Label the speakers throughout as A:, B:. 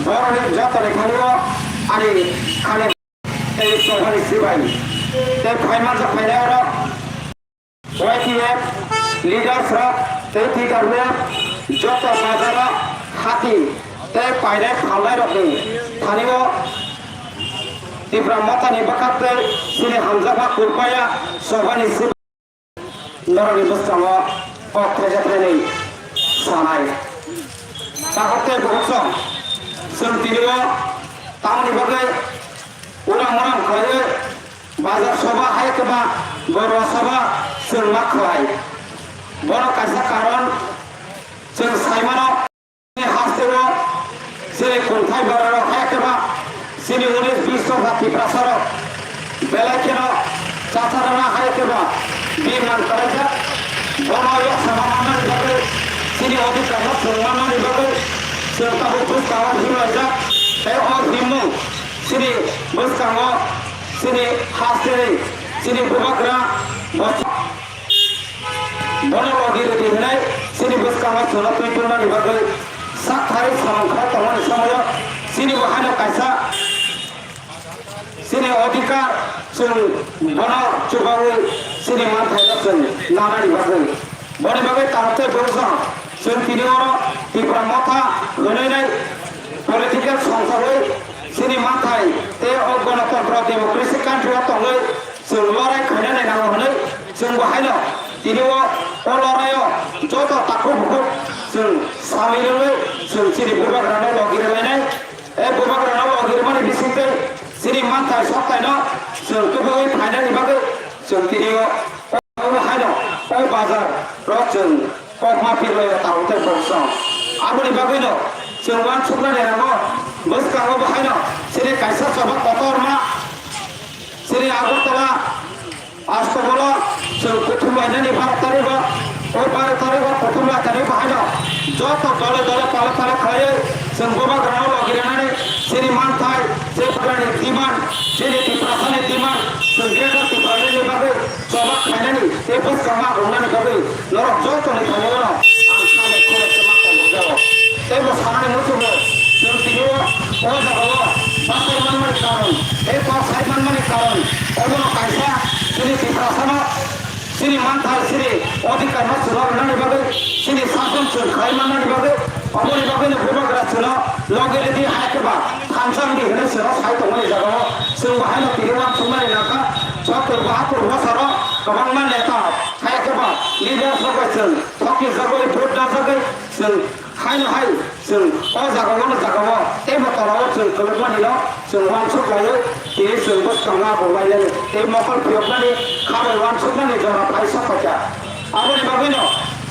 A: বড় যতনে খালিও আনি খালি এই সভানি সিবাই তে ফাইমান যা ফাইনার ওয়াইটিএফ লিডার্স তে লিডারনে যত বাজার হাতি তে পাইরে খালাই রকম খালিও তীব্র মতানি বাকাতে সিনে হামজাবা কুরপায়া সভানি সিবাই লড়াই বস্তাম অক্ষে যাত্রানি সানাই সাহাতে বংশম সন্তিনিও তামনি বাগে উড়াম উড়াম খায়ে বাজার সভা হাইকবা বড় সভা সন্মা খায় বড় কাছে কারণ जों साइमानाव हास्टेलाव जेरै खन्थाइ बाराव हायाखैबा जोंनि 19-20 जाति प्रासाराव बेलाखेनाव जाथारना हायाखैबा बिमान कलेजा बनायो समामानानि बागै जोंनि अधिकारखौ सन्माननि बागै जों गावखौ बुस्थावा हिमायजा बे अहिमु जोंनि बुस्थाङाव जोंनि हास्टेलनि जोंनि गोबाग्रा बनलगिरि दिहुननाय जोंनि बुस्थाङाव सोना फैफिननानि बागै साखारि सामखा तमानि समायाव जोंनि बाहायनो कायसा जोंनि अधिकार जों बन जुगावै जोंनि मानथायखौ जों लानानि बागै बनि बागै तारते बरजों जों तिनियाव तीव्र मथा होनानै पलिटिकल संसारै जोंनि मानथाय ते गणतन्त्र डेमोक्रेसि कान्ट्रियाव दङै जों लड़ाई खायनानै नांगौ होनै जों बाहायनो तिनियाव लड़ाइयाव जत ताखु बुखु जों सामिलनै जों जोंनि बुबाग्रानाव लगिरलायनाय बुबाग्रानाव लगिरमानि बिसिंखै जोंनि मानथाय सप्तायनो जों गोबाङै फायनायनि बागै जों तिनियाव बाहायनो बाजार जों माफिलायाव तारते बरजों आबुनि बागैनो जों वान सुब्लानि राङाव बोसकाङाव बाहायनो जोंनि कायसा सभा कतरमा जोंनि आगरतला आस्तबल जों कुथुमबायनानि 12 तारिखआव 12 तारिखआव कुथुमबायनानि बाहायनो जत दले दले पाले पाले खायो जों बुबाग्रानाव लगिरनानै जोंनि मानथाय जेफोरनि डिमान्ड जोंनि टिप्रासानि डिमान्ड जों गेजेर टिप्रासानि बागै सभा खायनायनि बे बोसकाङा हमनानै बागै नरक जतनि थानायाव आं सानै खरसे माथा बुजाव बे मोसानानै मुथुबो जों तिनियाव जागाव बासायमाननि कारन बासायमाननि कारन अबनो कायसा जोंनि टिप्रासाना जोंनि मानथाय जोंनि अधिकारखौ सोलायनानै बागै जोंनि सासन जों खायमाननि बागै अबनि बागैनो बुबाग्रा सोना लगिरदि हायखबा थानसांदि होनो सोना सायतङै जागाव जों बाहायनो तिनियाव सुमाय नाका सतर बाहापुर बसर गोबां नेता हायखबा लिडार सगैजों थकि जगै भोट दाजगै जों खायनो हाय जों जागावनो जागाव ते मतराव जों गोलैमानिल जों वानसुक लायो ते जों बोसकाङा बलायो ते मकल फियबनानि खाबाय वानसुकनानि जरा फायसा फाजा आबनि बागैनो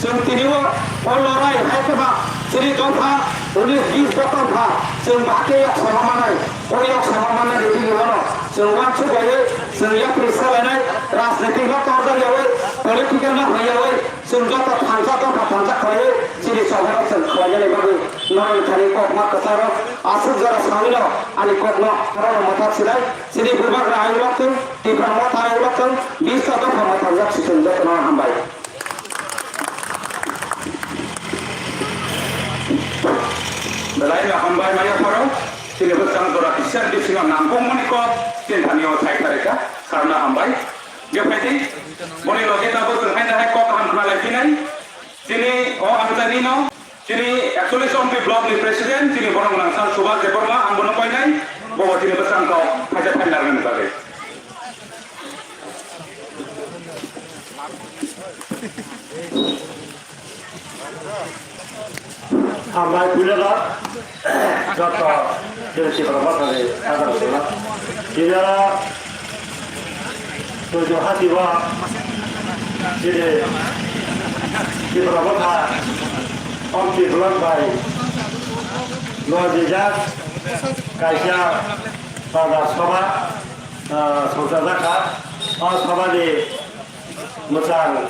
A: जों तिनियाव लड़ाई हायखबा जोंनि दफा 19-20 दफा जों बाके समामानाय अयक समामानाय दिगिवानो जों वानसुक लायो जों यात्रि सालायनाय राजनीतिक तर्जायावै पलिटिकल होयावै जों जत थांजा दफा थांजा खायो जोंनि सभायाव जों खालायनाय बागै नरम थानि ककमा कसार आसुक जरा सामिल आनि ककमा रन मथा सिलाय जोंनि बुबाग्रा आयुलकजों तीव्र मथा आयुलकजों 20 दफा मथा जासिगोन जतना हामबाय Belai hambai maya paro, sini bersang dora kisah di sini nampung menikot, sini taniyo saya kareka, karena hambai. Dia pasti, boleh lagi tak berkenaan dengan kok hambai lagi nih. Sini Antonino, sini actually sompi blog ni presiden, sini orang langsung subah deporma, ambono kau nih, bawa sini bersang kau hajat pendaran tadi.
B: Hambai punya jatuh dari si berapa kali ada surat. Dia tujuh hati wah jadi di berapa kali om di bulan bayi luar jejak kaisya pada sekolah saudara zakat sekolah di Mesang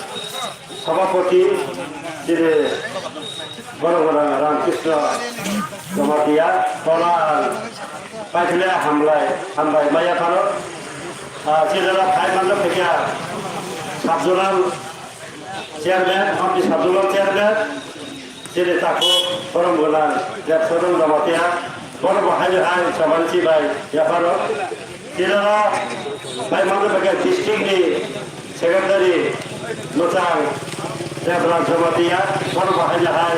B: sekolah poti jadi Barang-barang Ramkisna Kematian Kolaan Paiknya Hambai Maya Kano Cedera Kai Mandap Pekia Sabzulan Chairman Hamdi Sabzulan Chairman Jadi Tako Barang-barang Jat Sodong Kematian বড় high high সবার ভাই ব্যাপারও তিনারা ভাই মাঝে থেকে ডিস্ট্রিক্টনি secretary মোচাং Debraj Jamatia বড় high high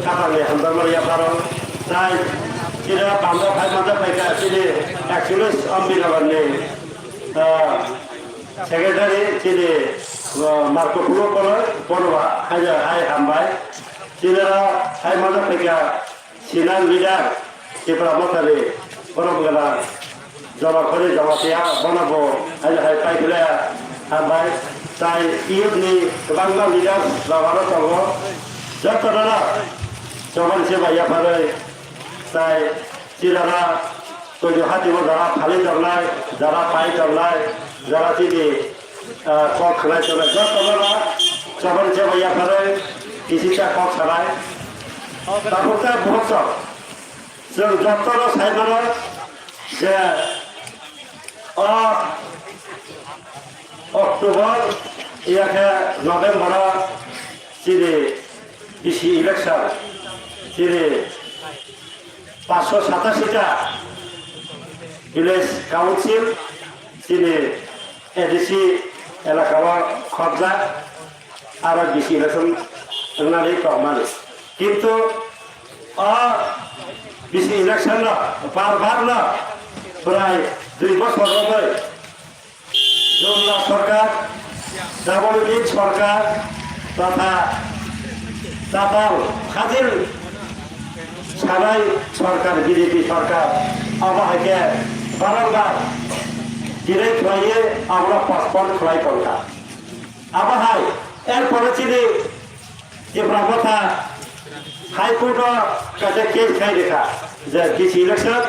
B: কাটালে হামদারমার ব্যাপারও তাই তিনারা বান্ধব ভাই মাঝে থেকে তিনি অ্যাকচুয়ালি অম্বিনগরনি সেক্রেটারি তিনি মার্কো পুরো করে বড় হাই হামবাই তিনারা হাই মাঝে থেকে সিনাল লিডার ত্রিপুরা মতালে বরফ গেলা জমা করে জমাতিয়া বানাবো হাই পাইলে হামবাই তাই ইউথনি বাংলা লিডার বাবারও দङ যতটা জমান সে ভাইয়া ফালে তাই তিনারা তৈরি হাতিব যারা ফালি দরনাय যারা পাই দরনাय যারা তিনি কক খালাই চলে যতটা জমান সে ভাইয়া ফালে কিছুটা কক খালাই তারপরে বহুত जों जत्तल साइबार जे अक्टोबर याके नभेम्बर जिनि बिसि इलेक्शन जिनि 587टा ভিলেজ কাউন্সিল जिनि एडिसि एलाकायाव खबजा आरो बिसि इलेक्शन होननानै दंमोन किन्तु बिसि इलेक्शन बार प्राय 2 বছর ধরে জমলা সরকার ডাবলুডিন সরকার তথা তাতাল খাজিল সারাই সরকার বিজেপি সরকার আবহাওয়াকে বারংবার দিনে খাইয়ে আমরা পাসপোর্ট খোলাই করতা আবহাওয়ায় এরপরে চিনি যে কথা হাইকোর্টের কাছে কেস খাই রেখা যে ডিসি ইলেকশন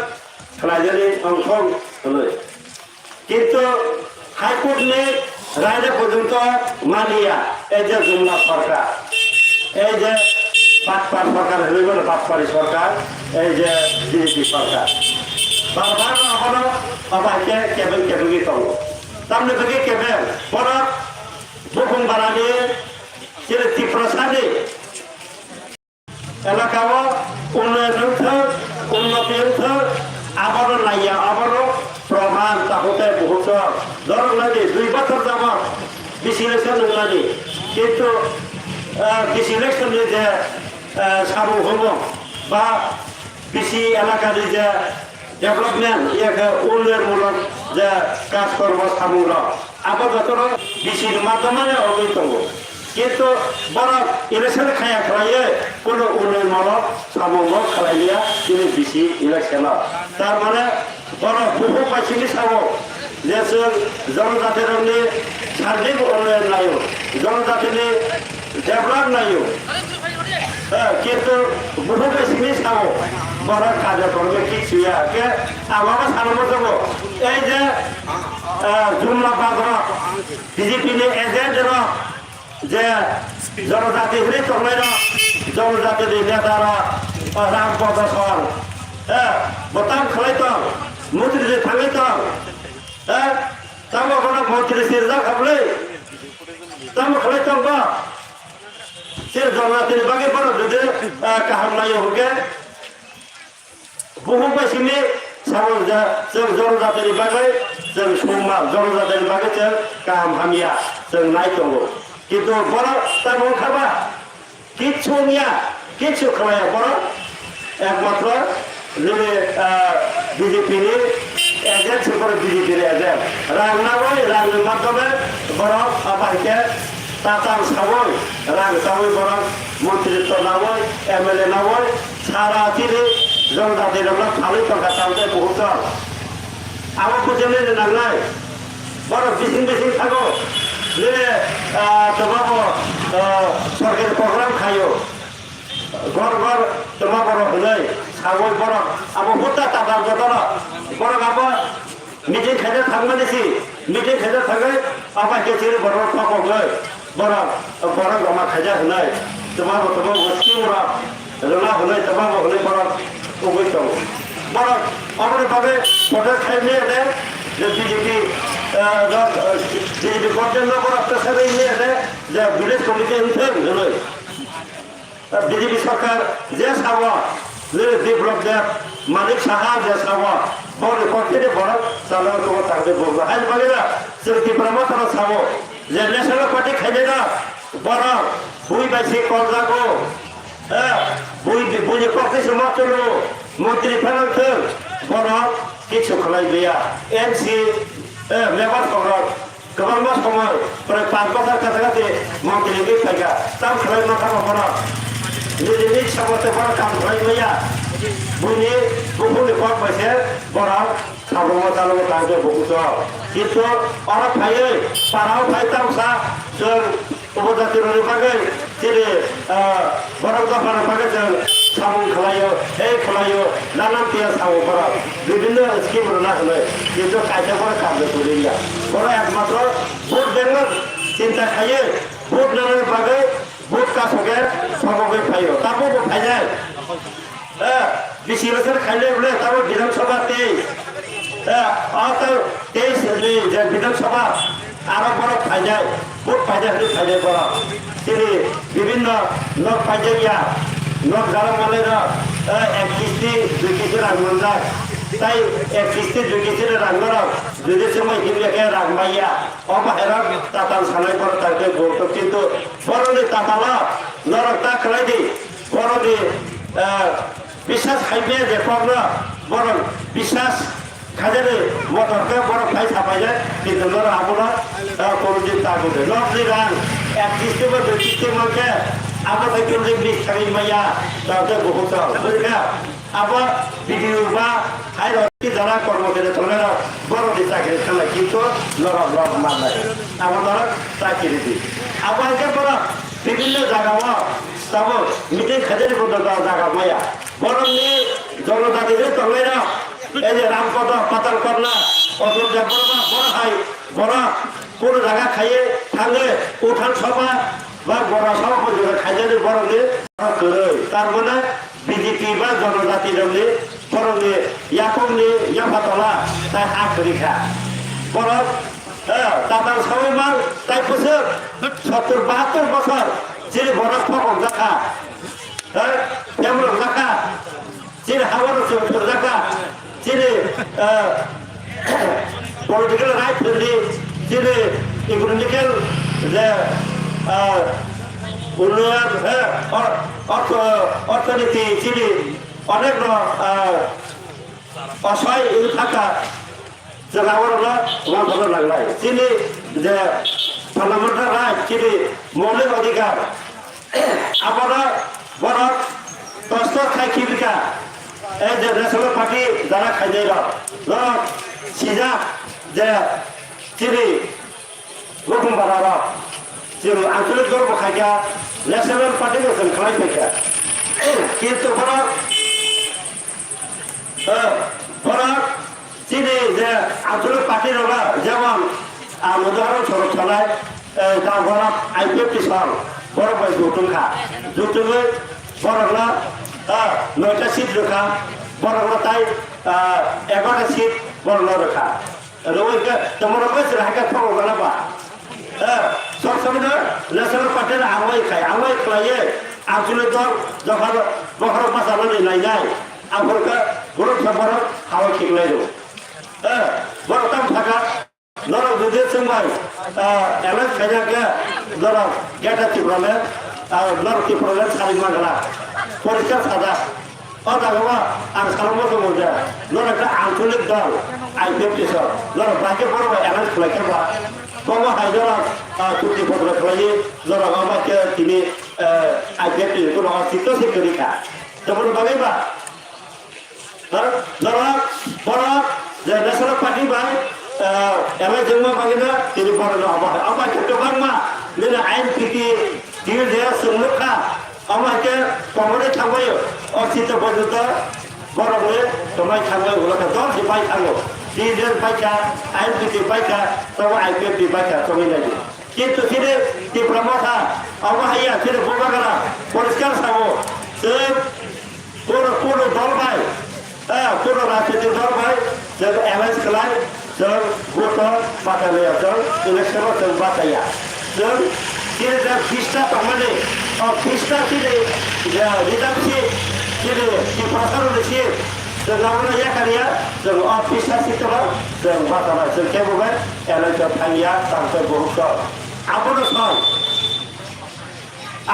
B: খেলাইজানি অংশ হল কিন্তু হাইকোর্ট নে রায় পর্যন্ত মানিয়া এই যে জুমলা সরকার এই যে বাটপার সরকার হয়ে গেল বাটপারি সরকার এই যে বিজেপি সরকার বারবার এখনো সবাইকে কেবেল কেবেলই করবো তামনে থেকে কেবেল বড় বুকুম বানানি যেটা ত্রিপ্রসাদে এলাকাও উন্নতি আবারও নাইয়া আবারও প্রমাণ তাহতে বহুত ধরুন লাগে 2 বছর যাব ডিসি ইলেকশন লাগে কিন্তু ডিসি ইলেকশন যে সাবু হব বা ডিসি এলাকার যে ডেভেলপমেন্ট ইয়াকে উন্নয়নমূলক যে কাজ করবো সামুল আপাতত ডিসির মাধ্যমে অবহিত কিন্তু বড় ইলেকশন খায়া খাইয়ে কোনো উন্নয়নমূলক সামগ্র খাইলিয়া তিনি ডিসি ইলেকশন তার মানে বড় বহু পাইছিনি সাব যে জনজাতির সার্বিক উন্নয়ন নাই জনজাতির ডেভেলপ নাই কিন্তু বহু পাইছিনি সাব বড় কার্যক্রমে কিছু আমার সামনে যাব এই যে জুমলা বাগর বিজেপি এজেন্ট যে জনজাতি হলে চলে জনজাতির নেতারা রাম প্রদর্শন বোতাম খেলাইতাম মন্ত্রী থাকাইতাম তাম কোনো মন্ত্রী সিরজা খাবলে তাম খেলাইতাম বা সে জনজাতির বাগে বড় যদি কাহাম নাই হোকে বহু বেশি সামল जों জনজাতির বাগে जों সমাজ জনজাতির বাগে जों কাহাম হামিয়া जों নাই দङ কিন্তু বড় তার মন খাবা কিচ্ছু নিয়া কিচ্ছু খাওয়া বড় একমাত্র বিজেপির এজেন্ট সুপার বিজেপির এজেন্ট রান্নাবই রান্নার মাধ্যমে বড় আবাইকে তাতাল সাবই রাং সাবই বড় মন্ত্রিত্ব নাবই এমএলএ নাবই সারা চিনি জনজাতির খালি টকা তালতে বহুত আমার বুঝলে নাগলাই বড় বেশি থাকো যে তোমার সরকারি প্রোগ্রাম খাইও ঘর তোমার বড় হলে সাবই বড় আমার ভোটটা টাকার যতনা বড় আবার মিটিং খেতে থাকবে দেখি মিটিং খেতে থাকবে আবার গেছি বড় ঠক হলে বড় বড় জমা খাজা হলে তোমার বস্তি ওরা রোলা হলে তোমার হলে বড় অবৈধ বড় আমার ভাবে ভোটের খাই নিয়ে দেয় যে বিজেপি গভর্নমেন্ট বড় অত্যাচার নিয়ে দেয় যে ভিলেজ কমিটি বিজেপি সরকার যে সাব ডেভেলপ দেয় মালিক সাহা যে সাবা বড় কর্তৃপক্ষ বড় চালানো তো তাদের বলবো আজ বলে না সেটি প্রমোশন সাবো যে ন্যাশনাল পার্টি খেলে না বড় বুই বাইসি কল যাবো বুই বুঝে কক্ষে সময় চলো মন্ত্রী ফেরত বড় কিছু খালাই গিয়া এমসি লেবার খবর गोबां समय प्राय 5 बोसोर काছাকাছি মন্ত্রী ফাইকা তাও খালাই মাথা বড় নিজে সামর্থ্যে বড় কাম খালাই গিয়া বুঝে বহু কম পাইছে বড় খাবো চালু তাকে বহুত কিন্তু অনেক ভাইয়ে পাড়াও খাইতাম সা जों উপজাতির বাগে যেরে বড় দফার বাগে जों সামন খালাयो এই খালাयो নানান তিয়া সামো বড় বিভিন্ন স্কিম না হলে কিন্তু কাজে বড় কাজ করে দিয়া বড় একমাত্র ভোট দেওয়ার চিন্তা খাইয়ে ভোট নেওয়ার বাগে ভোট কাজ হবে সবকে খাইও তারপর খাই যায় বেশি বছর খাইলে বলে তারপর বিধানসভা 23 যে বিধানসভা আরো বড় খাই যায় ভোট পাই যায় খাই যায় বড় তিনি বিভিন্ন লোক পাই যায় লোক যারা বলে না 1 কিস্তি 2 কিস্তি রাখবেন যায় তাই 1 কিস্তি 2 কিস্তি রাখবেন যদি সময় হিমলেখে রাখবাইয়া অবাহেরা তাতাল সানাই করে তাকে বলতো কিন্তু বড়লি তাতালা নরকটা খেলাই দি বড়লি বিশ্বাস খাইবে যে পড়না বড় বিশ্বাস খাজারে মোটরকে বড় খাই ছাপাই যায় কিন্তু নর আমরা কোনদিন তা করবে নরজি রান 1 কিস্তি বা 2 কিস্তির মধ্যে আবার থেকে লিখ থাকি মাইয়া তাতে বহুত বুঝলে আবার ভিডিও বা হাইরকি যারা কর্মচারী তোমরা বড় চাকরি খেলা কিন্তু নরম নরম মানলাই আমার ধর চাকরি দিই আবার কে বড় বিভিন্ন জায়গা তব মিটিং খাজারি করতে জায়গা মাইয়া বড় নিয়ে জনজাতির তোমরা এই যে রামপদ পাতাল করলা অতুল যে বড় খাই বড় কোন জায়গা খাইয়ে থাকলে উঠান সভা বা বড় সভা পর্যন্ত খাইলে বড় করে তার মানে বিজেপি বা জনজাতি জমলে বড় ইয়াকমলে ইয়াফাতলা তাই হাত ধরি খা বড় তাতার সবাই মাল তাই বছর 70-72 বছর যে বড় ফকক দেখা কেমন দেখা যে হাওয়ার দেখা যিনি পলিটিক্যাল রাইট ফেলি যিনি ইকোনমিক্যাল যে উন্নয়ন অর্থনীতি যিনি অনেক অসহায় থাকা যারা আমার ভালো লাগলাই যিনি যে ফান্ডামেন্টাল রাইট যিনি মৌলিক অধিকার আমরা বড় দস্তর খাই জীবিকা এই যে ন্যাশনাল পার্টি যারা খাই যায় সিজা যে চিনি রকম বাড়ারা চিনি আঞ্চলিক গর্ব খাইকা ন্যাশনাল পার্টি গেছেন খাই খাইকা কিন্তু বড় চিনি যে আঞ্চলিক পার্টির ওরা যেমন উদাহরণস্বরূপ চালায় তার বড় IPFT সাল বড় বয়স জুটুংখা জুটুঙে বড়রা 9টা সিট রেখা বড়রা তাই 11টা সিট বড়রা রেখা রোহিকে তোমার বেশ রাখা থাকো গলাবা সবসময় ন্যাশনাল পার্টির আওয়াই খাইয়ে আঞ্চলিক দল যখন বড় বাঁচানো নাই যায় আমাকে বড় বড় হাওয়া ঠিক নাই বড় কাম থাকা ধরো দুধের সময় এলাচ খাইয়াকে ধরো গেটা চিপড়ালে ধর চিপড়ালে শাড়ি মাগলা পরিষ্কার সাদা অদাগবা আর সালমতো মজা ধর একটা আঞ্চলিক দল IPFT সব ধরো বাকি বড় এলাচ খোলাইকে বা কম হাইজরা চুক্তি পত্র খোলাই ধরো আমাকে তিনি IPFT কোনো অস্তিত্ব শিক্ষা যেমন বাগেবা ধরো বড় যে ন্যাশনাল পার্টি ভাই এবার জন্ম বাগিনা তিনি বড় আমার ছোট বাংমা যেটা আইন পিটি দিয়ে দেওয়া সংরক্ষা আমাকে কমরে থাকবে অস্তিত্ব পর্যন্ত বড় হয়ে তোমায় থাকবে ওগুলোকে 10 পাই থাকো ডিজেল পাইকা আইন পিটি পাইকা তবে IPFT পাইকা তুমি লাগে কিন্তু তিনি কি প্রমোথা অবহাইয়া তিনি বোঝাগলা পরিষ্কার থাকো সে পুরো দল ভাই পুরো রাজনীতির দল ভাই যে অ্যালায়েন্স খেলায় जों गथ' बादायलाया जों इलेक्शनाव जों बादाया जों जेरै दा फिस्टा थांनानै फिस्टा जेरै रिजार्भसिप जेरै प्रसारनसिप जों नावना या कारिया जों अफिस सितबा जों बातारा जों केबोबे एलाइट थांगिया तांते बहुत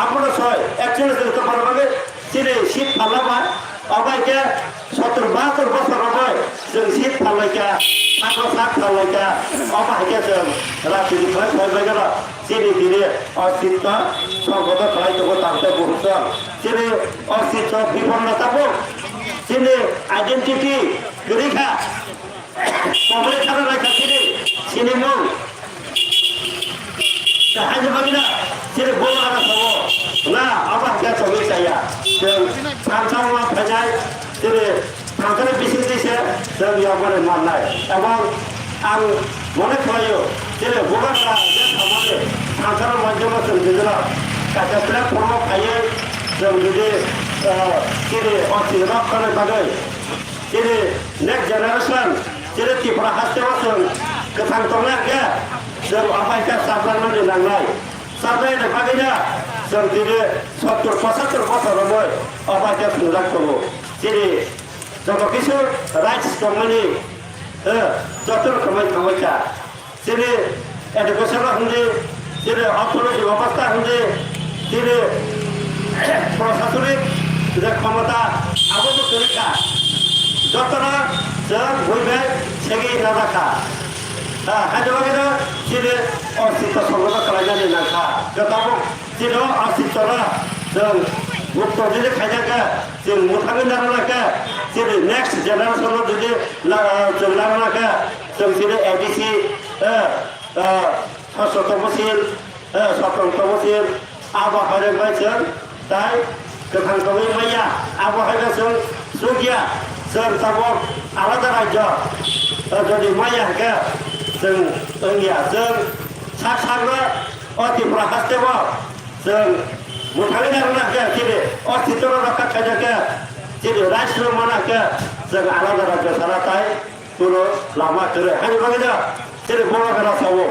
B: आपनो सय एक्चुअली जों तो बारबागे सिरे सिट फालाबा अबायके 70-72 বছর হয় जों सिट फालायका साखो साख फालायका अबायके जों राजनीतिनिफ्राय फैबायगोरा सिरि दिरे अस्तित्व संगत खालायतबो तांते बहुत सिरि अस्तित्व विपन्नताबो सिरि आइडेन्टिटी गरीखा पब्लिक खाना राखा सिरि मुं हाजो बागिना सिरि बोल आरा सवो ना अबायके सबै saya जों सानसाव फैनाय सिरि थांखानाय बिसिनिसे जों याव माने माननाय एबं आं मने खालायो सिरि बगारा जे थामाने थांखानाय माध्यम जों गेजेराव काटाफ्ला फर्म फायो जों जुदि सिरि अस्तित्व खालाय बागै सिरि नेक्स्ट जेनेरेशन सिरि तिफ्रा हास्तेवा जों गोथां दंनायके जों अबायके साबलांनानै लांनाय साबलायनाय बागैना जों दिनै 70-75 বছর হয় अबायके सुंजाक दङ जेरै जों किसु राइट्स दंमोन যত রকমের খামাইকা जेरै एडुकेशन हुँदै जेरै अर्थनैतिक अवस्था हुँदै जेरै प्रशासनिक जे क्षमता आबोबो गैखा जतना जों बयबो सेगि नाजाखा हाजोबागैनो जेरै अस्तित्व संगत खालायनानै नांखा जताबो जेरै अस्तित्वना जों मुक्त जुदि खायजाखा जों मुथाङै नारानाखा जेरै नेक्स्ट जेनेरेसनाव जुदि जों लानाखा जों जेरै एडिसि सत्र तमसिल आबहावानिफ्राय जों दाय गोथां दङै माइया आबहावाया जों सुगिया जों ताबक आलादा रायजो जुदि माइया हाखा जों ओंगिया जों साग्रा अतिफ्रा हास्तेबा जों मुथाङै नारानाखा जेरै अस्तित्व रखा खायजाखा जेरै रायस्र मानाखा जों आलादा रायजो साराथाय कुनु लामा जेरै हाजोबागैनो जेरै बगारा सावो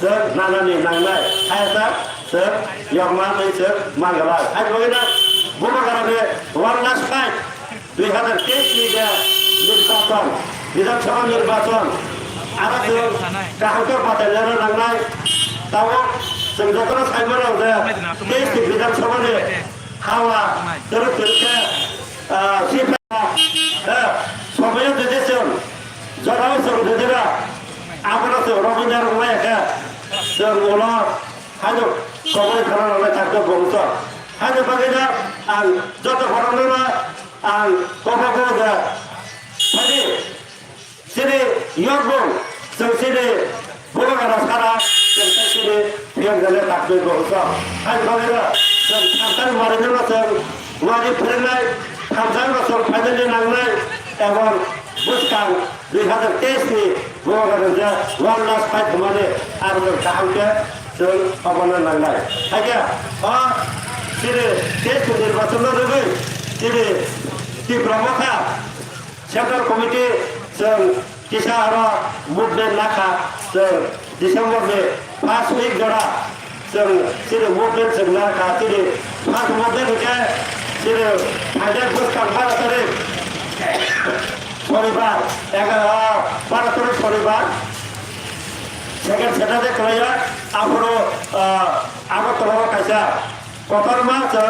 B: जों नानानि नांनाय हायासा जों यमानै जों मांगला हाजोबागैनो बगारानि वान लास्ट फाइट 2023 नि निर्बाचन विधानसभा निर्बाचन आरो जों गाहामखौ बादायलायनो नांनाय दाव जों जतना साइमानाव जे 23 विधानसभानि हावा दोरोखोरखा सिफा सबाया जुदि जों जराव जों जुदिरा आबोना जों रबिना रंलायखा जों उनाव हाजो सबाय खालामनानै थाखो बंस हाजो बागैनो आं जत फरायनोबा आं गबागो दा फादि सिरि यरबो जों सिरि बगारा सारा जों सिरि फेंगले थाखो बंस हाजो बागैनो जों थांथार मारिनो जों वारि फोरोंनाय थामसार बोसोर फाइनालि नांनाय एबं बुसखां 2023 नि बगारा वान लास्ट फाइट माने आरो जों गाहामखे जों अबना नांनाय हाया सिरि टेस्ट निर्बाचन रोगै सिरि तिब्रमथा सेन्ट्रेल कमिटि जों किसा आरो मुभमेन्ट नाखा जों डिसेम्बरनि 5 उइक जरा जों सिरि मुभमेन्ट जों नाखा सिरि फार्स्ट मुभमेन्ट होके सिरि हाइडेड बुसखां 12 तारिख शनिबार 12 तारिख शनिबार सेकेंड सैटरडे खालाया आफोरो आगरतला खायसा कतरमा जों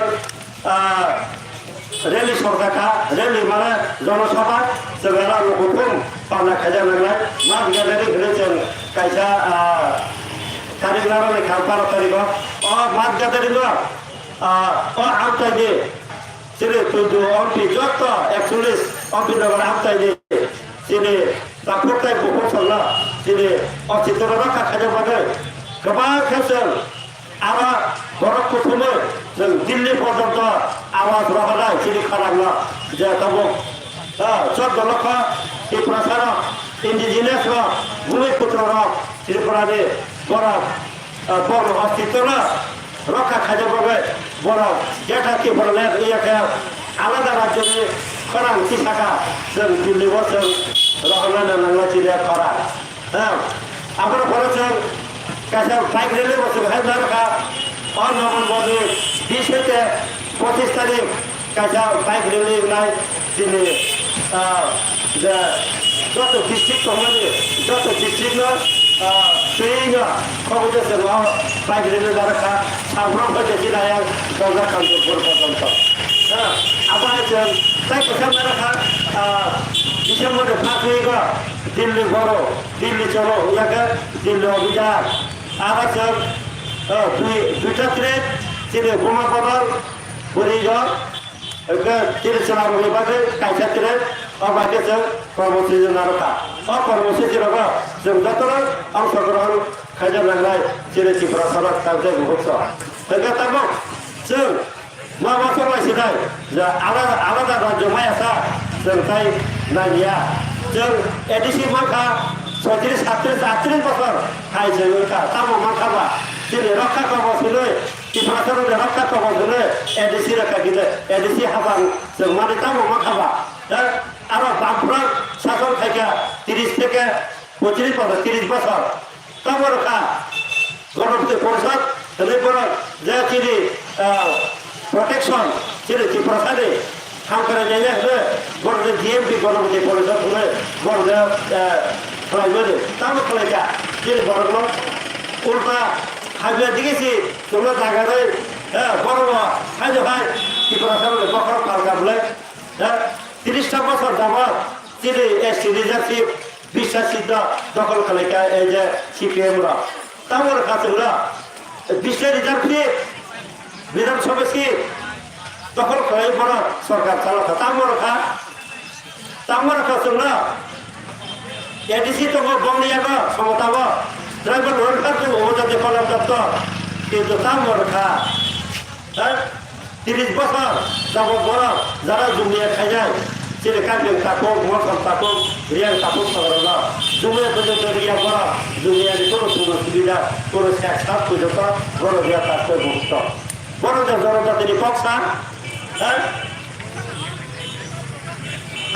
B: रेली सरकाका रेली माने जनसभा जोंहा नखुम पाना खायजा नांनाय मा गेलेरि होनो जों खायसा तारिख लानानै 12 तारिखआव मा गेलेरि आमथायनि जेरै तुदु अम्पि जत 41 अम्पि नगर आमथायनि जेरै दाफोरथाय बुखसला जेरै अस्तित्व रखा खायजाबागै गोबां खेबजों आरो बर' कुटुमै जों दिल्ली पर्यन्त आवाज रहनाय जेरै खालामला जे ताबक 14 लक्ष त्रिपुरासार इन्डिजिनियास भूमिपुत्र त्रिपुरानि बर' अस्तित्व रखा खायजाबागै बर' गेटा त्रिपुरानि आलादा राज्योनि गोनांथि थाखा जों दिल्लीआव जों रहनानै नांला जिल्लाया खरा आफोर जों कैसे बाइक रेली बस नवम्बर 20 से 25 तारीख kaisa bike rally nai sini যত ডিস্ট্রিক্ট কমানে যত ডিস্ট্রিক্ট না সেইনা খবর সেবা বাইক রেলে রাখা সামগ্রম হয়েছে না দরজা কান্ত পর্যন্ত হ্যাঁ আবার তাই কথা রাখা ডিসেম্বরে ফাঁস হয়ে গা দিল্লি বড় দিল্লি চলো ইয়াকে দিল্লি অভিযান আবার দুইটা ট্রেন চিনে বোমা বদল বরিগড় চিনে চলাবলে বাদে কাইসা ট্রেন অবাকে जों কর্মসূচি নারকা কর্মসূচি রাখা जों যতরা অংশগ্রহণ খাইজানাंनाय जेरै त्रिपुरा सरकार तांजों बुहुत दाबो जों माबा फोरमायसिनाय जा आलादा राज्य मायासा जों ताय नागिया जों एडिसि माखा 36 38 বছর খাইजोंखा तामो माखाबा जेरै रक्षा कर्मसुलै त्रिपुरा सरकार रक्षा कर्मसुलै एडिसि रखा गिदे एडिसि हाबां जों माने तामो माखाबा আরো বামফ্রন্ট শাসন থেকে 30 থেকে 25 বছর 30 বছর তারপর গণতন্ত্র পরিষদ এরপর যে চিনি প্রোটেকশন চিনি কি প্রসাদে কাম করে যায় হলে বড় জিএমপি গণতন্ত্র পরিষদ হলে বড় প্রাইভেট তারপর কলেজা চিনি বড় উল্টা হাইবে দেখেছি তোমরা জায়গায় বড় হাইজে ভাই কি প্রসাদ বকর কালকা বলে 30টা বছর যাবত চিনি এসটি রিজার্ভশিপ বিশ্বাসিত দখল খালেকা এই যে সিপিএমরা তারপর কাছে বিশ্বের রিজার্ভশিপ বিধানসভা সিট দখল করে বড় সরকার চালাতো তারপর কাছে এডিসি তো বংলিয়াগ সমতাব ড্রাইভার রোডকার তো ওজাতে কলম দপ্তর কিন্তু তারপর 30 বছর যাবত বড় যারা জুমিয়া খাই যায় যেটা কাজের তাপক মশল তাপক রিয়াল তাপক সাধারণ জুমিয়া পর্যন্ত রিয়া বড় জুমিয়ার কোনো সুবিধা কোনো স্যাক্সাপ পর্যন্ত বড় রিয়া তাপক মুক্ত বড়দের জনতা তিনি পক্ষা হ্যাঁ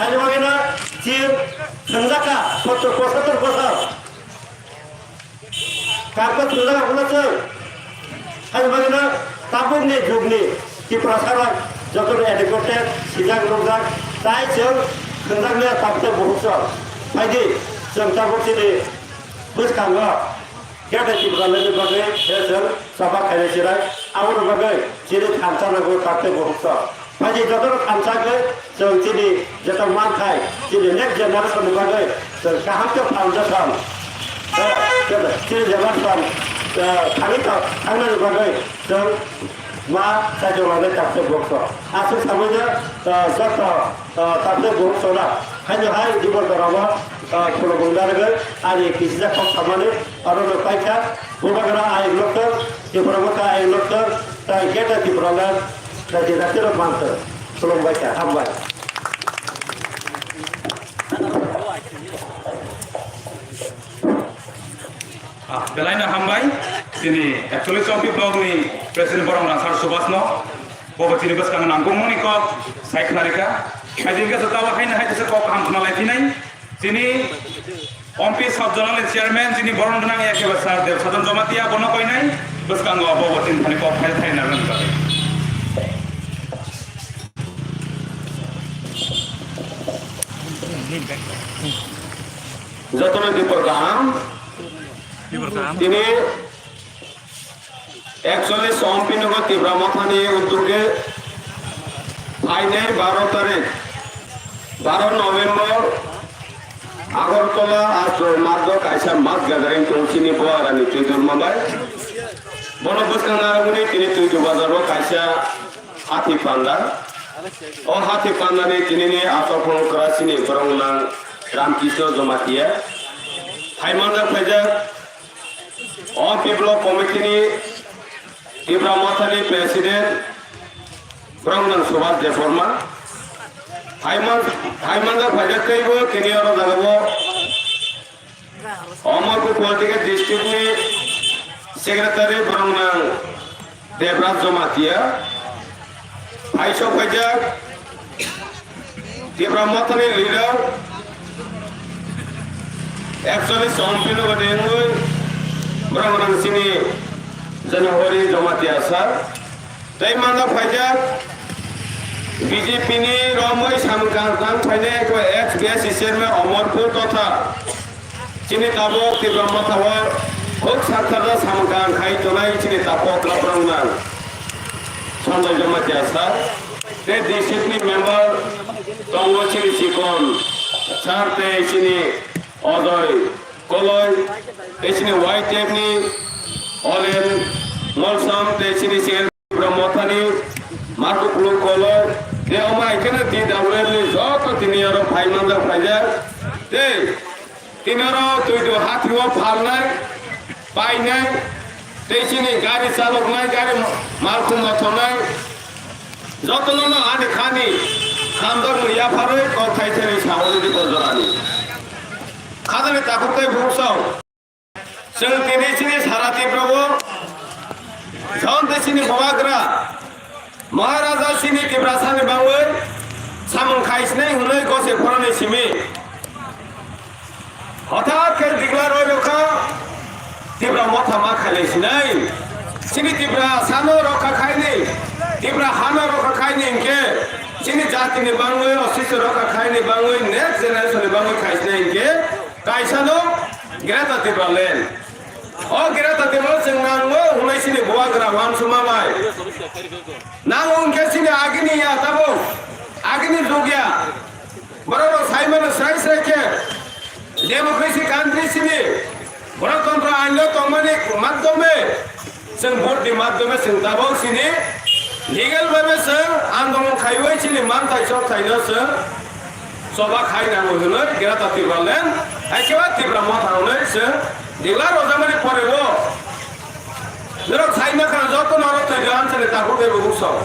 B: আজ বাকি না চীন সংজাকা 70-75 বছর কারপর সংজাকা বলেছে আজ বাকি না তাপক নেই যুগ নেই কি প্রসারণ যত এডুকেটেড সিজাক রোজাক তাই जों संजाकनाया तापते बहुत बायदि जों तापतिनि बुझखाङो गेदेरफोरनि बागै जों सभा खायसिराय आउर बागै जेरै खामसानांगौ तापते बहुत बायदि जत खामसाखै जों दिनै जत मानखाय दिनै नेक्स्ट जेनेरेसननि बागै जों गाहामखौ फाउन्डेसन दिनै जेनेरेसन थांनायनि बागै जों मा जायगायाव तापते बहुत आसु सामैनो जत तापते बहुत ना खायनोहाय दिबल दराबा खुलुमनानै आरो किसिजा खम खामानि आरो पाइखा बुबागरा आइ लोकर दिबरमका आइ लोकर ताइ गेटा दिबरला ताइ रातिर मानत खुलुमबाय था हामबाय
C: बेलायनो हामबाय दिनै एक्चुअली चम्पि ब्लकनि प्रेसिडेन्ट बरमरा सार सुभाषनो बबेथिनि गोसोखांनो नांगौमोनिखौ सायख'नारिखा खायदिनखौ जोतावा खायनो हायदिसो कक हामखना लायफिनाय दिनै एमपि सब जनरल चेयारमेन दिनै बरन गोनां एकेबा सार देव सदन जमातिया बन कयनाय गोसोखांनो बबेथिनि थानि कक खाय थायना रोंबाय
A: যতন দীপর গাম তিনি একচল্লিশ সম্পূর্ণ তীব্র মথানি উদ্যোগে ফাইনাল 12 তারিখ 12 নভেম্বর আগরতলা আশ্রয় মার্গ কাইসা মাছ গ্যাদারিং চৌচিনি বোয়ারানি চৈতন্য মাবাই বনবস্কানারগুনি তিনি চৈত বাজার কাইসা হাতি পান্ডার ও হাতি পান্ডানি তিনি আচরণ করাচিনি বরংনাং রামকৃষ্ণ জমাতিয়া হাইমান্দার ফাইজা অল বিপ্লব কমিটিनि তীব্র মথানি প্রেসিডেন্ট ব্রহ্মণ সুভাষ দেববর্মা হাইমান্দার ফাইজাকैबो তিনি আরো জানাবো অমরপুর পলিটিক্যাল ডিস্ট্রিক্টनि सेक्रेटारि ब्रह्मण देवराज जमातिया फाइस फाइजाक তীব্র মথানি লিডার एक्चुअली सम्पूर्ण बदेंगुई ब्रह्मण सिनी जनवरी जमातिया सर तै मांगा फाइजाक BJP ni ramai samkang faine ko ex chairman Amarpur totha chini tabok tibra mathawa hok sarkara samkang khai tonai chini tapok labrangna Sanjay Jamatia sir te discipline member tongo chini sikon sir te chini Odoy Koloy te chini white tape ni Olen Molsam te chini singa Brahmothani Marco Blue Color they are my kind of thing that will result to the near of Highlander Prayer. They Tinaro to do Hatu of Harlan, Pine, taking a Gary Salok, Gary Marco Motonai, Zotono and Kani, Kandor Yapare, or Titan is already Kozani. Kadane Takote Buso, Sentination is Harati Bravo, John Destiny Boagra. Maharaja sini tibrasani bangun, samun kaisnei hunai kose korane simi. Hotat ker diglar roka, tibra motha makhale sinai. Sini tibra sano roka kaini, tibra hana roka kaini inke. Sini jati ni bangun, osis roka kaini bangun, next generation ni bangun kaisnei inke. Kaisano, gerata tibra len. Oh gerata tibra sengango, hunai sini boagra wan sumamai. Nang unke sini agni ya tabo agni dugya baro Simon Sai ke democracy country sini গণতন্ত্র আইনলো তংমানি মাধ্যমে जों ভোটनि মাধ্যমে जों tabo sini legal ভাবে जों আন্দোলন খাইবাই sini মানथाय सब थाइनो जों सभा खाइनांगौ होनो गेराता तिब्रालेन आइकेबा तिब्रा माथावनो जों दिला रजामानि परेबो Lorok Saima kan joto narok tujuan seni takut berusaha.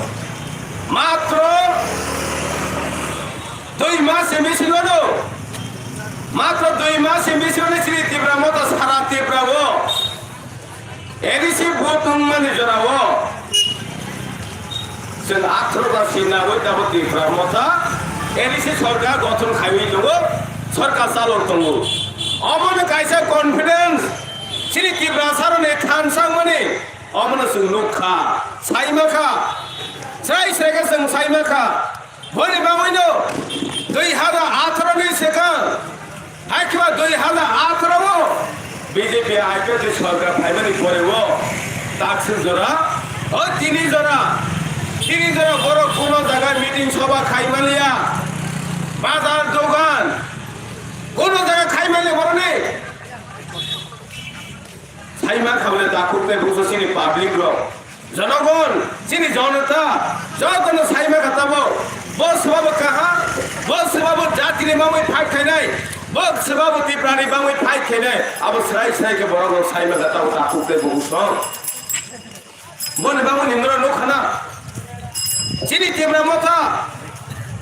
A: Matro 2 mas emisilono. Matro 2 mas emisilono sini tibra mota sara tibra wo. Edisi botung mani jora wo. Sen atro da sina wo dapat tibra mota. Edisi sorga gotung khawi logo. Sorga salor tongo. Amon kaisa confidence. Sini tibra sarone khansang mani. Amana sung nukha, saimaka, sai sega sung saimaka. Boli bamino, 2018 ni seka, hakiba 2018 wo. BJP hakiba di sorga faimani pore wo. Taksi jora, oh tini jora boro kuno jaga meeting soba khaimaliya, bazar dogan, kuno jaga khaimali boro ni. Saima khabole takutne buso sini public ro janagon sini janata jokono saima katabo bos sebab kaha bos sebab jati ni bamui fight khainai bos sebab tiprani bamui fight khainai abo sai ke boro saima katabo takutne buso bon bamui nimro no khana sini tibra mota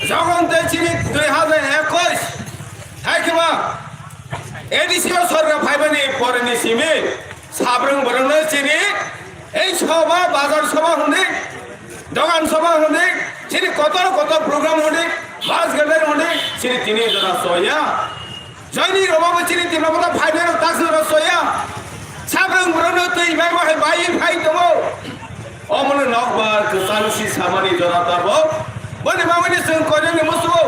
A: jogon te sini 2021 haikeba edisio sorga phaibani poreni simi সাবরং বরংনে চিনি এই সভা বাজার সভা হনে দোকান সভা হনে চিনি কত প্রোগ্রাম হনে বাস গাড়ি হনে চিনি তিনি জনা সয়া জয়নি রবাব চিনি তিন কথা ফাইনাল তাক্স সয়া সাবরং বরংনে তুই বাই ফাই দমো অমনে নকবার সানসি সামানি জনা তাব বনে মামনি সং কজনে মসবো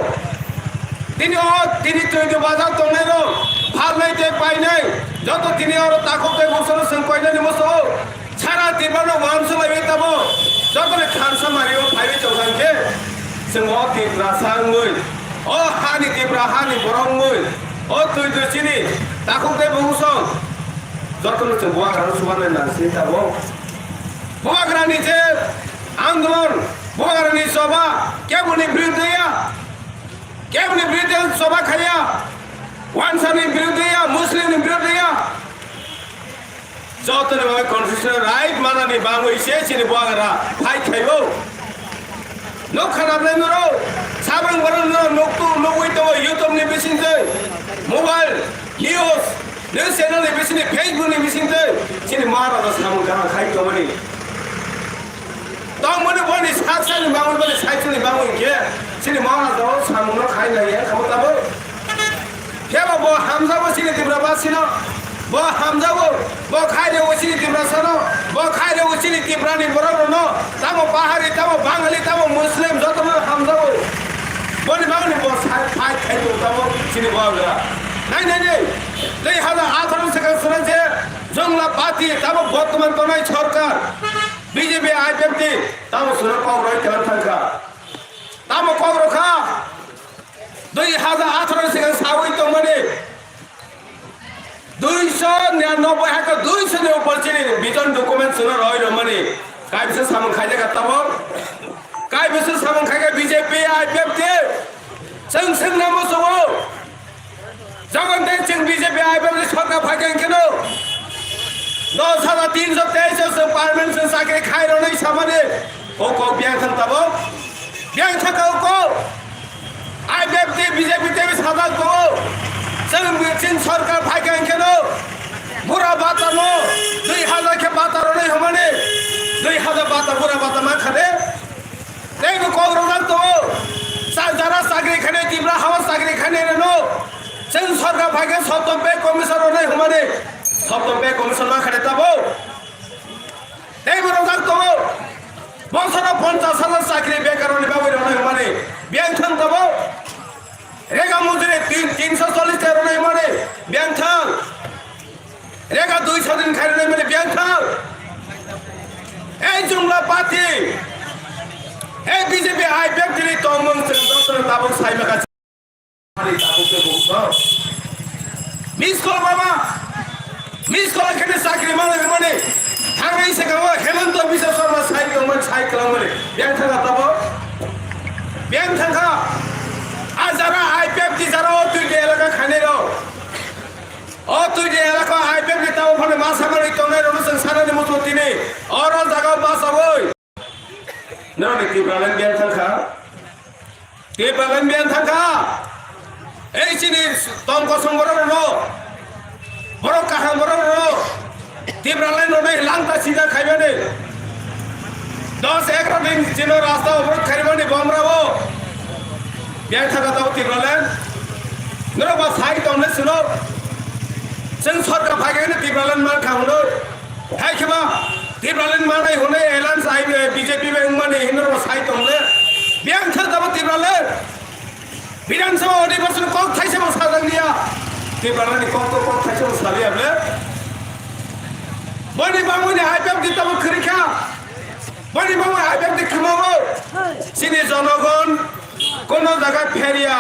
A: তিনি তুই বাজার তনে র ভাল নাইতে পাই নাই যত তিনি আর তাকতে বসল সং কয়নানি মসো সারা তিবানো ওয়ানসো লাইবে তাবো যতনে খানসা মারিও ফাইবে চৌসানকে সং অ তিব্রা সাংগৈ অ হানি তিব্রা হানি বরংগৈ অ তুই চিনি তাকতে বসো যতনে সং বুয়াগ্রানো সুবানে নাসি তাবো বুয়াগ্রানি যে আন্দোলন বুয়াগ্রানি সভা কেমনি বিরুদ্ধে সভা খাইয়া ওয়ানসানি বিরুদ্ধে মুসলিম বিরুদ্ধে যতনে ভাবে কনস্টিটিউশনাল রাইট মানানি বাংলাদেশে চিনি বুয়াগ্রা ফাইট খাইবো nok khanabnai noro sabang baron no noktu nogui to youtube ni bisin je mobile news channel ni bisin facebook ni bisin je chini mara da samang kana khai to mani tong mani boni saksa ni bangun boni saitsu ni bangun ke chini mara da samang no khai na ya khamta bo keba bo hamza bo chini tibra basino bo hamjawo bo khaire usini tibra sano bo khaire usini tibrani bororo no tamo pahari tamo bangali tamo muslim joto no hamjawo boni bangni bo fight khaido tamo sini bawga nai dei hada 18 second sunanje jongla party tamo বর্তমান tonai সরকার BJP IPFT tamo suno pauroi telan thangka tamo kogro kha 2018 second sawai to mane 299 haka 200 ne upar chini vision document suno roi ro mane kai bisa samon khaja ka tamo kai bisa samon khaja BJP IPFT seng namo sobo যখন দেখছেন BJP IPFT সরকার ফাঁকেন কেন 10,323 parliament চাকরি খাই রই সামনে ও কো bank থাকবো bank থাকাও কো IPFT BJP তে সাদা কো जों सरकार फाइकेन केनो बुरा बाता नो 2000 के बाता रई हमने 2000 बाता बुरा बाता मा खादे तेगो कोग्रोदान तो जरा सागरी खाने तिब्रा हावा सागरी खाने नो जों सरकार फाइकेन सप्तम पे कमिशन रई हमने सप्तम पे कमिशन मा खादे तबो तेगो रोदान तो बंसरा 50,000 सागरी बेकारनि बाबु रई हमने ब्यांक थां तबो रेगा मुजरे 340 तेरो नहीं माने ब्यांक था रेगा 200 दिन खाई नहीं माने ब्यांक था ए जुमला पार्टी ए बीजेपी आईपीएफ दिली तो मंग संगठन ताबो साइमा का हमारी ताबो के बोलता मिस कॉल के साकरी माने थांगई से गावा हेमंत बिश्व शर्मा साइकल माने ब्यांक था ताबो ब्यांक था যারা আইপিএফ টি যারা অতুইতে এলাকা খানে র অতুইতে এলাকা আইপিএফ টি তাও ওখানে মাসামারি তনে রনসন সারানি মততি নেই আর জায়গা বাসাবই নরনি কি প্রাণ বিয়ান থাকা এই চিনি তঙ্ক সংগর ন বড় কাহা বড় ন তিব্রালাই নই লাংটা সিধা খাইবানে 10-11 দিন চিন রাস্তা অবরোধ খাইবানে বমরাবো ব্যাংক থাকা তাও তিব্রালেন নরবা সাই তমলে সুনো जों सरकार फाइकेन तिब्रालेन मान खाउनो हाइखबा तिब्रालेन मानाय हने एलायंस आइ बीजेपी में माने हिनरो साइ तमले ब्यांक थाका तिब्रालेन विधानसभा अधिवेशन कक थाइसे साजंनिया तिब्रालेन कक थाइसे सालियाबले बनि बामुनि आइपिएफ दिताबो खरिखा बनि बामु आइपिएफ दिखमाबो सिनि जनगण কোন জায়গায় ফেরিয়া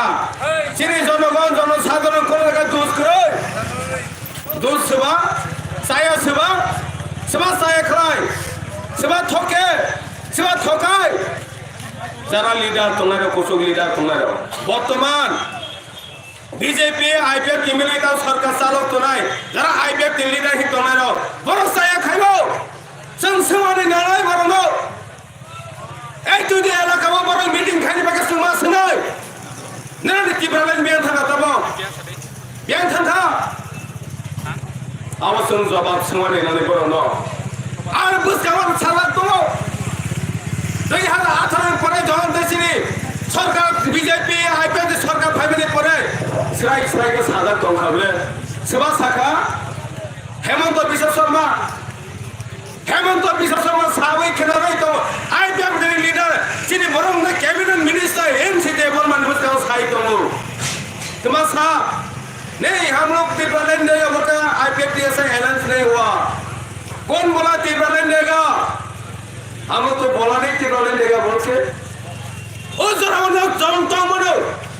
A: চিনি জনগণ জনসাধারণ কোন জায়গায় দুধ সেবা চায়া খায় সেবা ঠকে সেবা ঠকায় যারা লিডার তোমার কুচুক লিডার তোমার বর্তমান বিজেপি আইপিএফ কিমিলি তাও সরকার চালক তো নাই যারা আইপিএফ লিডার হি তোমার বড় চায়া খাইব जों সেমানি নাড়াই বড় এই তুই এলাকা বড় মিটিং খাইনি বাকে সুমা সনাই না তিব্রালেন বিয়ান থাকা তব বিয়ান থাকা আওয়াজন জবাব সমানে নানি বড় ন আর বুঝকাবার চালাক তো 2018 পরে যখন দেশিনি সরকার বিজেপি আইপিএফ সরকার ফাইবেনি পরে সিরাইকে সাদা দল খাবলে সেবা শাখা হেমন্ত বিশ্ব শর্মা সাবই খেলারই তো আইপিএফ লিডার যিনি বরং না कैबिनेट मिनिस्टर एमसी देवन मान मुझे साई तो तुम्हारा साहब नहीं हम लोग तिब्रालेन नहीं होगा आईपीएफ ऐसा एलायंस नहीं हुआ कौन बोला तिब्रालेन देगा हम लोग तो बोला नहीं तिब्रालेन देगा बोल के उस जरा लोग जनता मनो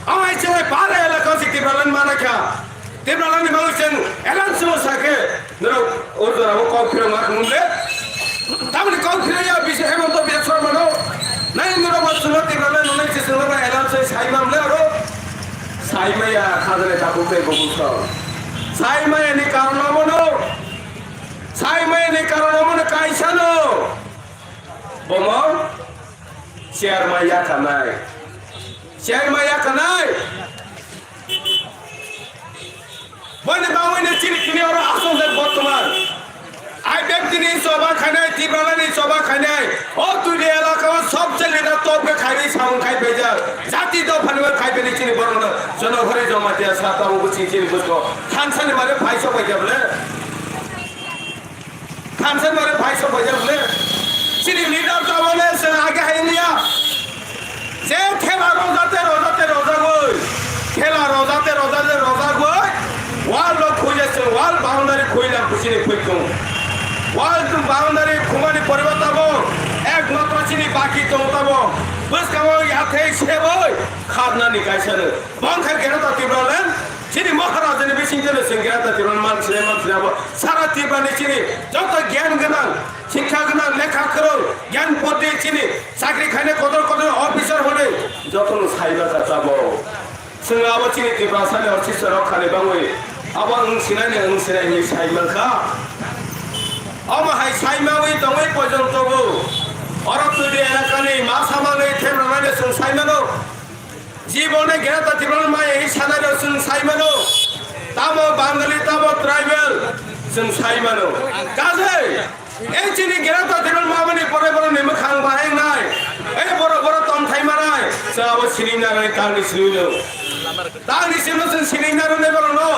A: हम ऐसे बारे इलाका से तिब्रालेन माना क्या तिब्रालेन में उसे एलायंस हो सके नरो उस जरा वो कौन फिर मार मुंडे तब ने कौन फिर या विषय है तो बेसर मनो नहीं नरो बस सुनो तिब्रालेन नहीं से सुनो ना एलायंस से साई मामले और साई में या खादरे ताबू पे बोलता साई में नहीं कारण मनो साई में नहीं कारण मनो कैसा नो बोमो शेयर माया कनाय बने बावने चिनी और आसों से बर्तमान आईपीएफ दिनी सभा खाने तिब्रालेन सभा खाने और तुझे इलाका में सबसे लीडर तो पे खाई साउंड खाई भेजा जाति तो फनवर खाई पे चिनी बरन जनभरे जमा दिया साता वो चिनी बुझको खानसाने मारे फाइसो पे जबले थानसे मारे भाई सब बजा बोले सिरी लीडर का बोले से आगे है इंडिया से खेला रोजाते गई खेला रोजाते गई वाल लोग खोजे से वाल बाउंड्री खोइला खुशी ने खोई क्यों वाल तुम बाउंड्री खुमानी परिवर्तन हो एक मात्र चिनी बाकी तो तबो बस का वो यहाँ थे से बोल खाना निकाल सर बंद है क्या तो तिब्रालन चिनी महाराज ने भी सिंगल सिंगल तो तिब्रालन मान से वो सारा तिब्रानी चिनी जब तक ज्ञान गना शिक्षा गना लेखा करो ज्ञान पढ़ते चिनी साकरी खाने कोदर ऑफिसर होने जो तुम साइबा करता वो संग अब चिनी तिब्रासाने और चिस्टर और खाने बांगवे अब उनसिनाने साइबा का अब हाई साइबा वही तो वही पहुंचो तो वो और अब तो ये एलाकाने मासामाने थेमराने सुन साइमनो जीवने गया था तिब्रान में यही सानारे सुन साइमनो तामो बांगली तामो ट्राइबल सुन साइमनो काजे এই চিনি গেরাতা তিরন মামনি পরে পরে নেমে খাং বাহেং নাই এই বড় বড় তম থাইমা নাই সব সিলিনা রে কানি সিলিলো তানি সিমসন সিলিনা রে বড় নো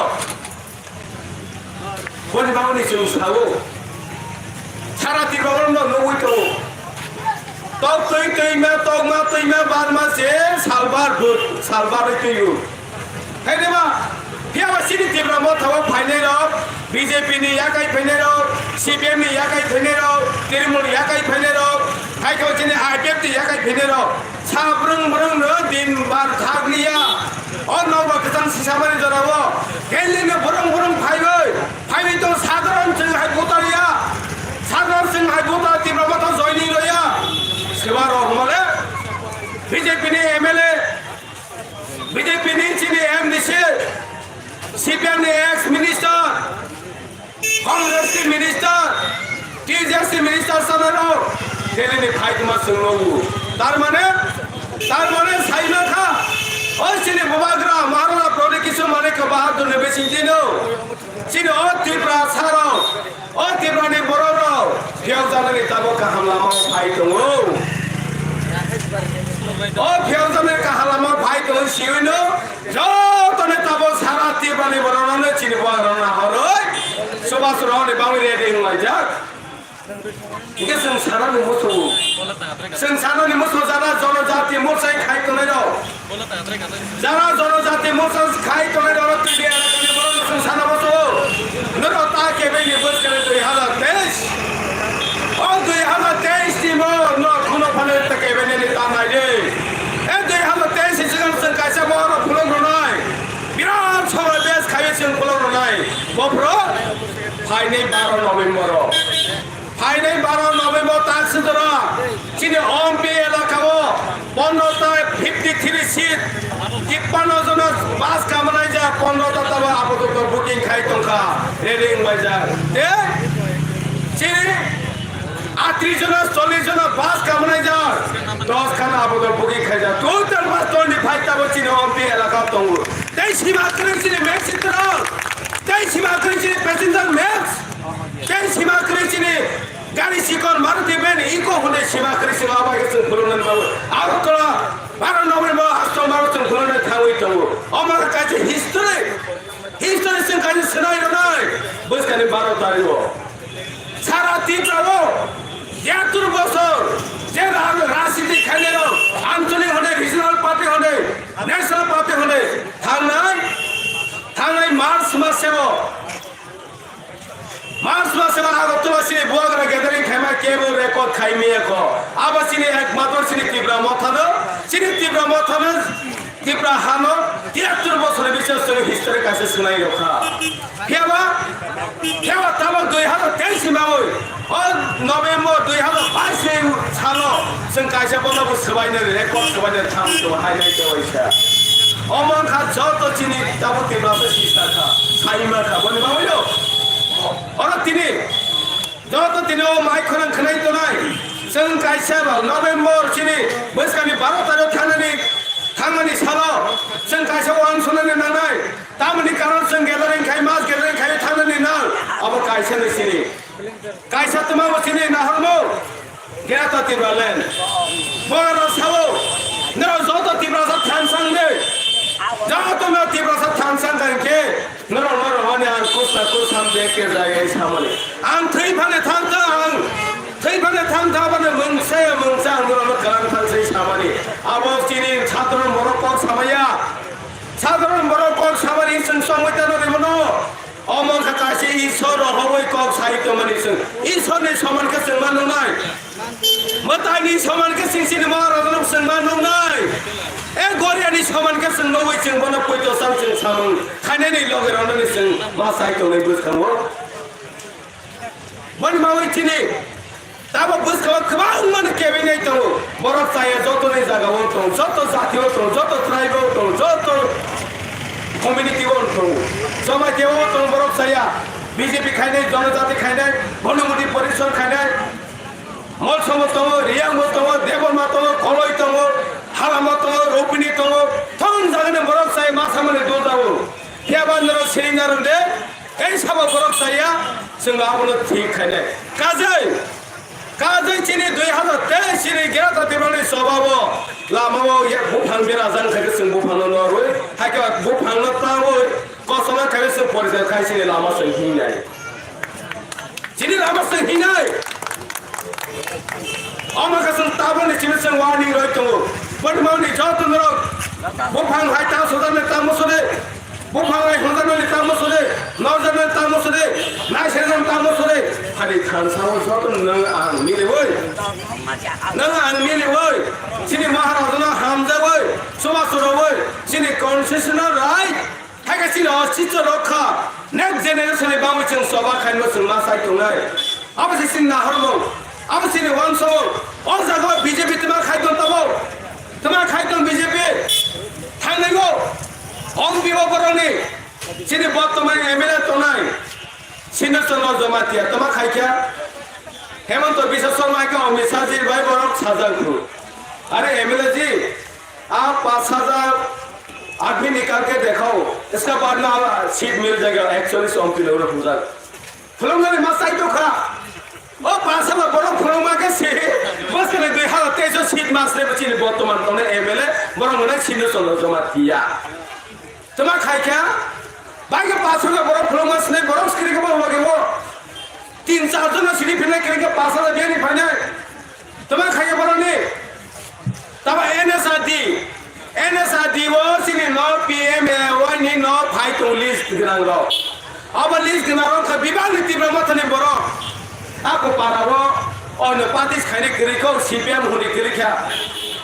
A: বলি মামনি সুন সাও সারা তিরন নো নই তো তব তুই মা বার মাসে সালবার তুইও হেই দেবা হিয়া সিনি তিব্রা মথাও ফাইনাল बीजेपी ने या कहीं फैले रहो सीपीएम ने या कहीं फैले रहो तृणमूल या कहीं फैले रहो हाईकोर्ट ने आईपीएफ ने या कहीं फैले रहो साब्रंग ब्रंग न दिन बार भाग लिया और नौ बकतन सिसामने जरावो केले ने ब्रंग फाइवे तो साधारण सिंह हाई बोता लिया साधारण सिंह हाई बोता तीव्र मत जॉइनिंग लिया सेवा रो हमारे बीजेपी ने एमएलए बीजेपी ने चीनी एमडीसी सीपीएम ने एक्स मिनिस्टर कांग्रेस के मिनिस्टर टीजेसी मिनिस्टर सबरो दिल्ली में फाइट में सुनो तार माने साइना खा और चिने बबाग्रा मारना प्रोडे किसो माने का बहादुर ने बेसिंजिनो चिने और तिब्रा सारो और तिब्रा ने बरोरो फियाव जाने ने तबो का हमला में फाइट हो और फियाव जाने का हमला में फाइट हो सिनो जो तो ने तबो सारा तिब्रा ने बरोरो ने चिने बरोरो हरो सुभाष राव ने बांग्ला रेडिंग में जाक इके संसार में मुसो ज़्यादा जनजाति मुसै खाई तो नहीं रहो ज़्यादा जनजाति मुसो खाई तो नहीं रहो तो ये अलग बड़ों संसार में मुसो नरो ताके बेनी बस करे तो यहाँ देश और तो यहाँ देश की मो न खुनो फले तक के बेनी ने ताना ये तो यहाँ देश इस जगह से कैसे बोलो फुलों रोनाई बिराम छोड़ देश खाई से फुलों रोनाई वो प्रो फाइनल 12 नवंबर ताक सुदरा चिने ओमपी एलाकाओ 53 सीट 53 जन पास कामनाय जा 15 तबा आपातत बुकिं खाई तंखा रेडिंग बाजार दे चिने 38 जन 40 जन पास कामनाय जा 10 खाना आपातत बुकिं खाई जा टोटल पास 25 तबा चिने ओमपी एलाका तंगु तै सीमा करे चिने मैक्स इतना तै सीमा करे चिने पैसेंजर मैक्स तै सीमा करे चिने गाड़ी सिकन मारुति वैन इको होने सीमा करे सीमा आवागे से खुलने बाबू आरो तोला 12 नवंबर हस्तो मारुति खुलने थावई तंगु अमर काजे हिस्ट्री से काजे सुनाई रनाई बस काने 12 तारीख सारा तीव्रवो 73 बছর যে রাজনীতি খেলে আঞ্চলিক হলে রিজনাল পার্টি হলে ন্যাশনাল পার্টি হলে থানায় মার্চ মাসে আগতলা সিনে বুয়াগরা গ্যাদারিং খাইমা কেবল রেকর্ড খাইমিয়া ক আবা সিনে একমাত্র সিনে তীব্রা মথানো তীব্রা হানো 73 বছরের বিশেষ করে হিস্টোরি কাছে শুনাই রখা হেবা তাবা 2023 মাওই और नवंबर 2022 सालो जों कायसा बलाबो सबायनो रेकर्ड सबायनो थाम तो हाइलाइट देवायसा अमन खा जत चिनि ताबो तीब्रासे सिस्टाखा साइमा खा बनि बावयो और तिनी जत तिनी ओ माइखरन खनाय तो नाय जों कायसा नवंबर चिनि बैसागनि 12 तारिख थांनानै सालो जों कायसा वान सुनानै नांनाय तामनि कारण जों गेदारिं खाय मास गेदारिं खाय थांनानै ना अब कायसा नसिनि कायसा तुमा मसिनि नाहरमो गेता तिब्रालेन बरा सावो नरो जत तिब्रासा थानसांने जत न तिब्रासा थानसां गनके नरो हने आं
B: साखौ सामबे के जायै सामने आं थै फाने थांथा आं थै फाने थांथा बानो मोनसे आं दरम खालाम थांसै सामने आबो चिनि साधारण बर'खौ सामाया साधारण बर'खौ सामानि जों संविधान देबनो अमन कासे ईश्वर हबै कक साहित्य मानि जों ईश्वरनि समानखौ जों मानुनाय मताइनि समानखौ सिंसिनि महाराजनो जों मानुनाय ए गरियानि समानखौ जों नवै जों बनो पयतो साम जों सामों खायनायनि लगेरावनो जों मा साहित्यनि बुसखाङो बन मावै थिनि दाबो बुसखाङो गोबां माने केबिनेट दङ बरफ साया जतनि जागायाव दं जत जातियाव दं जत ट्राइबाव दं जत कमिउनिटियाव दं समाजाव दं बरफ साया बीजेपी खायनाय जनजाति खायनाय भानुमति परिषद खायनाय मलसम दङ रियांग दङ देबरमा दङ कलय दङ हालामा दङ रौपिनी दङ थं जागोन बरफ साया मासामाने दंजावो केबानर सिरिंगार दे এই সাবা বরফ সাইয়া जों आबनो ठीक खायनाय काजै चिनि 2023 चिनि गेराता देबानि सबाबो लामाव या बुफां बेरा जान खायखौ जों बुफांनो नरवे हायका बुफांनो तावो कसमा खायखौ जों परिचय खायसिनि लामा जों हिनाय चिनि लामा जों हिनाय अमाखा जों ताबोनि चिनि जों वार्निं रय दङ बदमावनि जतन र बुफां हायता सदाने तामसोदे बुफांआय हजारनि तामसोदे नौजरनि तामसोदे नायसेरजन तामसोदे हारि खानसाव जतन नों आं मिलेवै नों आं मिलेवै चिनि महाराजना हामजावै समाजरवै चिनि कन्स्टिट्यूशनल राइट हायका चिनि अस्तित्व रक्षा नेक्स्ट जेनेरेशननि बावै जों सभा खायनो जों मा सायख'नाय आबो चिनि नाहरगौ आबो चिनि वानसौ अ जागाव बीजेपी तमा खायदों ताबो तमा खायदों बीजेपी थांनांगौ हम बिबाबरनि चिनि बर्तमान एमएलए तनाय सिन्नचन्द्र जमातिया तमा खायख्या हेमंत विश्व शर्मा के अमित शाह जी भाई बरक साजांखु अरे एमएलए जी आप 5000 आदमी निकाल के दिखाओ इसका बाद में सीट मिल जाएगा 41 एमपी लोग पूजा फुलंगने मसाई तो खा ओ 5000 बरक फुलंगा के से बस के 2023 सीट मासरे बचिनि बर्तमान तने एमएलए बरंगने सिन्नचन्द्र जमातिया तमा खायख्या बाइक पास होगा बरफ फुलंगा स्ने बरफ स्क्रीन के बाहर लगे वो 3-4 जन सीढ़ी फिरने के पास वाला बिया नहीं फाइने तमा खाया बरने तब एनएसआरडी वो सीने नो पीएम वन ही नो फाइट लिस्ट गिरांगो अब लिस्ट गिरांगो का विभाग नीति ब्रह्मथने बरफ आपको पारावो और पार्टी खाने गिरिको सीपीएम होने गिरिख्या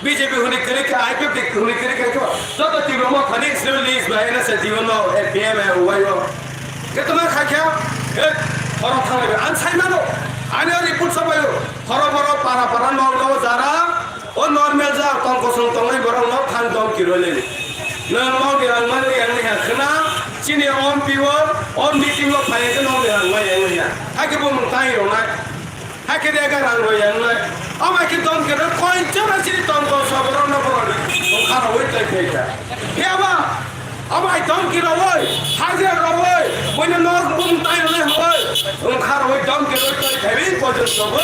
B: बीजेपी होने गिरिख्या आईपीएफ होने गिरिख्या क्यों तो तीव्र में खाने इसलिए लिस्ट बायना से जीवन लो पीएम है हुआ यो कितना खाया और थाने में अंशाई मानो आने रिपोर्ट सब आयो हरो पारा नौ जारा और नॉर्मल जा तंग को सुन तंग नहीं बरं नौ थान तंग किरो ले नौ गिरांग माने yang ni kena sini om piwor om meeting lo pakai ke nौ गिरांग माने yang ni हाके बो मुंताई रो ना हाके dia garang ro yang ni om हाके तंग किरो कोई चला sini तंग को सब बरं न बरं om खाना वही तय किया क्या बा अब आई दम की रवोय हाजिर रवोय बने नर मुंताई रो होय om खाना वही दम की रो तय हेवी पजन सब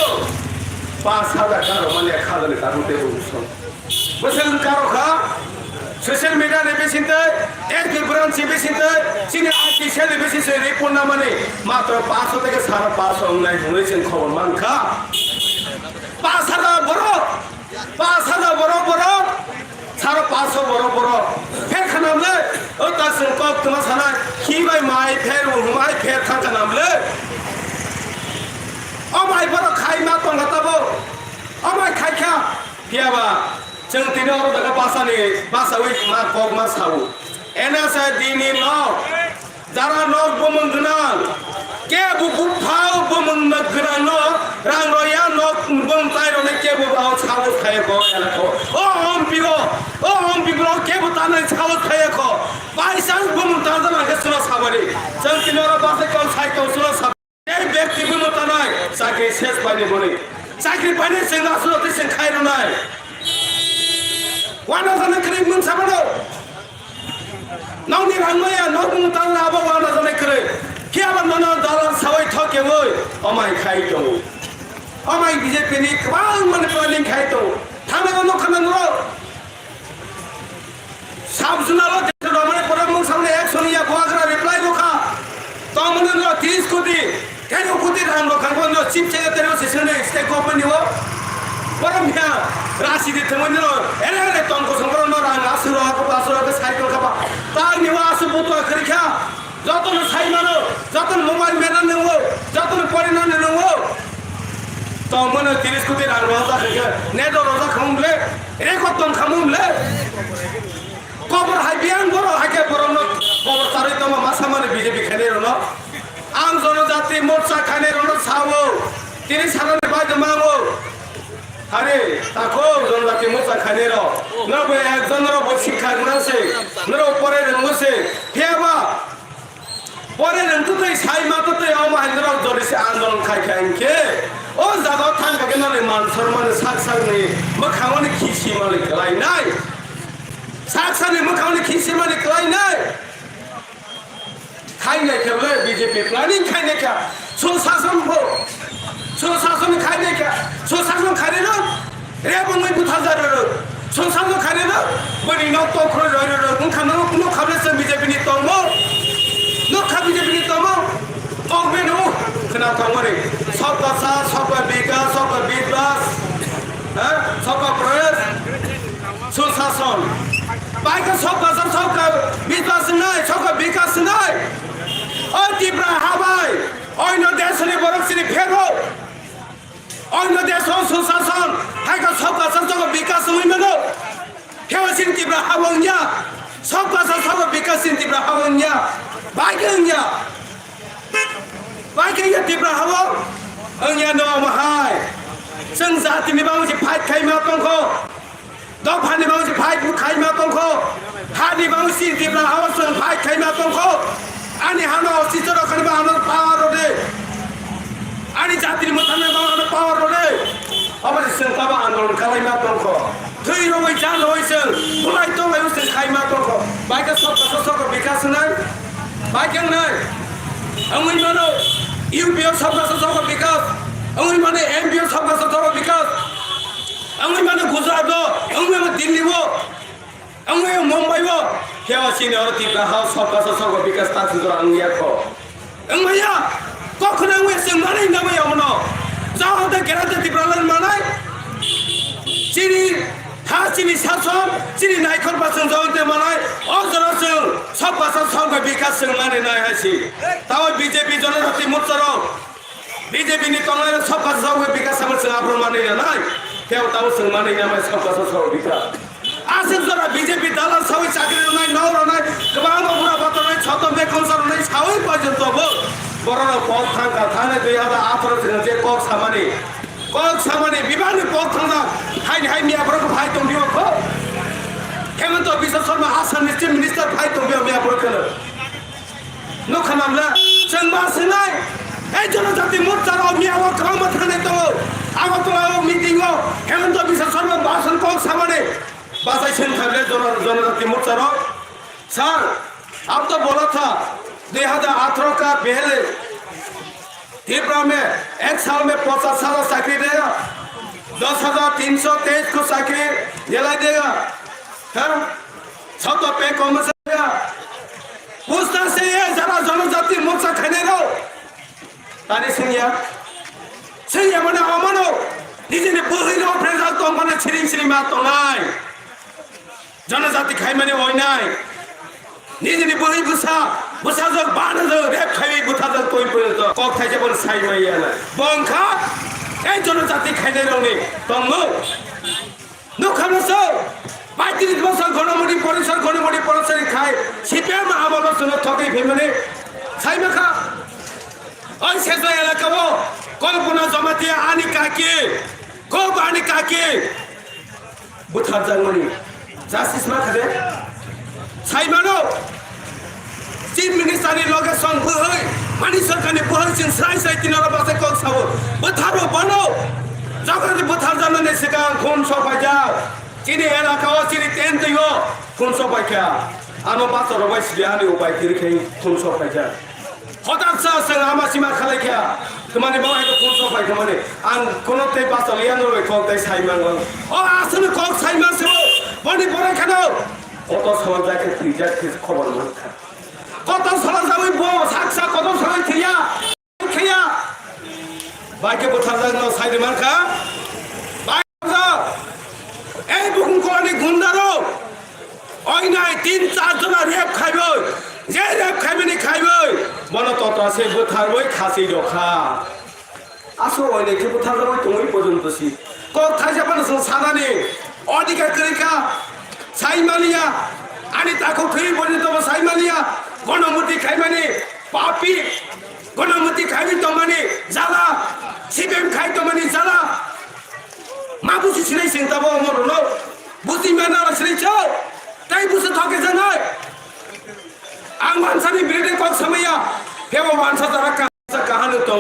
B: 5000 कारो माने खादले तारुते बुसो बसेल कारो खा सोशल मीडिया ने बेसिनते एक विवरण से बेसिनते सिने आर्टिफिशियल बेसिस से रिपोर्ट ना माने मात्र 500 থেকে 550 অনলাইন হয়েছেন খবর মান খা 5000 বড় 550 বড় ফের খানামলে ও তাসন কক তোমা সানা কি ভাই মাই ফের খানামলে अमाय बरो खाई मा तंग हताबो अमाय खाइखा पियाबा जों तिनो अरो दागा बासावै मा कक मा सावो एनासा दिनि न जारा न बमन गनां के बुबु फाव बमन न गनां न रां रया न बम ताइरो ने के बुबु आव छावो खायको एलाको ओ हम पिगो के बुताने छावो खायको बाइसांस बमन ताजा के सुना साबरे जों तिनो अरो बासे कल साइको सुना साब व्यक्ति बुमतानाय साख्रि शेष पाइने बने साख्रि पाइने जों आसलते जों खायरनाय वाना जाने खरै मोनसाबनो नावनि रांमाया न बुमतान लाबो वाना जाने खरै केबा नन दालाल सावै थकेवै अमाय खाइ दं अमाय बीजेपी नि गोबां माने प्लानिं खाइ दं थांनांगौ न खानांगौ साबजुनाल देशो माने परम सामने एक्सनिया गवाग्रा रिप्लाइ बखा तमने
A: কোটি রাং রখাঙ্গো নো চিফ সেক্রেটারি সেসনে স্টেট গভর্নমেন্ট নিও বরমিয়া রাশিদি থেমনো এরে এরে তঙ্ক সংগ্রহ নো রাং আসুরো হাকো আসুরো কে সাইকেল খাবা তা নিও আসু বুতো খরিখা যতন সাইমানো যতন মোবাইল মেনা নেও যতন পরিনা নেও তো মনে 30 কোটি রাং রজা খে নেদো রজা খামুলে এরে কতন খামুলে কবর হাইবিয়ান বড় হাকে বরনো কবর তারই তো মাসা মানে বিজেপি খেলে রনো আম জনজাতি মোর্চা খানে রনো ছাও তিনি সারানে বাইদে মাগো আরে তাকো জনজাতি মোর্চা খানে র নবে একজন র শিক্ষা গনাছে নর পরে রঙছে হেবা পরে রঙতুই সাই মাততে আ মহেন্দ্র জরিসে আন্দোলন খাই খাইকে ও জাগাও থাঙ্গাকে নলে মান সম্মান সাকসানি মখাওনি খিসি মালিক লাই নাই साक्षानि मोखावनि खिसिमानि क्लाइनाय खाइनाय केबले बीजेपी प्लानिंग खाइनाय का सुशासन खाइनाय का सुशासन खाइनाय न रेबंगै बुथाजार र सुशासन खाइनाय न बनि न तख्र र र ओंखानो न खाबलेस बीजेपी नि तंगो न खा बीजेपी नि तंगो तंगबे न खोना तंगरे सबका साथ सबका विकास सबका विकास सबका प्रयास सुशासन बाइक सबका सबका विकास নাই सबका विकास নাই ও ত্রিপুরা হাবাই অন্য দেশে বরকসিনি ফেরো অন্য দেশ সুশাসন হাইকা सबका सबका विकास হইমেনো হেওসিন ত্রিপুরা হাবংয়া सबका सबका विकास ত্রিপুরা হাবংয়া বাইকংয়া ত্রিপুরা হাবং अंया नो महाय जों जातिनि बावजि फाइट खाइमा दंखो दफानि बावजि फाइट खाइमा दंखो हानि बावजि टिप्रा हावसों फाइट खाइमा दंखो आनि हानो सिसरो खनिबा हानो पावर रोदे आनि जातिनि मोथाने बावनो पावर रोदे अबसि जों ताबा आन्दोलन खालाइमा दंखो थै रङै जान होइसों बुलाइ दंलाइ उसे खाइमा दंखो बाइका सबका विकास नाय बाइकें नाय अंगै मानो यूपीओ सबका विकास अंगै माने एमपीओ सबका विकास अंगै माने गुजरात अंगै माने दिल्ली वो अंगै मुंबई वो हेवासिन और टिप्रा हाउस सबका विकास तासु जो अंगिया को अंगैया कखन अंगै जोंनानै नामै हमनो जाहाते गेराते टिप्रालन मानाय चिनि हा चिनि सासन चिनि नायखर बासन जाहाते मानाय अजरसों सबका विकास जोंनानै नाय हासि ताव बीजेपी जनजाति मोर्चारो बीजेपी नि तंगै सबका विकास जों आब्र मानै नाय केव ताव जों मानै नामै सबका विकास आसिन जरा बीजेपी दालाल सावै चाकरि रनाय न रनाय गोबां बुरा बातनाय छतम बेखौसर रनाय सावै पर्यन्तबो बरन पक थांगा थाने 2018 जों जे कक सामानि बिबारनि पक थांगा हाइ मियाफोरखौ फाइ दंबियो खो हेमन्त बिश्व शर्मा आसामनि चिफ मिनिस्टार फाइ दंबियो मियाफोरखौ न खालामला जों मासिनाय ए जनजाति मोर्चाराव मियावा खालामो थानाय दङ आगरतलायाव मिटिंआव हेमन्त बिश्व शर्मा भाषण कक सामानि बासाई सेंथाले जनजाति मोर्चाराव सर अब तो बोला था 2018 का पहले त्रिपुरा में एक साल में 50,000 चाकरी देगा 10,323 को चाकरी दिलाई देगा सब पे कम से देगा पूछना से ये जरा जनजाति मोर्चा खाने रो तारी सिंह मने अमनो निजे बोहिनो प्रेजल तो मने छिरिं मा तो नाय जनजाति खाइ माने होइनाय निजे बोहि बुसा जग बान जग रेप खाइ बुथा जग कोइ पर्यन्त कक थाइसे बन साइ माइयाना बंखा ए जनजाति खाइने रंनि दंगो नखानसो पार्टी दिवस गणमणि परिसर खाइ सिपिएम आबलो सुन थकै फेमने साइमाखा ओइ सेजो एलाकाबो कल्पना जमाती आनी काके बुथा जगमणि जास्टिस मा खदे साइमानो चिफ मिनिस्टारनि लोकेसन होय मानि सरकारनि बोहरसिन स्राय तिनारा बासे कक साबो बुथारो बनो जगरनि बुथार जानने सिगां खुन सफायजा चिनि एलाकाव चिनि टेन्टयो खुन सफायखा आनो बासर बायसियानि उपाय किरखै खुन सफायजा हदासा जों आमासिमा खालायखा कमानि बावहाय खुन सफायखा माने आं कोनो ते बासलियानो कक तै साइमांगो अ आसने कक साइमासो बनि बराखानो कत साला जाके त्रिजा खबर मोनखा कत साला जाबै बो साक्सा कत साला खिया
D: বাইকে বুথারজানো সাইডে মার্কা এই বুকুম কলানি গুন্ডারো অইনাই 3-4 জন রেপ খাইব যে রেপ খাইবেনি খাইব বন তত আছে বুথারবই খাসি রখা আসো অইনে কি বুথারবই তুমি পর্যন্তছি কোথায় যাবেন সাদানি অধিকার করিকা সাইমালিয়া আনি তাকো ফেরি পর্যন্ত সাইমালিয়া গণমূর্তি খাইমানি পাপি গণমূর্তি খাইবি তো মানে জ্বালা সিপিএম খাই তো মানে জ্বালা মা বুঝি ছিলাই চিন্তাবো আমার হলো বুঝি মেনা ছিলাইছ তাই বুঝে থাকে জানাই আং মানসানি বিরুদ্ধে কক সময়া কেবল মানসা যারা কাহানো তো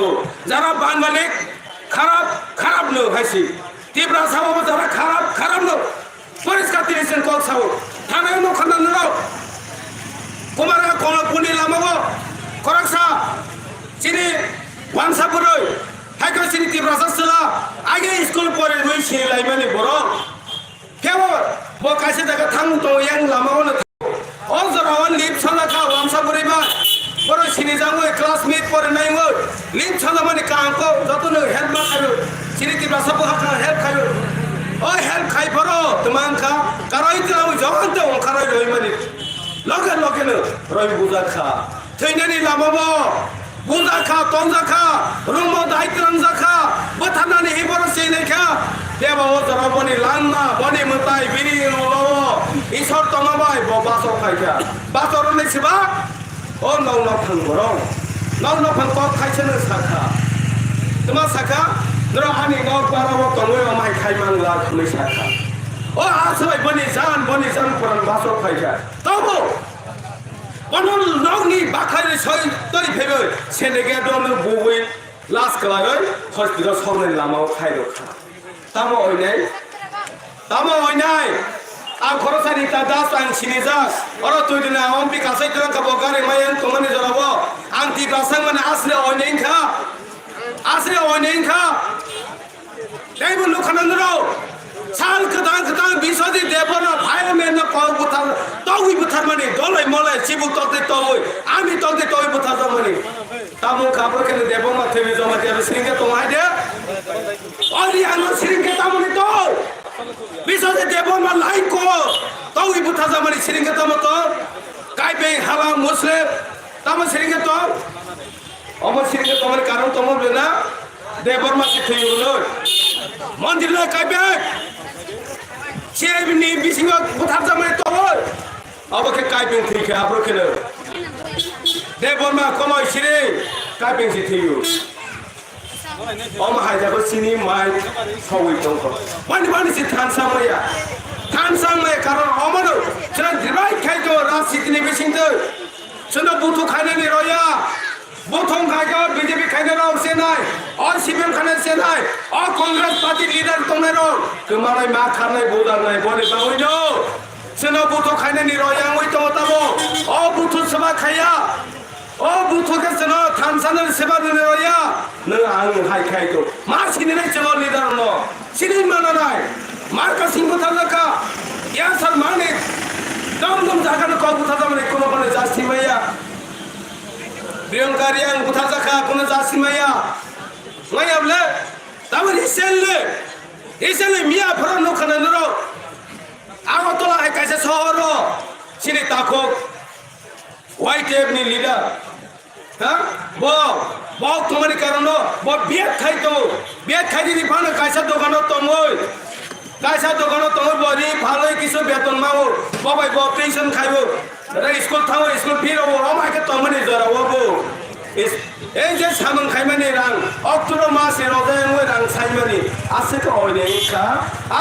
D: যারা বাঙালি খারাপ খারাপ নো হাসি তীব্রা সাবাবো যারা খারাপ খারাপ নো পরিষ্কার দিয়েছেন কক সাবো থানায় নো খানা নো কুমারা কোন পুনি লামাবো খরকসা চিনি ওয়ানসাপুরই হাইকো চিনি তীব্রা সাসলা আগে স্কুল পরে রই সিনি লাইমানি বড় কেবল বো কাছে দেখা থাং তো ইয়াং লামাবো না ও জরাওয়ান লিপ সালাকা ওয়ানসাপুরিবা বড় সিনি জাঙ্গো ক্লাসমেট পরে নাইমো লিপ সালা মানে কাঙ্কো যতন হেল্প মা খাইও চিনি তীব্রা সাপো হাকা হেল্প খাইও ও হেল্প খাই বড় তোমাঙ্কা কারই তো জওয়ান তো কারই রই মানে লগে লগে রই বুজা খা থৈনানি লামাবো বুজা খা তঞ্জা খা রুমো দাইত্রং জাখা বথানানি হিবর সেইলেখা দেবা ও জরা বনি লান্না বনি মতাই বিনি ললো ঈশ্বর তমাবাই বাসো খাইকা বাসর নেছিবা ও নৌ নৌ থাং বরং নৌ নৌ থাং কক খাইছেন সাখা তোমা সাখা নর আনি নৌ পারাবো তমই আমাই খাইমান লা খুলে সাখা ও আসবাই বনি জান পুরান বাসো খাইকা তবো অনল নৌনি বাখারে সই তরি ফেবে সেনেগে দন বই লাস কলাগৈ হসপিটাল সরনে লামাও খাইরো খা তামো ওইনাই আ খরসানি তা দাস আং সিনি যাস অর তুই দিনা অম্পি কাসাই তোরা কাবো গারে মায়ান তোমানি জরাবো আং তি বাসাং মানে আসলে ওইনেন খা দেব লুখানন্দরো সাল কদাং বিসদি দেবনা ফায়ারম্যান না কল বুথার তউই বুথার মানে দলাই মলাই চিবু ততে তউই আমি ততে তউই বুথার মানে তামো কাপড় কেন দেব মা থেমে জমা দেব সিংকে তোমাই দে অরি আনো সিংকে তামনি তো বিসদি দেব মা লাইক কো তউই বুথার মানে সিংকে তামো তো কাইবে হালা মুসলে তামো সিংকে তো অমর সিংকে তোমার কারণ তোমার না দেবর মা সিথই হলো মন্দির না কাইবে চেবনি বিসিং বুথার জামাই তো অবকে কাইবেন ঠিক আব্রো কেন দেবর মা কমাই সিরে কাইবেন সিথিও অমা হাইজাবো সিনি মাই সউই দংক বানি সি থানসাময়া কারণ অমনো সেনা দিবাই খাইতো রাজনীতি বিসিং তো সেনা বুথু খাইনানি রয়া বুথং খাইগো বিজেপি খাইনারো সেনাই অ সিপিএম খাইনার সেনাই অ কংগ্রেস পার্টি লিডার তংনারো তোমালাই মা খানাই বুদার নাই বলে বাউইনো সেনা বুথু খাইনানি রয়া ওই তো তাবো অ বুথু সভা খাইয়া ও বুথুকে সেনা থানসানের সেবা দিনে রয়া ন আং হাই খাইতো মা সিনি নাই চলো লিডার ন সিনি মানা নাই মার্কা সিং কথা লেখা ইয়া সর মানে দম জায়গা কল বুথা মানে কোনো মানে জাস্তি মাইয়া প্রিয়ঙ্কা রিয়াং বুথা জাখা কোনো জাস্তি মাইয়া মাইয়াবলে তামর ইসেলে মিয়া ফর নখানা নরো আগতলা হাই কাইছে শহর সিনি তাকো হোয়াইট এভনি লিডার হ্যাঁ ব তোমার কারণ ব বিয়েত খাই দিদি ফানো কাইসা দোকানত তমই কাইসা দোকানত তমই বরি ভালোই কিছু বেতন মাও বাবাই ব পেনশন খাইব স্কুল থাও স্কুল ফির আমাকে তমনি জরাবো এই যে সামন খাইমানি রাং অক্টোবর মাসে রজায় রাং সাইমানি আছে কে অইনেকা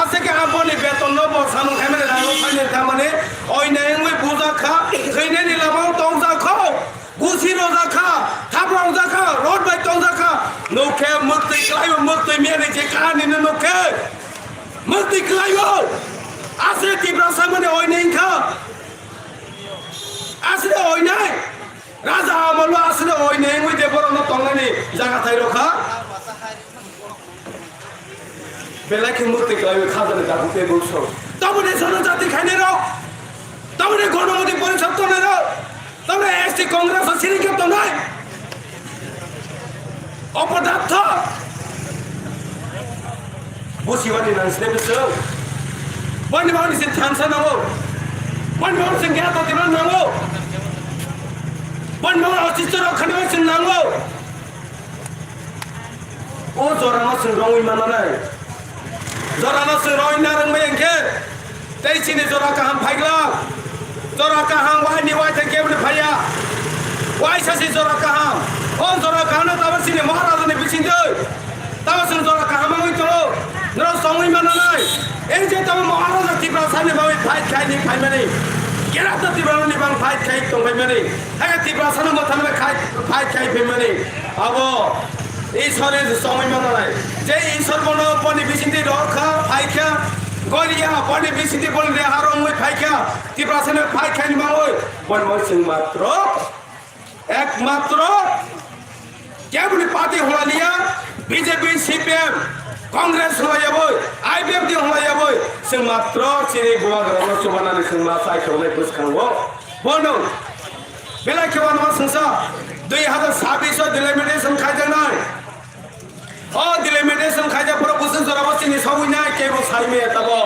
D: আছে কে আপনি বেতন নব সামন খাইমানি রাং ফাইনে খামানে অইনাই বুজা খা খৈনে নিলামাও তংজা খাও গুছি রজা খা থাবরা রজা খা রোড বাই তংজা খা নৌকে মুক্তি ক্লাইব মুক্তি মেনে যে কাহানি নৌকে মুক্তি ক্লাইব আছে তীব্রা সামনে অইনাই খা আসলে অইনাই রাজা আমল আসলে অইনাই ওই দেবর ন তংনানি জায়গা থাই রখা বেলাকে মুক্তি ক্লাইব খাজানে দাবুতে বলছ তবনে জনজাতি খাইনে র তবনে গণমতি পরিষদ তো না তবে এসটি কংগ্রেস সিরিকে তো নাই অপদার্থ busiwani nansne besok bani bani sin thansa nango bani bani sin gera to dinan nango bani bani asistor khane sin nango o jorana sin rongui mananai jorana sin rongui narang mayengke tei sini jora kaham phaigla jora kaham wai ni wai thake bne phaya wai sasi jora kaham o jora kaham tabar sini maharaj ne bisindoi tabar sin jora kaham ngoi tolo nro songui mananai এই যে তবে মহারাজা ত্রিপুরা সামনে ভাবে fight খাইনি খাইমানি গেরা তো Tripura নিবাং fight খাই তো খাইমানি আগে ত্রিপুরা সামনে মথামে খাই ফাইট খাই ফেমানি আবো ঈশ্বরের সময় মানা নাই যে ঈশ্বর বন পনি বিসিতি রখা ফাইখা গরিয়া পনি বিসিতি বল রে হারো মই ফাইখা ত্রিপুরা সামনে ফাইট খাইনি মাওই বন মই সিং মাত্র একমাত্র কেবলি পার্টি হলালিয়া BJP CPM Kongres hulaya boy, IBF di hulaya boy, sematro sini buah gerano cuma nani semat saya kau bus kanggo, bono, bila kawan mas sensa, 2026 delimitation kajian, oh delimitation kajian proposal jarawas sini sahunya kebun saime tabo,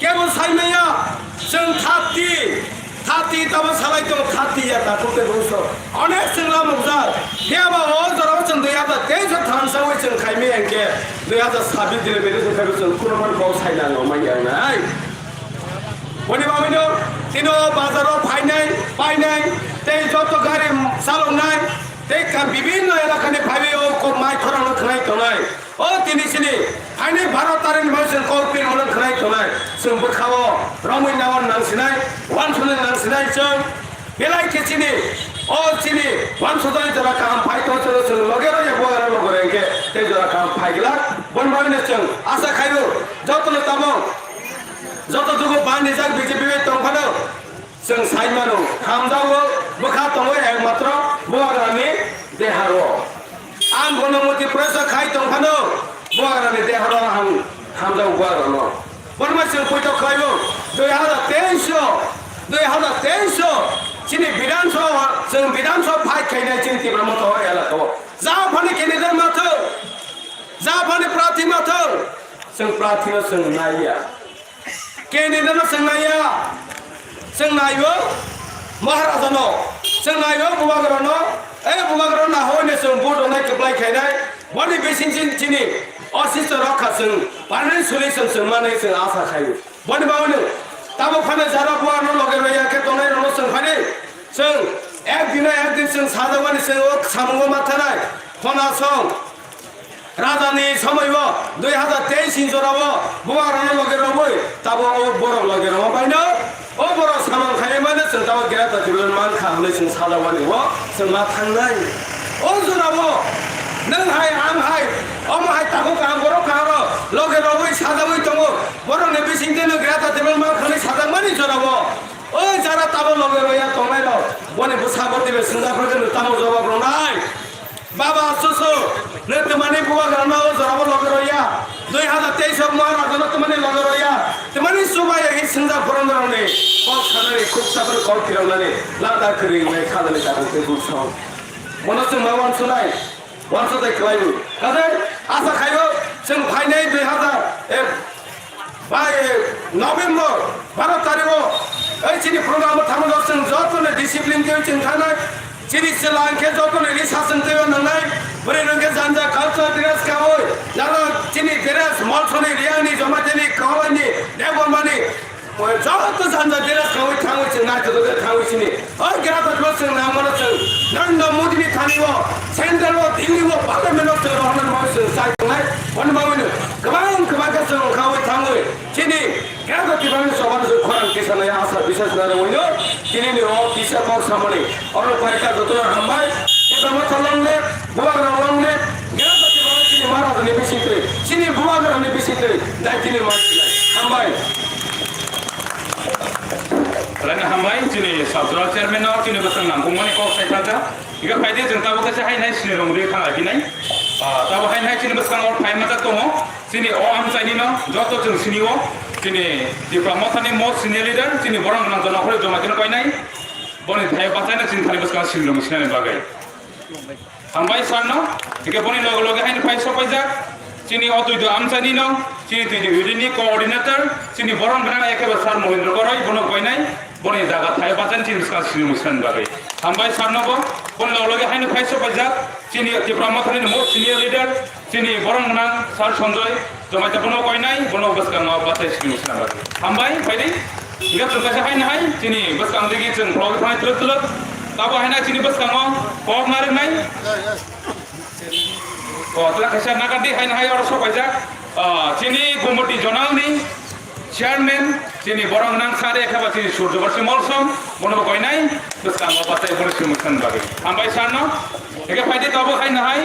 D: kebun saime ya, seng thati tabo salai tu thati ya tak tu teruso, onek senglah mukzar, dia bawa jarawas seng 2023 thansa wei seng kaime engke. 2026 delimitation kajian kurang kau saya nang omai yang nai, bani bawino, tino bazaro painai, tei joto gari salon nai, tei kan bibino elakane phaibio ko mai khorang khnai tonai, oh tini sini, painai bharatarin maisen ko pin holan khnai tonai, sumbu khawo, ramui nawan nang sinai, wan sunan nang sinai chong, belai ke sini, oh sini, wan sudan jara kam phai to cholo cholo logero ya boara logorenge, tei jara kam phai gila, bon bawino chong, asa khaibo, joto lo tamo, joto dugo bani jak BJP tongphano, seng saimano, hamdawo, bukha tongo ekmatro, buagrani deharo. Ang gonamoti presa khai tongphano, buagrani deharo hamdawo buagrano. Bonma seng poito khaibo, 2023 sini bidanso fight khainai sini tibra moto elako. Ja phani candidate matho, ja phani prathi matho, seng prathi no seng naiya. Candidate no seng naiya. Seng naibo maharaja no seng naibo bubagrano bubagrano na hoine seng bodo nai keplai khainai bani besin chini assist rakha seng permanent solution seng manai seng asa khaibo bani bawne tabo khane jara buano loge roya ke tonai no seng khane seng একদিন seng সাজাবানি seng ok samungo mathanai khona song রাজধানী সময়ব 2023 জরাবো বুয়ারনো লগে রবই তাবো ও বড় লগে রব বাইনো ও বড় সামান খাই মানে जों তাবো গেরাতা দিবেন মান খাহলে जों সাজাবানি ও जों मा थांनाय ও জরাবো नों हाय आं हाय अम हाय ताबो काम बरो कारो लगे रबई साजाबई दङ बरने बिसिंदेनो गेराता दिबेन मान खाने साजामानि जराबो ओ जारा ताबो लगे रया दंनाय र बने बुसाबो दिबे सिंगाफोरखौ ताबो जवाब रनाय बाबा सुसु ने तुम्हारे बुआ घरना हो जराबो लगे रया 2023 महाराजनो तुम्हारे लगे रया तुम्हारे सुबह यही सिंगा फरंदरने कल खाने खूब साबन कल किराने लादा करी में खादने का ते गुछो मनसे मावान सुनाय वानसो दे खलायु कादे आशा खायो जों फाइनाय 2001 बाय नभेम्बर 12 तारिखो ओइ चिनि प्रोग्राम थामनो जों जतने डिसिप्लिन के जों थानाय चिनि सेलांके जतने रिसासन देव नंगाय बरे रंगे जानजा कल्चर ड्रेस कावय जानो चिनि ड्रेस मलसनि रियानि जमातेनि कावनि देबमानि जत जानजा ड्रेस कावय थाङै जों नायतो थाङै चिनि ओ गेराता जों नामनो जों नरेन्द्र मोदीनि थानिवो सेन्ट्रेलवो दिल्लीवो पार्लियामेन्टवो जों रहन मावसो सायखनाय बनबावनो गोबां जों कावय थाङै चिनि गेराता दिबानि सभान जों खरां किसानाय आसा बिसेस नारवयनो दिनैनि अ बिसा माव सामनि अरो पाइका जतो हामबाय इबामा थालांने बुवाग्रालांने गेराता दिबानि चिनि महाराजनि बिसिते चिनि बुवाग्रानि बिसिते दायथिनि मानसिलाय हामबाय
C: Lain hambai sini sabdral chairman no sini besang nangkung mani kau saya kata, jika faedah jeng tahu kasi hai nai sini romri kang lagi nai, tahu hai nai sini besang or faedah macam tu mo, sini am sini no, joto jeng sini wo, sini di promotan ni most senior leader, sini borang nang jona kau joma kena kau nai, boni thai pasai na sini thari besang sini rom sini bagai, hambai san no, jika boni logo hai nai faedah sopai jak, sini otu itu am sini no, চিনি তুই ইউনিনি coordinator চিনি বরং গ্রাম একেবারে sir Mahendra করই বনো কইনাই বনি জায়গা থাই বাজান চিনি কাজ চিনি মুসকান বাগে হামবাই স্যার নব কোন লগে হাইনো খাইছো বাজাক চিনি ত্রিপুরা মথানি মোস্ট সিনিয়র লিডার চিনি বরং গ্রাম স্যার সঞ্জয় জমাইতে বনো কইনাই বনো বসকাং বাতাই চিনি মুসকান বাগে হামবাই ফাইদি ইগা প্রকাশ হাইন হাই চিনি বসকাং দিগি চিন ব্লগ ফাই তুলত তাবো হাইনা চিনি বসকাং পক নারে নাই ও তলা খাইছা নাগাদি হাইন হাই আর সবাই যাক চিনি গুমটি জনালনি চেয়ারম্যান চিনি বরং নাং সারে এখাবা চিনি সূর্যবর্ষী মলসম বনব কই নাই বসকাং বাতাই বলে চিনি মুসকান বাগে হামবাই সার ন একে ফাইদি তাবো হাই না হাই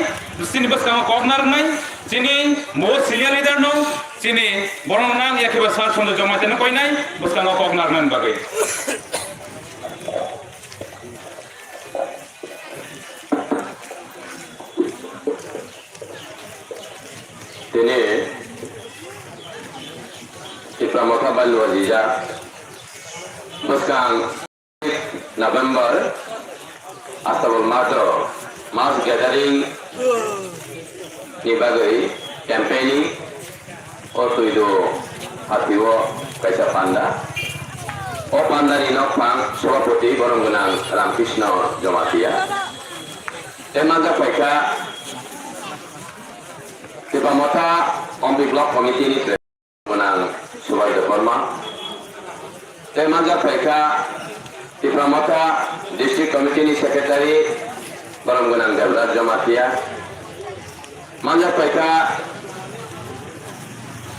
C: চিনি বসকাং কক নার নাই চিনি মোস্ট সিনিয়র লিডার ন চিনি বরং নাং একেবারে সার সন্ধ্যে জমাতে না কই নাই বসকাং কক নার নান বাগে
E: তিনি Ipra Motha Balu Aziza Buskang November Astabul Mato Mass Gathering Nibagai Campaigning Otuido Hatiwo Kaisa Panda O Panda ni Nokpang Sobapoti Boronggunang Ramkrishna Jomatia Temanda Paika Ipra Motha Ombi Block Committee ni Menang Subay Deforma Temanja Paika Ipra Motha District Committee ni Secretary Boronggunang Devlat Jamatia Manja Paika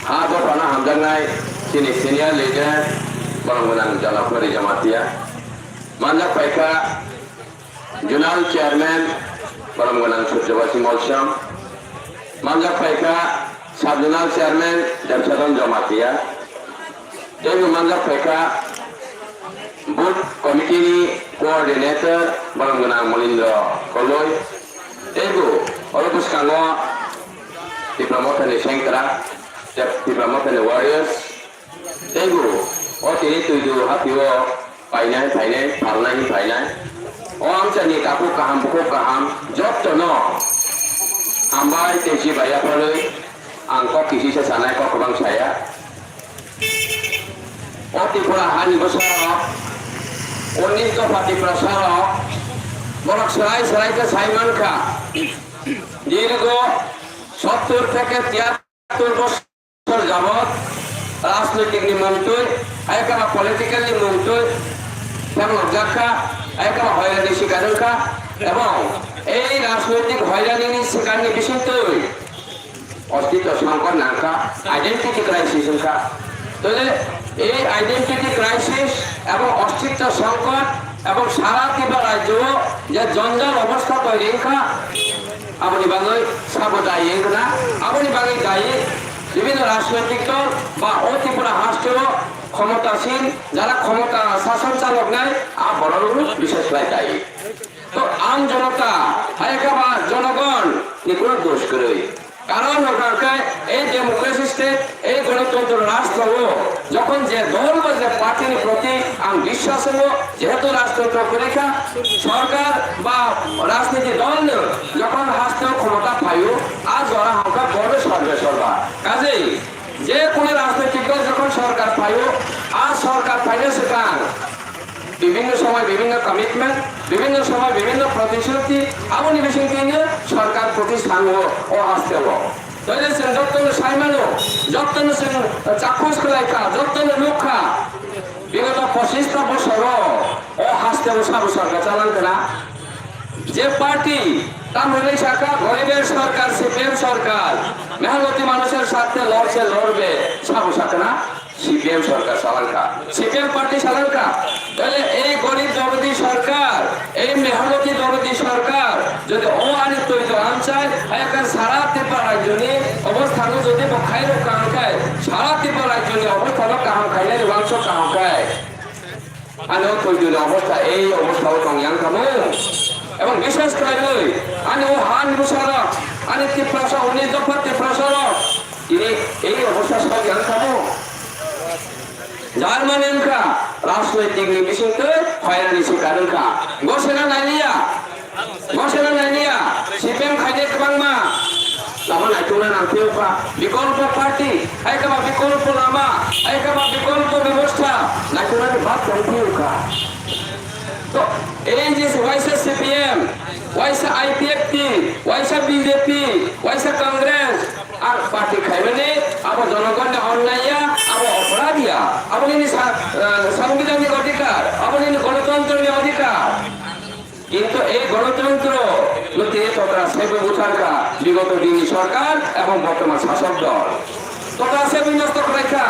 E: Hato Pana Hamdangai Sini Senior Leader Boronggunang Jalapuri Jamatia Manja Paika Junal Chairman Boronggunang Surjawasi Molsyam Manja Paika Subjunal Chairman Jamsadon Jamatia Tenggu Manja Paika Board Committee Coordinator Boronggunang Molindro Koloy Tenggu Olopus Kango Ipra Motha ni Sengkra Ipra Motha ni Warriors Tenggu Tini tuju hatiwo Painai Painai O amca ni kapu kaham buku kaham Jok no Ambai tensi bayar perlu angkot kisi sesanai kok kurang saya. Oti pulahan besar, unik to pati prasaro, bolak serai ke Simon ka. Jirgo 70 থেকে 73 বছর যাবত রাজনৈতিক নিমন্ত্রণ আয়কা political নিমন্ত্রণ এবং জাকা আয়কা হয়রানি শিকারকা এবং এই রাজনৈতিক হয়রানি শিকারনি বিষয়তই অস্তিত্ব সংকট নাকা আইডেন্টিটি ক্রাইসিস কা তাহলে এই আইডেন্টিটি ক্রাইসিস এবং অস্তিত্ব সংকট এবং সারা ত্রিপুরা রাজ্য যে জঞ্জাল অবস্থা তৈরি কা আপনি বাংলায় সাবধাই না আপনি বাংলায় দায়ী বিভিন্ন রাজনৈতিক দল বা ত্রিপুরা রাষ্ট্র ক্ষমতাসীন যারা ক্ষমতা শাসন চালক নাই আর বড় বিশেষ দায়ী তো আম জনতা একেবা জনগণ কোনো দোষ করে কারণ এই ডেমোক্রেসি স্টেট এই গণতন্ত্র রাষ্ট্র যখন যে দল বা যে পার্টির প্রতি আমি বিশ্বাস হবো যেহেতু রাজতন্ত্র পরীক্ষা সরকার বা রাজনীতি দল যখন রাষ্ট্র ক্ষমতা পাইও আজ ওরা হালকা বড় সর্বা কাজেই যে কোনো রাজনৈতিক দল যখন সরকার পাইও আজ সরকার পাইলে সেখান বিভিন্ন সময় বিভিন্ন কমিটমেন্ট বিভিন্ন সময় বিভিন্ন প্রতিশ্রুতি এমনই বিষয় নিয়ে সরকার প্রতিষ্ঠান ও আসতে হবো যত্ন সাইমানো যত্ন চাক্ষুষ খোলাইকা যত্ন লুক্ষা বিগত 25 বছর ও হাসতে সাবু সরকার চালান না যে পার্টি তার মনে শাখা গরিবের সরকার সিপিএম সরকার মেহনতি মানুষের সাথে লড়বে সাবু শাখা না সিপিএম সরকার চালানকা সিপিএম পার্টি চালানকা তাহলে এই গরিব দরদি সরকার এই মেহনতি দরদি সরকার যদি ও আনি তৈরি আন চায় এখন সারা ত্রিপুরা রাজ্য নিয়ে অবস্থান যদি খাইল কাম খায় সারা ত্রিপুরা রাজ্য নিয়ে অবস্থান কাম খাইলে বাংশ কাম খায় আনো তৈরি অবস্থা এই অবস্থাও টংয়াং খামো এবং বিশেষ করে আনি ও হান মুসারক আনি ত্রিপুরা 19 দফা ত্রিপুরা তিনি এই অবস্থা সব জ্ঞান খাবো যার মানে রাজনৈতিক বিষয়তে হয়রানি শিকার বসেনা নাইলিয়া সিপিএম খাইতে বাংমা তখন একটু tunan ang tiupa বিকল্প পার্টি একেবারে বিকল্প নামা একেবারে বিকল্প ব্যবস্থা না tunan বাদ করে tiuka তো এই যে ওয়াইসা সিপিএম ওয়াইসা আইপিএফটি ওয়াইসা বিজেপি ওয়াইসা কংগ্রেস আর পার্টি খাইবেনি আবার জনগণের অন্যায় আবার অপরাধিয়া আবার সাংবিধানিক অধিকার আবার গণতন্ত্রের অধিকার কিন্তু এই গণতন্ত্র তথা সেবে সরকার বিগত দিনী সরকার এবং বর্তমান শাসক দল তথা সেবে নষ্ট রেখা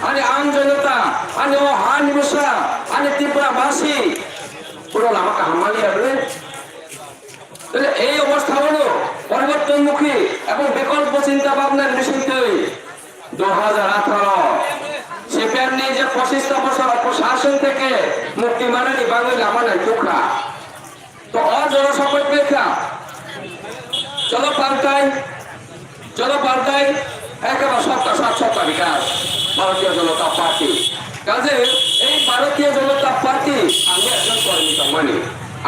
E: আনে আম জনতা আনে ও হান নিবসা আনে ত্রিপুরাবাসী পুরো আমাকে হামালি আসবে তাহলে এই অবস্থা হলো পরিবর্তনমুখী এবং বিকল্প চিন্তা ভাবনার বিষয়টি 2018 সিপিএম নিয়ে যে 25 বছর প্রশাসন থেকে মুক্তি মানেনি বাঙালি আমার নাই টুকরা তো অজনসংখ্যক রেখা চলো পাল্টাই একেবারে সবটা বিকাশ ভারতীয় জনতা পার্টি কাজে এই ভারতীয় জনতা পার্টি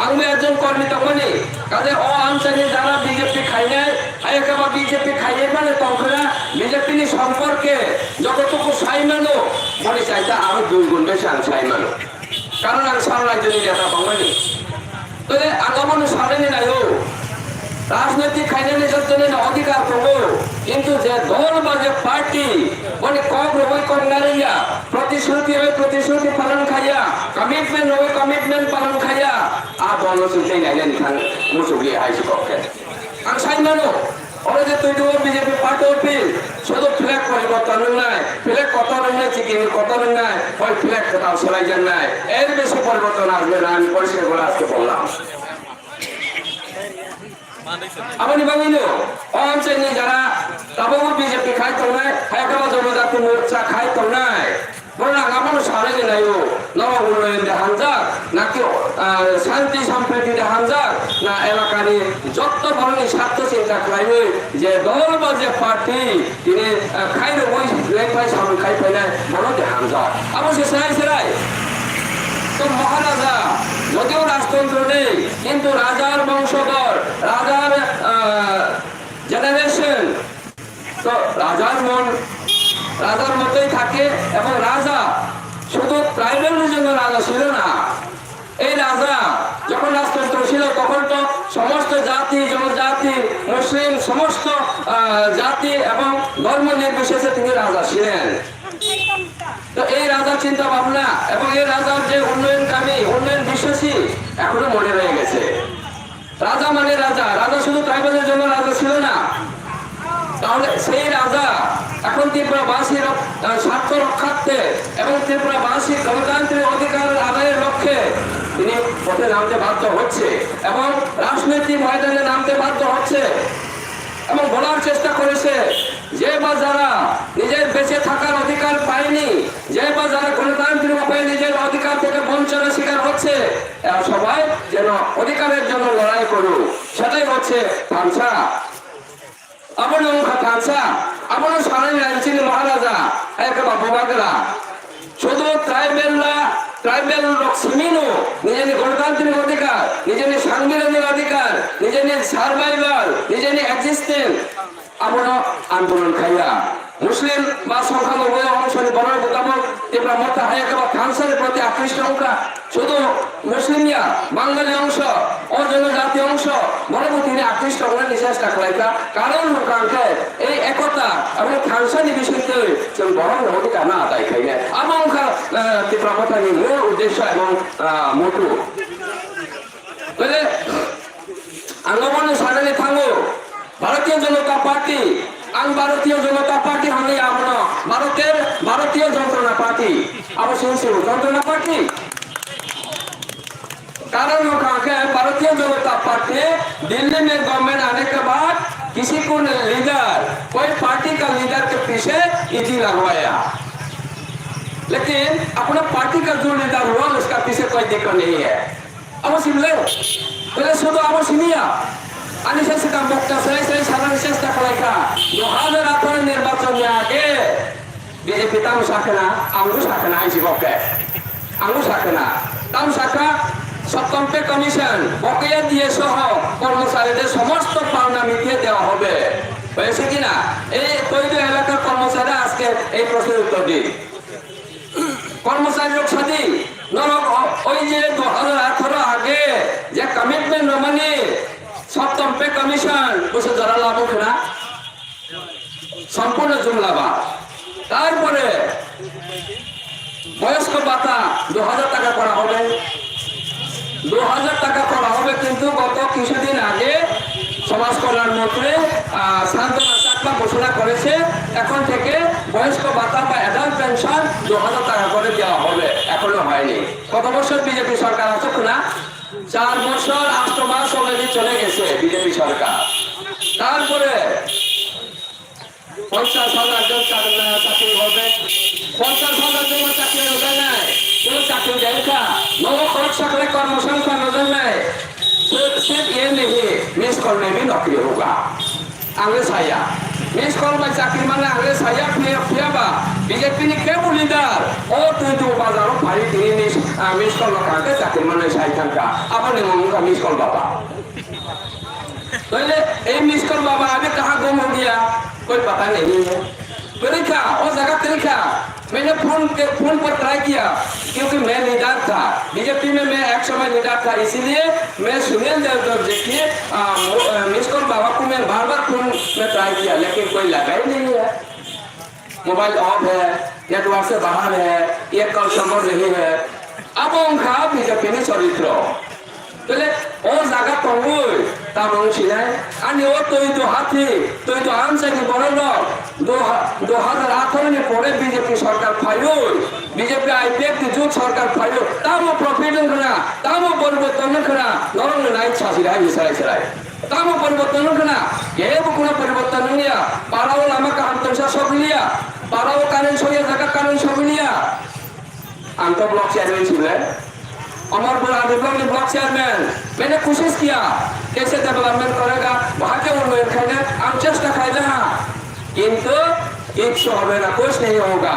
E: আমি একজন কর্মী তখনই কাজে অঞ্চলে যারা বিজেপি খাই নেয় একেবারে বিজেপি খাইয়ে মানে তখন বিজেপি সম্পর্কে যতটুকু সাই মানো মনে চাইতে আরো 2 গুণ বেশি আমি সাই মানো কারণ আমি সারা রাজ্যের নেতা বাঙালি তবে আগামী সারেনি নাই রাজনৈতিক খাইনে নিজের জন্য অধিকার করবো কিন্তু যে দল বা যে পার্টি মানে প্রতিশ্রুতি পালন খাইয়া কমিটমেন্ট পালন খাইয়া আর দল চিন্তাই নাই মুসুগি হাইছি পক্ষে আমি সাই মানো ওরা যে তুই বিজেপি পার্টি অফিস শুধু ফ্ল্যাগ পরিবর্তন নাই ফ্ল্যাগ কত নাই চিকিং কত নাই ওই ফ্ল্যাগ কোথাও সেলাই যান নাই এর বেশি পরিবর্তন আসবে না আমি পরিষ্কার করে আজকে বললাম আপনি বাঙালি অঞ্চলে যারা তাবো বিজেপি খাইতো নাই একেবারে জনজাতি মোর্চা খাইতো নাই বললাম আমার সারে নাই নব উন্নয়ন দেখান যাক নাকি শান্তি সম্প্রীতি দেখান যাক না এলাকার যত ধরনের স্বার্থ চিন্তা করাইবে যে দল বা যে পার্টি তিনি খাইলে ওই লেখায় সামনে খাই পাই না বড় দেখান যাক আবার সে সেরাই তো মহারাজা যদিও রাজতন্ত্র নেই কিন্তু রাজার বংশধর রাজার জেনারেশন তো রাজার মতোই থাকে এবং রাজা শুধু ট্রাইবেলের জন্য রাজা ছিল না এই রাজা যখন রাজতন্ত্র ছিল তখন তো সমস্ত জাতি জনজাতি মুসলিম সমস্ত জাতি এবং ধর্ম নির্বিশেষে তিনি রাজা ছিলেন তো এই রাজার চিন্তা ভাবনা এবং এই রাজার যে উন্নয়নকামী উন্নয়ন বিশ্বাসী এখনো মনে রয়ে গেছে রাজা মানে রাজা শুধু ট্রাইবেলের জন্য রাজা ছিল না তাহলে সেই রাজা এখন ত্রিপুরাবাসীর স্বার্থ রক্ষার্থে এবং ত্রিপুরাবাসীর গণতান্ত্রিক অধিকার আদায়ের লক্ষ্যে তিনি পথে নামতে বাধ্য হচ্ছে এবং রাজনৈতিক ময়দানে নামতে বাধ্য হচ্ছে এবং বলার চেষ্টা করেছে যে বা যারা নিজের বেঁচে থাকার অধিকার পায়নি যে বা যারা গণতান্ত্রিক উপায়ে নিজের অধিকার থেকে বঞ্চনার শিকার হচ্ছে সবাই যেন অধিকারের জন্য লড়াই করুক সেটাই হচ্ছে থামসা আমার সারাই রাজনীতি মহারাজা একেবারে বোবাগলা শুধু ট্রাইবেল সিমিনো নিজের গণতান্ত্রিক অধিকার নিজের সাংবিধানিক অধিকার নিজের সার্ভাইভাল নিজের এক্সিস্টেন্স আমরা আন্দোলন খাইয়া মুসলিম বা সংখ্যালঘু অংশ বড় মোকাবল ত্রিপুরা মত একেবারে ক্যান্সারের প্রতি আকৃষ্ট অংশ শুধু মুসলিমিয়া বাঙালি অংশ অজনজাতি অংশ বড় তিনি আকৃষ্ট হওয়ার চেষ্টা করাইতা কারণ কারণকে এই একতা এবং ক্যান্সার বিষয়তে বড় অধিকার না আদায় খাই না এবং ত্রিপুরা মতার মূল উদ্দেশ্য এবং মোটু বলে আন্দোলন সামনে থাকো ভারতীয় জনতা পার্টি ভারতীয় জনতা পার্টি হলে আমরা ভারতীय যন্ত্রণা পার্टी अब सुन যন্ত্রণা पार्टी कारण भारतीय जनता पार्टी दिल्ली में गवर्नमेंट आने के बाद किसी को लीडर कोई पार्टी का लीडर के पीछे ईडी लगवाया लेकिन अपना पार्टी का जो लीडर हुआ उसका पीछे कोई दिक्कत नहीं है अब सिमले শুধু अब सिमिया আনিসেসিকা মুক্তা সেই সাধারণ চেষ্টা করাইকা 2018 নির্বাচনের আগে বিজেপি তাম শাখনা আঙ্গু শাখনা আইসি বকে আঙ্গু শাখনা তাম শাখা সপ্তম পে কমিশন বকেয়া দিয়ে সহ কর্মচারীদের সমস্ত পাওনা মিটিয়ে দেওয়া হবে হয়েছে কিনা এই তৈরি এলাকার কর্মচারী আজকে এই প্রশ্নের উত্তর দিই কর্মচারী লোক সাথী ওই যে 2018 আগে যে কমিটমেন্ট মানে সপ্তম পে কমিশন বসে যারা লাভ হোক না সম্পূর্ণ জুমলাবাদ তারপরে বয়স্ক ভাতা 2000 টাকা করা হবে 2000 টাকা করা হবে কিন্তু গত কিছুদিন আগে সমাজ কল্যাণ মন্ত্রী সান্ত্বনা চাকমা ঘোষণা করেছে এখন থেকে বয়স্ক ভাতা বা অ্যাডাল্ট পেনশন 2000 টাকা করে দেওয়া হবে এখনো হয়নি কত বছর বিজেপি সরকার আছে না 4 বছর 8 মাস অলরেডি চলে গেছে বিজেপি সরকার তারপরে 50,000 জন চাকরি হবে 50,000 জন চাকরি হবে না কোনো চাকরি দেয় না নব খরচ চাকরি কর্মসংস্থাन नजर में सिर्फ ये नहीं मिस कॉल में भी नौकरी होगा अंग्रेज आया मिस कॉल में चाकरी माने अंग्रेज आया फिर बा बीजेपी ने क्या बोली दार ओ तू बाजारों भारी तीन मिस कॉल लगा के चाकरी माने साइथन का अब ने मंगा मिस कॉल बाबा तो ये मिस कॉल बाबा अभी कहाँ गुम हो गया कोई पता नहीं है तरीका और जगह तरीका मैंने फोन पर ट्राई किया क्योंकि मैं लीडर था बीजेपी में मैं एक समय लीडर था इसीलिए मैं सुनील देवधर जी की मिस कॉल बाबा को मैं बार फोन में ट्राई किया लेकिन कोई लगा ही नहीं है मोबाइल ऑफ है नेटवर्क से बाहर है ये कॉल संभव नहीं है अब उनका बीजेपी में चरित्र Tole, oh zaga pangul, tamang sinai. Ani oh tu hati, tu answer ni borolo. 2018 ni pore BJP sarkar payul, BJP IPF ni jut sarkar payul. Tamo profit kena, tamo pariborton kena. Norong naik chasi rai serai. Tamo pariborton kena. Ye bukuna pariborton niya. Parao lama ka antamsa sob liya. Parao kanen soya zaga kanen sob liya. Anto block chairman sila. Amarpur आदिवासी block chairman मैंने कोशिश किया कैसे development करेगा वहां के उन्नयन करने हम चेष्टा कर रहे हैं किंतु 100 হবে না कुछ नहीं होगा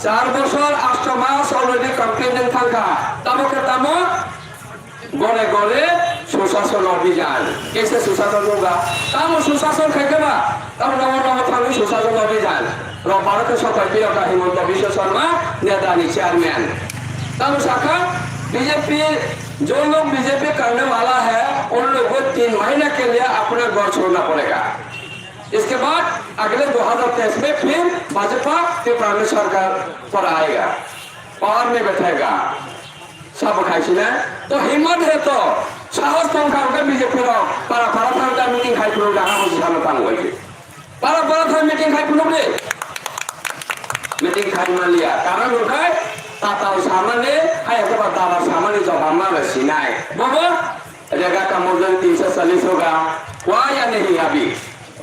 E: 4 বছর 8 মাস অলরেডি কমপ্লিট থাকা তামকে তামো গলে গলে সুশাসন অভিযান कैसे सुशासन होगा তামো সুশাসন খাইবা তামো নব থামি সুশাসন অভিযান रविवार को सफाई का हिमंत विश्व शर्मा नेतानी चेयरमैन तब शाखा बीजेपी जो लोग बीजेपी करने वाला है उन लोगों को 3 महीने के लिए अपना घर छोड़ना पड़ेगा इसके बाद अगले 2023 में फिर भाजपा के प्रांत सरकार पर आएगा पावर में बैठेगा सब खाई ना तो हिम्मत है तो साहस कम खाओगे बीजेपी रो पारा मीटिंग खाई पुरोगा हम सामने काम होगी पारा मीटिंग खाई पुरोगे मीटिंग खाई मान लिया कारण होता है ताताव सामने है के बाद दावा सामने जो हमारा रसीना है बाबा जगह का मजदूर 340 होगा हुआ या नहीं अभी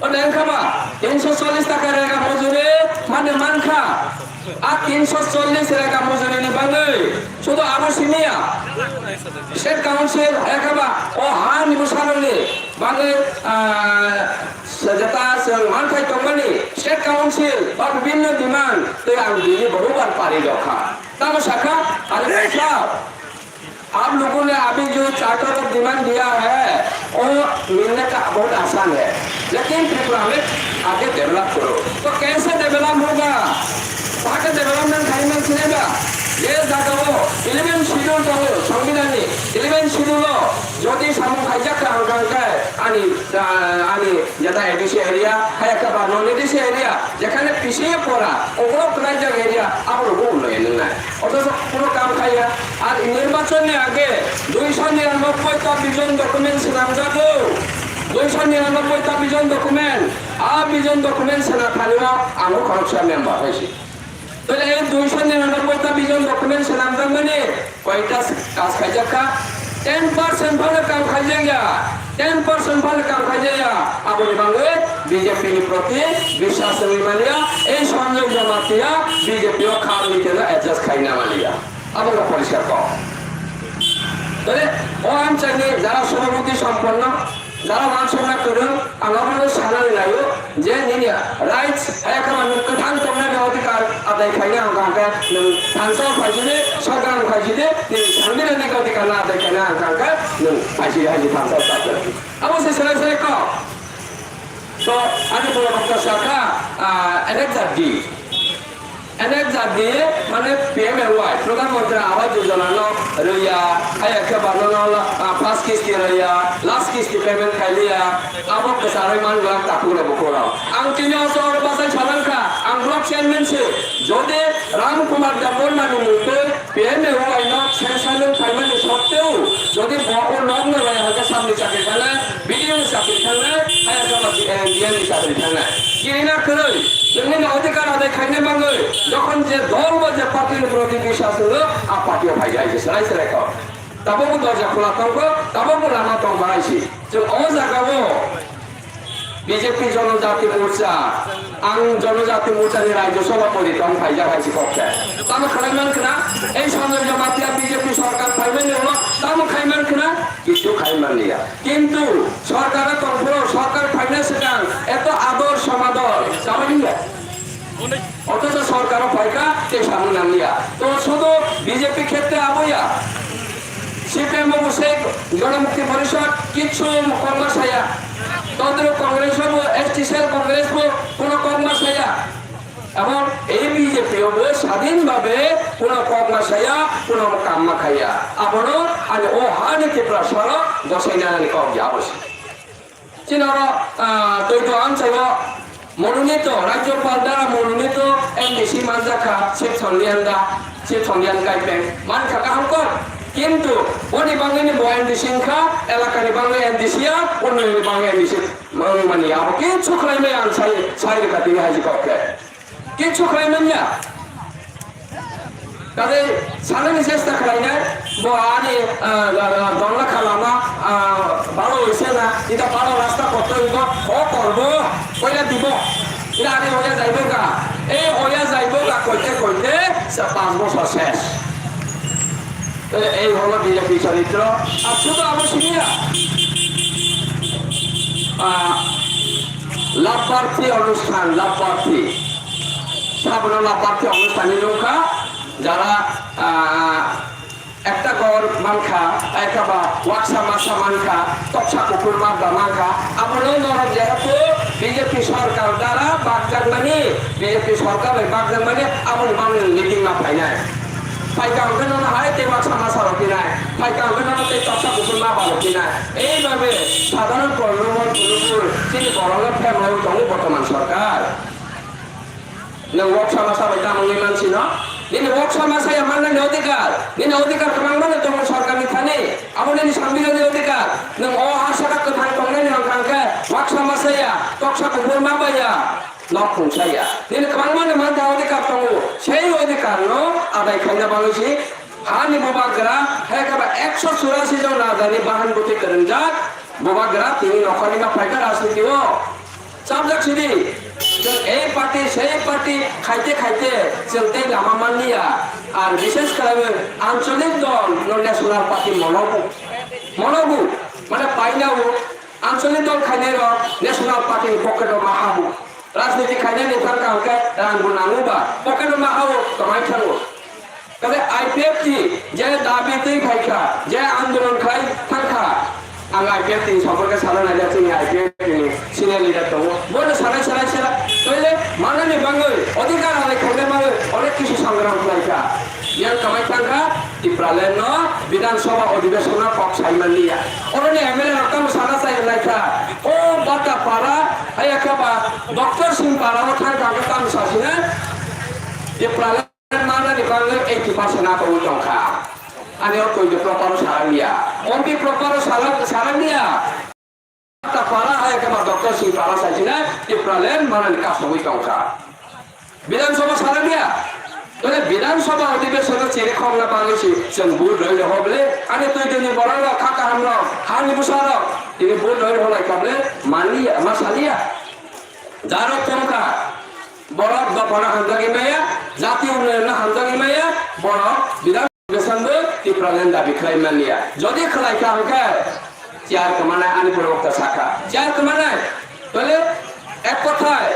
E: और देखा बा 340 तक रहेगा मजदूरी माने मान खा आ 340 रहेगा मजदूरी नहीं बंगे शुद्ध आवश्यक स्टेट काउंसिल है का बा ओ हाँ निमुसारोले बंगे सजता मान खाई कंपनी स्टेट काउंसिल और विभिन्न डिमांड तो आम दीदी बरोबर पारी रखा तब शाखा अरे साहब आप लोगों ने अभी जो चार्टर ऑफ डिमांड दिया है वो मिलने का बहुत आसान है लेकिन त्रिपुरा में आगे डेवलप करो तो कैसे डेवलप होगा वहाँ का डेवलपमेंट टाइम चलेगा ये जागो 11 शेड्यूल जागो संविधानी 11 शेड्यूल যদি সামু খাইজাকা আঙ্কাঙ্কায় আনি যেটা এডিসি এরিয়া হয় একটা নন এডিসি এরিয়া যেখানে পিছিয়ে পড়া ওগুলো প্রায় জায়গা এরিয়া আবার উন্নয়ন নাই অথচ পুরো কাম খাইয়া আর নির্বাচনের আগে 299টা বিজন ডকুমেন্ট নাম যাবো 299টা বিজন ডকুমেন্ট বিজন ডকুমেন্ট সেনা থালিও আমি খরচা মেম্বার হয়েছি তাহলে এই 299টা বিজন ডকুমেন্ট নাম মানে কয়টা কাজ খাইজাকা 10% भले काम खाइएगा 10% भले काम खाइएगा अब बांग्ले बीजेपी के प्रति विश्वास नहीं मानिया ये संयोग जमा किया बीजेपी को खाली के लिए एडजस्ट खाइना मानिया अब लोग परिष्कार करो तो वो हम चाहिए जरा सहानुभूति संपन्न जरा मानसुना करूँ अगर सारा लायो जे नहीं राइट्स है कमान कथान तुमने भी अधिकार अदाय खाइना होगा क्या धांसा फाइजिले सरकार फाइजिले संविधान का अधिकार ना अदाय करना होगा क्या फाइजिले है धांसा साथ अब उसे सलाह को তো আমি বক্তা শাখা এনে জাতি মানে PMLY প্রধানমন্ত্রী আবাস যোজনা ন রইয়া আয়াকে বানানো ফার্স্ট কিস্তি রইয়া লাস্ট কিস্তি পেমেন্ট খাইলিয়া আবক সারাই মান গলা তাকুলে বকরাও আং তিনি বছর বাসাই সালানকা আং ব্লক চেয়ারম্যানসে যদি রামকুমার দেবর মানে মুখে PMLY ন সেশনের খাইমানি সত্ত্বেও যদি বকর নং নয় হাতে সামনে চাকরি খালে বিডিও চাকরি খালে আয়াকে ডিএনডি চাকরি খালে কিনা করে जोंनि अधिकार आदाय खायनो बाङै যখন যে দল বা যে পার্টির প্রতি বিশ্বাস হলো আর পার্টিও ভাই যাইছে সেরাই খাও তাবো দরজা খোলা থাকবো তাবো লামা তো বাড়াইছি যে ও জায়গাবো বিজেপি জনজাতি মোর্চা আং জনজাতি মোর্চাनि রাজ্য সভাপতি তখন ভাই যাইছি পক্ষে তামো খাইমান কিনা এই সৌন্দর্য মাতিয়া বিজেপি সরকার খাইবেন হলো তামো খাইমান কিনা কিছু খাইমান লিয়া কিন্তু সরকারের তরফ সরকার ফাইন্যান্স এত আদর সমাদর যাবেন না অথচ সরকারও পয়সা সে সামনে নামিয়া তো শুধু বিজেপি ক্ষেত্রে আবইয়া সিপিএম বসে জনমুক্তি পরিষদ কিছু কর্মচারী তাদের কংগ্রেস এসটি সেল কংগ্রেস কোন কর্মচারী এবং এই বিজেপি স্বাধীনভাবে কোন কর্মচারী কোন কাম্মা খাইয়া আবারও আমি ও হানিকে প্রসার বসাই নানি কবজি আবশ্যক চিনার তৈরি অঞ্চল মনোনীত রাজ্যপাল দ্বারা মনোনীত এমডিসি মানজাখা শিব সন্ধিয়ান গাইবেন মানখা কাহকর কিন্তু ওনি বাংলানি বয়ানডিসি খা এলাকানি বাংলা এমডিসিয়া অন্যনি বাংলা এমডিসি মানে আবো কিছু খাইমে আন সাইরে কাটি হাজি ককে কিছু খাইমেন না তাদের সালানি চেষ্টা খাইনা বহানি দংলা খালামা ভালো হয়েছে না এটা ভালো রাস্তা করতে হইব ও করবো ওইটা দিব এটা আগে ওয়া যাইব গা এই ওয়া যাইব গা কইতে 5 বছর শেষ এই হলো বিজেপি চরিত্র আর শুধু আবশ্যকীয় লাভপ্রার্থী অনুষ্ঠান সাধারণ লাভপ্রার্থী অনুষ্ঠানের নৌকা যারা একটা গড় মানখা একটা বা ওয়াকসা মাসা মানখা তপসা কুকুর মাগা মানখা আমরাও নরম যেহেতু বিজেপি সরকার দ্বারা বাগজানমানি বিজেপি সরকার বাগজানমানি আমন বাংলা মিটিং না পাই নাই ফাইকা অঙ্গন না হয় তে ওয়াকসা মাসা রকি নাই ফাইকা অঙ্গন না তে তপসা কুকুর মা বালকি নাই এইভাবে সাধারণ কর্মমল পুরুপুর তিনি বড় ফেমায় দङ বর্তমান সরকার नों वर्कशॉप मासा बायदा मंगै मानसि न दिनै वर्कशॉप मासाया माननायनि अधिकार दिनै अधिकार खालामनानै दङ सरकारनि थाने आबोनि संबिधाननि अधिकार नों अ हासाका खोथाय दंनायनि अनगायै वर्कशॉप मासाया तक्साखौ बोरमाबाया नखुंसाया दिनै खालामनानै मानथा अधिकार दङ সেই अधिकार न आदाय खालामना बालैसि हानि बबाग्रा हेकाबा 184 জন রাজধানী বাহন গতি করেন যা ববাগ্রা তিনি নকলি মা ফাইকা রাজনীতিও চাপজাক সিদি এই পার্টি সেই পার্টি খাইতে চলতে লামা মানিয়া আর বিশেষ করে আঞ্চলিক দল ন্যাশনাল পার্টি মনবু মানে পাইনাও আঞ্চলিক দল খাইনে ন্যাশনাল পার্টির পকেটে মাহাবু রাজনীতি খাইনে নেতার কাউকে রানবো নাঙুবা পকেটে মাহাবো তোমায় থাকবো তবে আইপিএফটি যে দাবিতেই খাইখা যে আন্দোলন খাই থাকা आं आईपीएफ सम्पर्क सालाना जोंनि आईपीएफ सिनियर लिडार दङ बयबो साराय तैले माननि बाङै अधिकार आदाय खालामनो बाङै अनेक किसु संग्राम खालायखा यान कामाय थांखा तिप्राले न विधानसभा अधिवेशन पक्ष साइमानिया अरनि एमएलए रकम सारा साइलायखा ओ बाटा पारा आयाखा डॉक्टर सिंह पारा थांखा काम सासिना तिप्राले माननि बाङै 80% आको दंखा ani orang itu proparo saran dia, orang proparo saran dia. Tak parah ayah kepada dokter si parah saja, di peralen mana dikasih wujud kau. Bidan sama saran dia, jadi bidan sama अधिवेशन ciri khom na panggil si, sembur dari hoble, ani tu ini orang lah kakak hamlo, hani besar, ini bur dari hoble kable, mani masalia, jarok tongka, borok bapana handagi maya, jati unna handagi maya, borok bidan बेसंदो तिप्रालेन दाबी खालामनानै लिया যদি খালাইকা হকে চার কমানায় আনি প্রবক্তা শাখা চার কমানায় বলে এক কথায়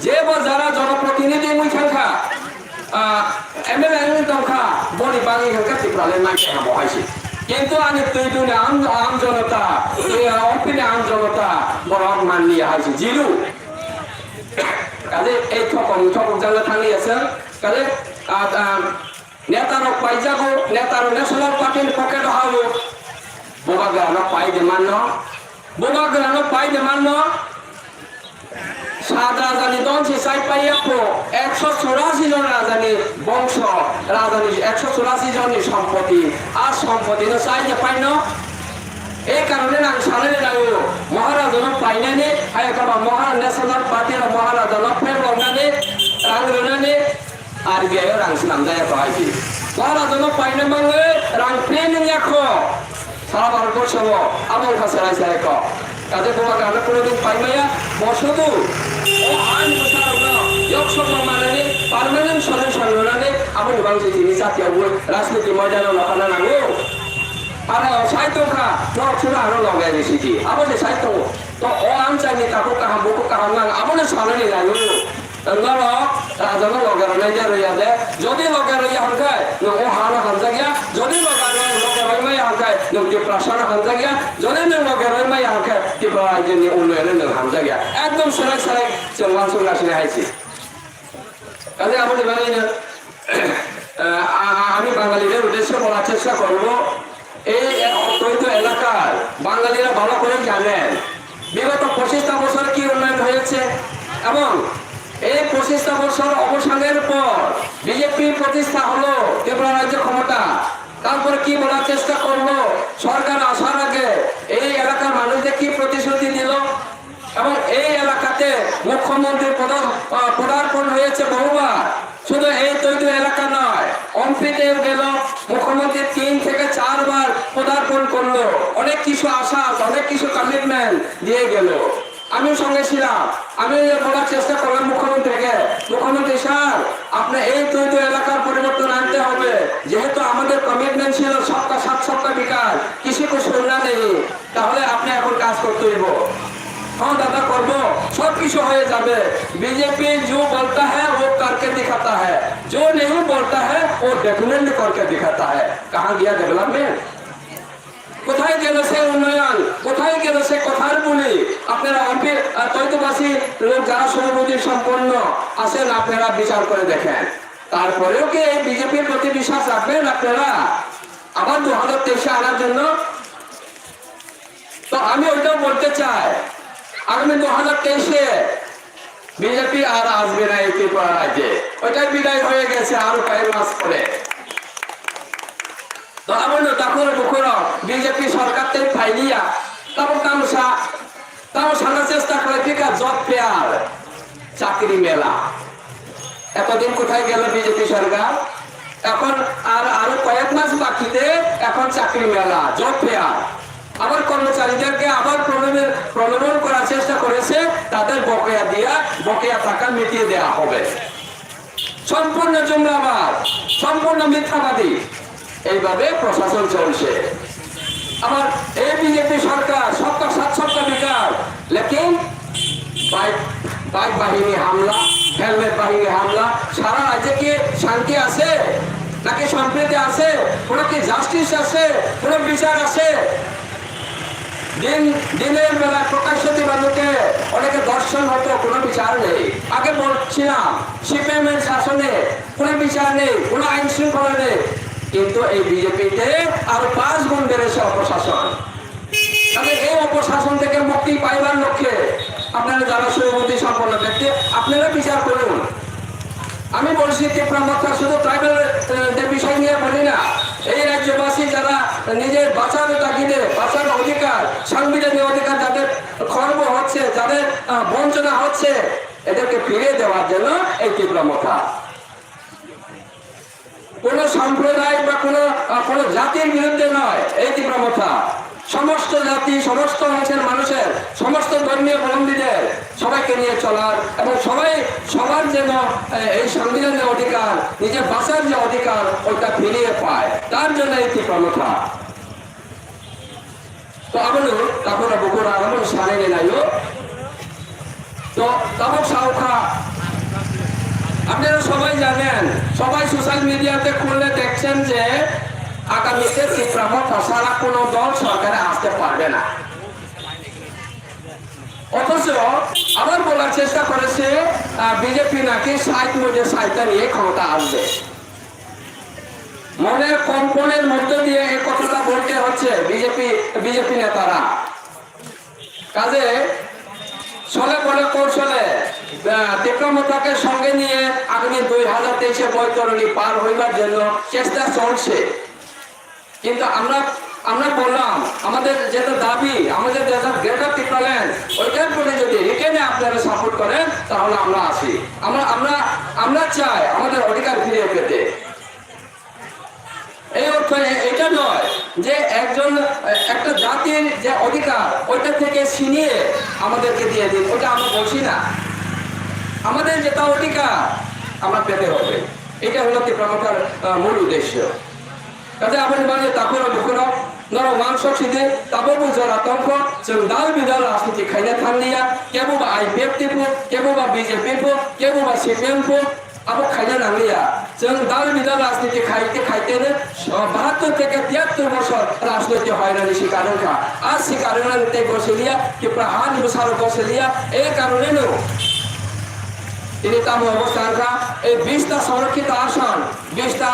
E: যে যারা জনপ্রতিনিধি মুই থাকা এমএলএ নি দংখা বডি বাঙি হকে তিপ্রালেন মাইকে বহাইছে কিন্তু আমি তুই আম জনতা অপিনে আম জনতা বড় মান নিয়ে হাইছি জিরু কাজে এই ঠকক জানলে থাকি আছে কাজে নেতারক পাই যাব নেতার ন্যাশনাল পার্টির পকেট হব বোবা গ্রামক পাই দে মান্য সাত রাজধানী দঞ্চি সাই পাইয়া 184 জন রাজধানী বংশ রাজধানী 184 জনের সম্পত্তি আর সম্পত্তি চাই যে পাই না এই কারণে না সামনে যাবো মহারাজন পাইনানি ন্যাশনাল পার্টির মহারাজন ফেরলানি রাং রোনানি আর গিয়ে রাং সিলাম যায় পাইছি মহারাজন পাইনা মানে রাং প্লেনিং এখো সারা ভারতবর্ষ আমার কাছে রাইছে এক কাজে বোমা গানে কোনোদিন পাইমাইয়া বসতু ও আইন বসার যোগসভা মানানি পার্মানেন্ট সলিউশন রোনানি আমি বাংলাদেশ তিনি জাতীয় রাজনীতি ময়দানে লখানা নাগো আর সাহিত্যকা নরছুরা আরো লগাই দিয়েছি আমাদের সাহিত্য তো ও আনচাইনি তাকে কাহাম বুকু কাহাম নাং আমাদের সামনে লাগলো নর রাজন লগার নাইজা রইয়া দে যদি লগার রইয়া হরকায় ও হানা হামজা গিয়া যদি লগার রইমাই হরকায় নি প্রাসাদ হামজা গিয়া যদি নি লগার রইমাই হরকায় কি রাজ্যনি উন্নয়নের নি হামজা গিয়া একদম সরাই চলমান চলাসলে হাইছি কাজে আমাদের আমি বাঙালিদের উদ্দেশ্যে বলার চেষ্টা করবো এই অত্যন্ত এলাকার বাঙালিরা ভালো করে জানেন বিগত 25টা বছর কি উন্নয়ন হয়েছে এবং এই 25টা বছর অবসানের পর বিজেপি প্রতিষ্ঠা হলো ত্রিপুরা রাজ্য ক্ষমতা তারপরে কি বলার চেষ্টা করলো সরকার আসার আগে এই এলাকার মানুষদের কি প্রতিশ্রুতি দিল এবং এই এলাকাতে মুখ্যমন্ত্রী পদার্পণ হয়েছে বহুবার শুধু এই তৈরি এলাকা নয় অম্পিতেও গেল মুখ্যমন্ত্রী 3 থেকে 4 বার পদার্পণ করলো অনেক কিছু আশা অনেক কিছু কমিটমেন্ট দিয়ে গেল আমিও সঙ্গে ছিলাম আমি বলার চেষ্টা করলাম মুখ্যমন্ত্রী স্যার আপনার এই তৈরি এলাকার পরিবর্তন আনতে হবে যেহেতু আমাদের কমিটমেন্ট ছিল সপ্তাহ 7 সপ্তাহ বিকাশ কৃষি को छोड़ना नहीं তাহলে আপনি এখন কাজ করতে হইব हाँ दादा करबो सब कुछ हो जाए बीजेपी जो बोलता है वो करके दिखाता है जो नहीं बोलता है वो डेफिनेटली करके दिखाता है कहाँ गया डेवलपमेंट কোথায় গেল সে উন্নয়ন কোথায় গেল সে কথার বলি আপনারা এমপি তৈতবাসী লোক যারা সর্বদি সম্পন্ন আছেন আপনারা বিচার করে দেখেন তারপরেও কি এই বিজেপির প্রতি বিশ্বাস রাখবেন আপনারা আবার 2023 আনার জন্য তো আমি ওইটাও বলতে চাই আগামী 2023-এ বিজেপি আর আসবে না এই ত্রিপুরা রাজ্যে ওইটাই বিদায় হয়ে গেছে আরো কয়েক মাস পরে তো আমার তখন বুকুর বিজেপি সরকার থেকে ফাইলিয়া তারপর তাও সারা চেষ্টা করে ঠিক আছে জব ফেয়ার চাকরি মেলা এতদিন কোথায় গেল বিজেপি সরকার এখন আর আরো কয়েক মাস বাকিতে এখন চাকরি মেলা জব ফেয়ার আবার কর্মচারীদেরকে আবার প্রলোভন করার চেষ্টা করেছে তাদের বকেয়া টাকা মিটিয়ে দেওয়া হবে সম্পূর্ণ জুমলাবাদ সম্পূর্ণ মিথ্যাবাদী এইভাবে প্রশাসন চলছে আবার এই বিজেপি সরকার সপ্তাহ 7 সপ্তাহ বিকাশ লেকিন বাইক বাহিনী হামলা হেলমেট বাহিনী হামলা সারা রাজ্যে কি শান্তি আছে নাকি সম্প্রীতি আছে কোনো কি জাস্টিস আছে কোনো বিচার আছে দিনের বেলা প্রকাশ্য দিবালোকে অনেকে দর্শন হতো কোনো বিচার নেই আগে বলছিলাম সিপিএমের শাসনে কোনো বিচার নেই কোনো আইন শৃঙ্খলা নেই কিন্তু এই বিজেপিতে আরো 5 গুণ বেড়েছে অপশাসন তাহলে এই অপশাসন থেকে মুক্তি পাইবার লক্ষ্যে আপনারা যারা সুবুদ্ধি সম্পন্ন ব্যক্তি আপনারা বিচার করুন আমি বলছি ত্রিপুরা মাত্রা শুধু ট্রাইবেলদের বিষয় নিয়ে বলি না এই রাজ্যবাসী যারা নিজের বাঁচার তাগিদে বাঁচার অধিকার সাংবিধানিক অধিকার যাদের খর্ব হচ্ছে যাদের বঞ্চনা হচ্ছে এদেরকে ফিরিয়ে দেওয়ার জন্য এই ত্রিপুরা মাত্রা কোন সম্প্রদায় বা কোন জাতির বিরুদ্ধে নয় এই ত্রিপুরা মাত্রা সমস্ত জাতি সমস্ত অংশের মানুষের সমস্ত ধর্মীয় অবলম্বীদের সবাইকে নিয়ে চলার এবং সবার যেন এই সংবিধানের অধিকার নিজের বাঁচার যে অধিকার ওইটা ফিরিয়ে পায় তার জন্য এই ত্রিপুরা তো আমলো তারপরে বগুড়া আমল সারে নাইও তো তাবক সাউখা আপনারা সবাই জানেন সবাই সোশ্যাল মিডিয়াতে খুললে দেখছেন যে আগামীতে ত্রিপুরা মতো সারা কোনো দল সরকারে আসতে পারবে না। অথচ আবার বলার চেষ্টা করেছে বিজেপি নাকি 60 নিয়ে ক্ষমতা আসবে। মনের কম্পনের মধ্যে দিয়ে এই কথাটা বলতে হচ্ছে বিজেপি নেতারা। কাজে ছলে বলে কৌশলে তীব্রমতাকে সঙ্গে নিয়ে আগামী 2023 বৈতরণী পার হইবার জন্য চেষ্টা চলছে। কিন্তু আমরা বললাম আমাদের যেটা দাবি, আমাদের যেটা গ্রেটার ত্রিপুরাল্যান্ড, ওইটার প্রতি যদি রিটেনে আপনারা সাপোর্ট করেন তাহলে আমরা আসি। আমরা চাই আমাদের অধিকার ফিরে পেতে। এই অর্থে এটা নয় যে একটা জাতির যে অধিকার ওইটা থেকে ছিনিয়ে আমাদেরকে দিয়ে দিন, ওটা আমরা বলছি না। আমাদের যেটা অধিকার আমরা পেতে হবে, এটা হলো ত্রিপুরার মূল উদ্দেশ্য। কাজে 아버지 말에 답변을 묻거나 너로 왕석시대 따보고 저라 똥코 지금 나을 비달 아스티 카이네 탄리야 깨보바 IPF 깨보바 BJP 깨보바 CPM 아보 카이네 낭리야 지금 나을 비달 아스티 খাইতে는 72 থেকে 73 বছর রাজনৈতিক হয়রানি শিকারকা আর শিকারনাতে গোসলিয়া কি প্রাহান বিসার গোসলিয়া এই কারণে নো তিনি তাম অবস্থানটা এই 20টা সংরক্ষিত আসন 20টা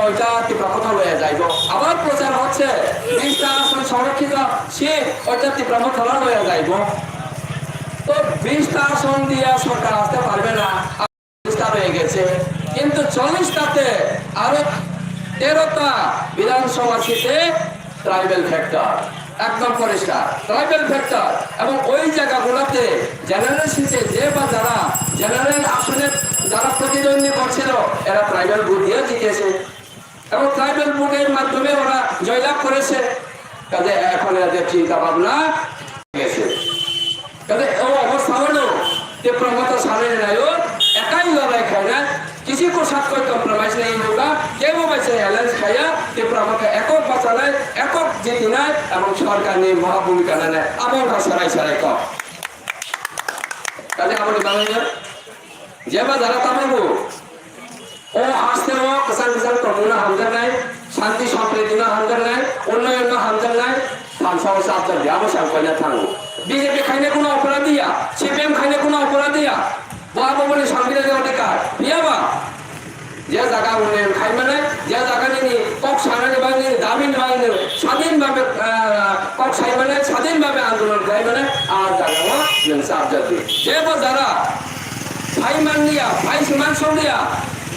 E: ওইটা ত্রিপুরা কোথাও লয়ে যাইব। আবার প্রচার হচ্ছে 20টা আসন সংরক্ষিত সিট ওইটা ত্রিপুরা কোথাও লয়ে যাইব। তো 20টা আসন দিয়ে সরকার আসতে পারবে না, 20টা রয়ে গেছে। কিন্তু 40টাতে আরো 13টা বিধানসভা সিটে ট্রাইবেল ফ্যাক্টর একদম পরিষ্কার ট্রাইবেল ফ্যাক্টর। এবং ওই জায়গাগুলোতে জেনারেল সিটে যে বা যারা জেনারেল আসনে যারা প্রতিদ্বন্দ্বী করছিল এরা ট্রাইবেল ভোট দিয়ে জিতেছে এবং ট্রাইবেল ভোটের মাধ্যমে ওরা জয়লাভ করেছে। কাজে এখন এদের চিন্তা ভাবনা গেছে। কাজে ও অবস্থা হলো ত্রিপুরা সামনে নাই একাই লড়াই খায় না, किसी को साथ कोई कॉम्प्रोमाइज नहीं होगा। কেউ বলছে অ্যালায়েন্স খাইয়া ত্রিপুরাকে একক বাঁচালে একক জিতি নাই এবং সরকার নিয়ে মহা ভূমিকা নেয় আমার সারাই কম। কাজে আমাদের বাংলাদেশ যেবা যারা তামাবো ও আসতে কিষান কর্মনা হামদার নাই, শান্তি সম্প্রীতি না হামদার নাই, উন্নয়ন না হামদার নাই, থাম সমস্যা আপনার যাবো সাংকল্যা থাকবো। বিজেপি খাইনে কোনো অপরাধীয়া, সিপিএম খাইনে কোনো অপরাধীয়া বাবা বলে সংবিধানের অধিকার বিয়াবা যে জায়গা উন্নয়ন খাই মানে যে জায়গা নিয়ে কক সারানি বাহিনী দাবিন বাহিনী স্বাধীনভাবে কক সাই মানে স্বাধীনভাবে আন্দোলন খাই মানে আর জায়গা সাবজাতি যে যারা ভাই মানলিয়া ভাই সমান সঙ্গিয়া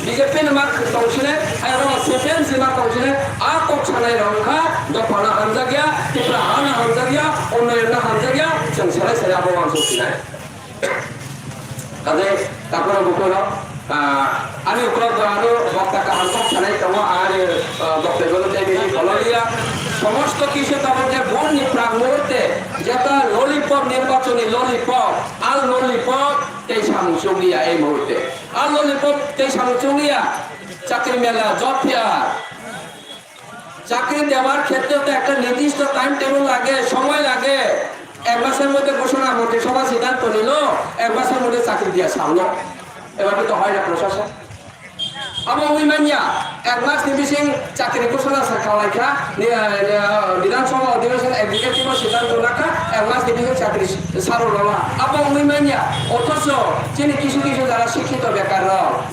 E: বিজেপি নামাক তংশনে আর সিপিএম সিমা তংশনে আ কক সানাই রংখা দফানা হামজাগিয়া ত্রিপুরা হানা হামজাগিয়া উন্নয়ন হামজাগিয়া जों সারাই সারাই আবহাওয়া সৃষ্টি কাজে তারপরে বলল আমি উপলব্ধ আরো বক্তাকে হালকা ছাড়াই তোমার আর বক্তব্যগুলোতে বেশি ফললিয়া সমস্ত কিছু তারপর যে ভোট প্রাক মুহূর্তে যেটা ললিপপ নির্বাচনী ললিপপ আর ললিপপ এই সামুচুলিয়া এই মুহূর্তে আর ললিপপ এই সামুচুলিয়া চাকরি মেলা জব ফেয়ার চাকরি দেওয়ার ক্ষেত্রে তো একটা নির্দিষ্ট টাইম টেবিল লাগে, সময় লাগে। এক মাসের মধ্যে ঘোষণা মন্ত্রিসভা সিদ্ধান্ত নিল, এক মাসের মধ্যে চাকরি দিয়ে সামলো। এভাবে তো হয় না প্রশাসন। আবার ওই মানিয়া এক মাস নিবিসিং চাকরি ঘোষণা খাওয়াইখা বিধানসভা অধিবেশন এক্সিকিউটিভ সিদ্ধান্ত রাখা এক মাস নিবিসিং চাকরি সারো লওয়া। আবার ওই মানিয়া অথচ যিনি কিছু যারা শিক্ষিত বেকার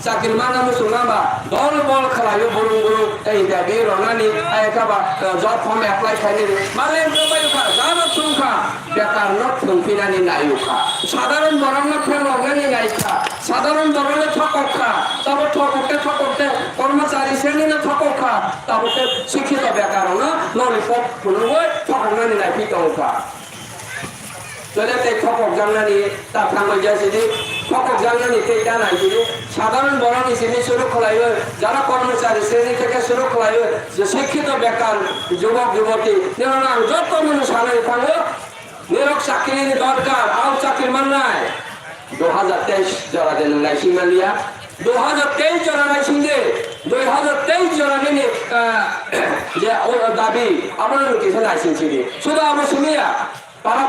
E: চাকরির মানামে শুনাবা দল বল খেলায় বলুন বলুন এই দাবি রনানি একাবা জব ফর্ম অ্যাপ্লাই খাইনি মানে যারা সংখ্যা বেকার নফিনানি নায়ুখা সাধারণ বরণ লগ্নানি নায়িকা সাধারণ বরণে ঠকা তারপর ঠকতে কর্মচারী শ্রেণী না ঠকা তারপর শিক্ষিত বেকার না ললিপপ ফুলবই ঠকনানি নাই পিতঙ্কা যদি ঠকক জানলানি তার থাঙ্গল যাইছে ঠকক জানলানি সেইটা নাই যদি সাধারণ বরণ হিসেবে শুরু খোলাই যারা কর্মচারী শ্রেণী থেকে শুরু খোলাই যে শিক্ষিত বেকার যুবক যুবতী যত মানুষ সামনে থাকবো নিরক চাকরি দরকার আর চাকরির মান নাই 2023 জরা দেন লাইসিং মালিয়া 2023 জরা লাইসিং দে 2023 জরা নিয়ে যে দাবি আমার কিছু লাইসেন্স দিয়ে শুধু আমার শুনিয়া para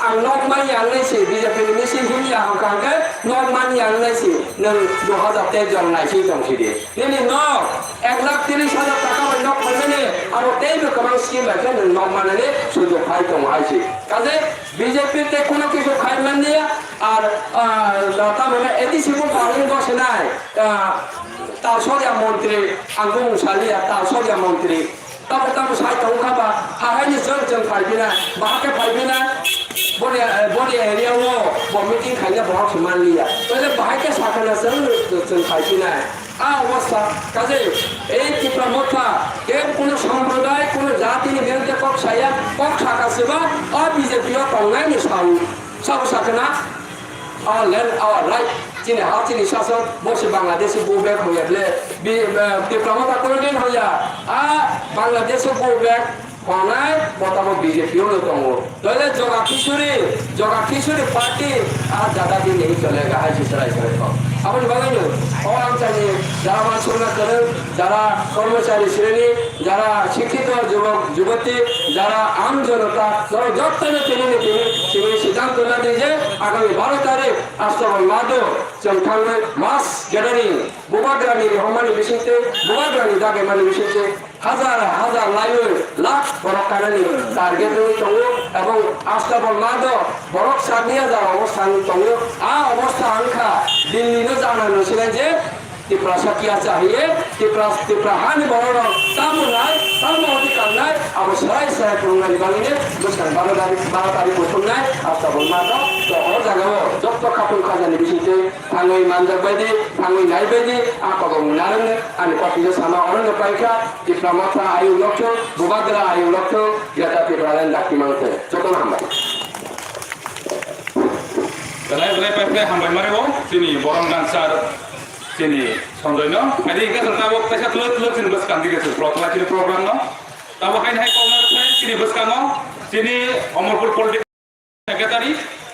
E: ang normal yang nasi BJP ni sih ini yang kan normal yang nasi neng 2000 tejon nasi dong sih dia ini no 1,30,000 টাকা nok mana aro tebe kamang scheme আছে normal ni sudah khai dong aja kaze BJP te কোনো কিছু খাই মান দিয়া আর লতা মানে এটি SIBO পালন বসে নাই তার সরিয়া মন্ত্রী আঙ্গুং সালিয়া তার সরিয়া মন্ত্রী তারপর তারপর সাই তংখাবা হাহাইনি जों फाइबिना बाहाके फाइबिना बडे एरियाव मिटिं खाइना बहाक मानलिया तले बाहाके साखाना जों फाइबिना अवस्था काजे এই টিপ্রামথা কে কোন সম্প্রদায় কোন জাতির বিরুদ্ধে কক্ষায়া কক্ষা কাছেবা বিজেপিও টংনাইনি সাউ সাখানা লেন রাইট চিনি হাতিনি শাসক বসে বাংলাদেশে বুবেক হইয়ালে টিপ্রামথা কোনদিন হইয়া বাংলাদেশে বুবেক পানায় মতামত বিজেপিও দङ তাহলে জগা খিচুড়ি পার্টি আর দাদাগিরি নেই চলেগা হাই সিসরাই আপনি বলেন আমি যারা মানুষরা করেন যারা কর্মচারী শ্রেণী যারা শিক্ষিত যুবক যুবতী যারা আম জনতা যারা যত্নে তিনি সিদ্ধান্ত না দিয়ে যে আগামী 12 তারিখ আশ্রম মাদো চমথাঙ্গে মাস গ্যাদারিং বুবাগ্রানি রহমানি বিশিতে বুবাগ্রানি দাগে মানে বিশিতে হাজার লাখ বড় কারণে টার্গেট দङ এবং আশ্রম মাদো বড় সানিয়া যারা অবস্থান দङ অবস্থা আংখা দিল্লি জানানো ছিলেন যে ত্রিপুরা সাকিয়া চাহিয়ে ত্রিপুরা হানি বড় তার অধিকার নাই আবার সারাই পুরুঙ্গানি বাঙিনে বুঝলেন 12 তারিখ বুঝুন নাই আস্তা বলমা তো ও জায়গাও যত খাতুন খাজানি বিষয়তে থাঙ্গই মানজাক বাইদি থাঙ্গই নাই বাইদি আকাবং নারনে আমি কপিজে সামা অরণ্য পাইকা ত্রিপুরা মাথা আয়ু লক্ষ্য বুবাগ্রা আয়ু লক্ষ্য যেটা ত্রিপুরা লেন ডাকি মানতে যত number
C: belai pepe hambai maribo sini borong dansar sini sondoino adi ke tabo pesa tulut sini bus kan dige program sini program no tabo kain hai komar sini bus kan no sini omorpur politik secretary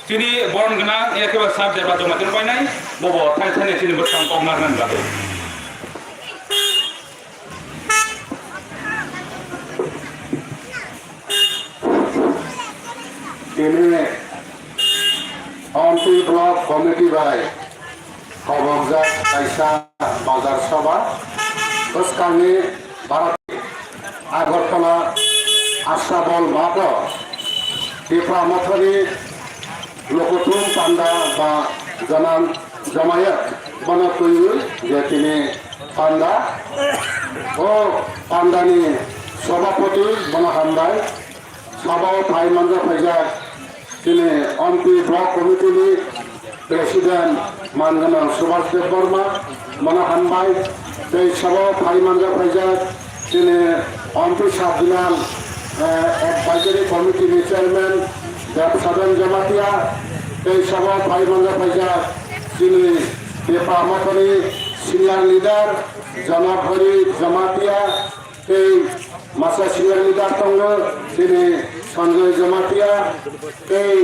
C: sini borong gena ya ke sab deba joma tin pai nai bobo thai sini bus kan komar nan gato
B: ini অন্তি block committee বাই কবরজাত কাইসা বাজার সভা ওসকানি ভারত আগরতলা আশরাবল মাঠ ত্রিপুরা মথরি লোকথুম পান্ডা বা জমায়েত বনতৈরি যে তিনি পান্ডা ও পান্ডানি সভাপতি বনহামবাই সভাও ফাই মঞ্জ ফাইজাক তিনি অন্তি ব্লক কমিটিনি প্রেসিডেন্ট মানগানা সুভাষ দেব বর্মা মনোহানবাই এই সভাও ফাই মঞ্জ ফাইজাক তিনি অন্তি সাবদিনাল অ্যাডভাইজারি কমিটিনি চেয়ারম্যান দেবসাদন জমাতিয়া এই সভাও ফাই মঞ্জ ফাইজাক তিনি পেপা মথনি সিনিয়র লিডার জনভরি জমাতিয়া এই মাসা সিনিয়র লিডার দङ তিনি সঞ্জয় জমাতিয়া এই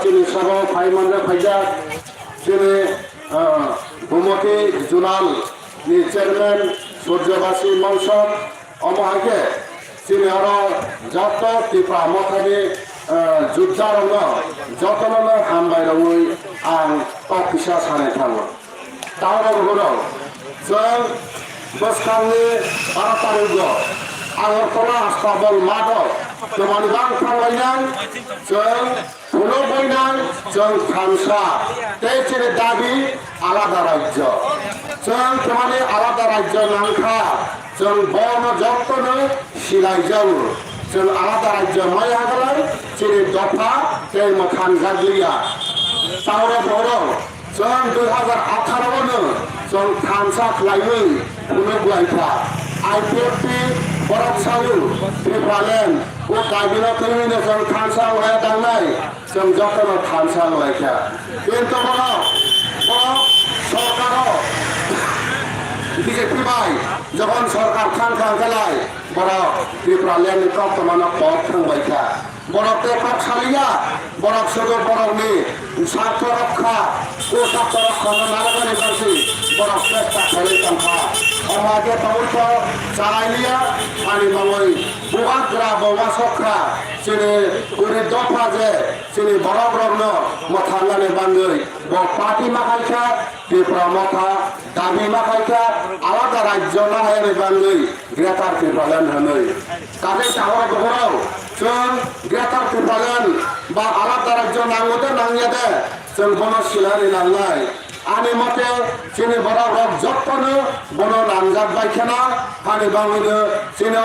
B: তিনি সভা ফাই মঞ্জ ফাইজাক তিনি ভূমতি জুনাল ni চেয়ারম্যান সূর্যবাসী মনসব অমহাকে তিনি আরো যত ত্রিপুরা মথানি যুদ্ধার যতন হামবাই রঙই আं অফিসা সানাय थाङो दावराव हराव जों बोसखांनि 12 तारिखआव আগরতলা আস্তাবল মাঠ गोबां थांबायनां जों खुलुमबायनां जों थामसा तेरे दाबि आलादा राज्य जों तुम्हारे आलादा राज्य नांखा जों बन जत्तनो सिलायजावो जों आलादा राज्य माय हागलाय जेरै दफा तेल मखान जागलिया दावराव हराव जों 2018 जों थामसा खालायनो खुलुमबायथा आईपीएफपी बरफ सावु त्रिपुरालेण्ड ও কাবিনেট তৈরি जों थामसा হয়ে दांनाय जों जतन थामसा হয়েছে কিন্তু সরকার বিজেপি ভাই যখন সরকার খান গেলায় বড় त्रिपुरालेण्ड কতমানা পথ থাंबायखा বরফতে পথ ছাড়িয়া বরফ শুধু বরফনি স্বার্থ রক্ষা ও স্বার্থ রক্ষা নাগরিক করছি বরফ চেষ্টা করে সংখ্যা সমাজে তৌর চালাইলিয়া পানি বাবই বুহাগ্রা বৌমা সখ্রা sini kulit dopa je sini borok-borok no mothangane bangai bo party makaika di pramotha dabi makaika alada rajyo na hayane bangai greater Tripalian hanoi kade tahwa gohorau जों ग्रेटार ट्रिपालियान बा आलादा राज्य नांगोदे नांगेदे जों बन सिलारि नांनाय आंनि मते जोंनि बर' रक जत्तनो बन नांजाब बायखेना हानि बाङैनो जोंनि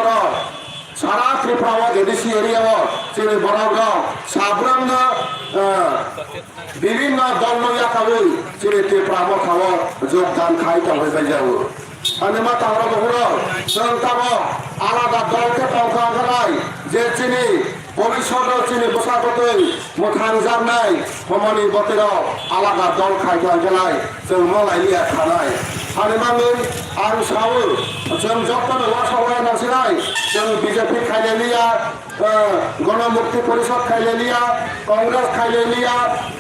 B: सारा त्रिपुरा एडिसि एरियाव जोंनि बर' रक साब्रामनो বিভিন্ন দল याकाबै जोंनि त्रिपुरा मथाव যোগদান खाय थांबाय जायो आंनि मा तावरा बहुराव जों ताबो आलादा दलके तावखा गलाय जे चिनि भबिष्यत चिनि बसागतै मोथां जानाय हमनि बतेराव आलादा दल खायखा गलाय जों मलायलिया थानाय आंनि माङै आं सावो जों जत्तन वासावराय नासिनाय जों बिजेपि खायलेलिया गणमुक्ति परिषद खायलेलिया कांग्रेस खायलेलिया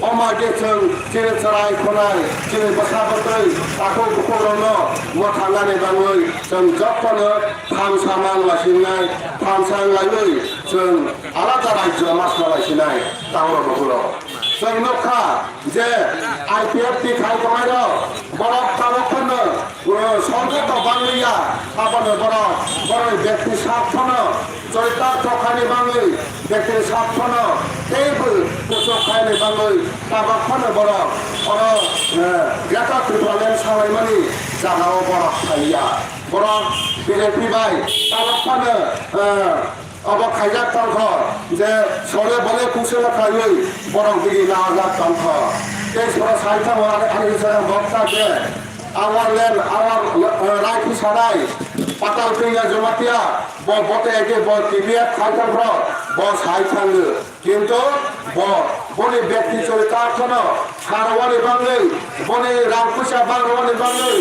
B: अमागे जों चिनि चराय खनाय चिनि बसागतै आखौ गुखरनो मोथांगाने बाङै जों जत्तनो थामसामान लासिनाय थामसां लायै जों आलादा राज्यो मासना लासिनाय तावरा बहुराव जों नखा जे आईपीएफटी खायखमाय बरफ तालुकनो संकट बांलिया आबानो बरफ व्यक्ति साथनो चरिता चखानि बाङै व्यक्ति साथनो तेबो चखानि बाङै ताबाखनो बरफ ग्रेटार ट्रिपालियान सालायमानि जागाव बरफ थालिया बरफ बिजेपि बाय ताबाखनो अब खायजाक तंख जे सरे बले कुसले खायै बरफ दिगि नाजाक तंख ते सरा साइथा आनि सरा बक्ता जे आवार लेन आवार राइफि सानाय पाताल पिंगा जमातिया बते एके टिबिया खायथाफ्र साइथाङो किन्तु बनि व्यक्ति चरिताखनो सारवानि बाङै बनि रामकुसा बांरवानि बाङै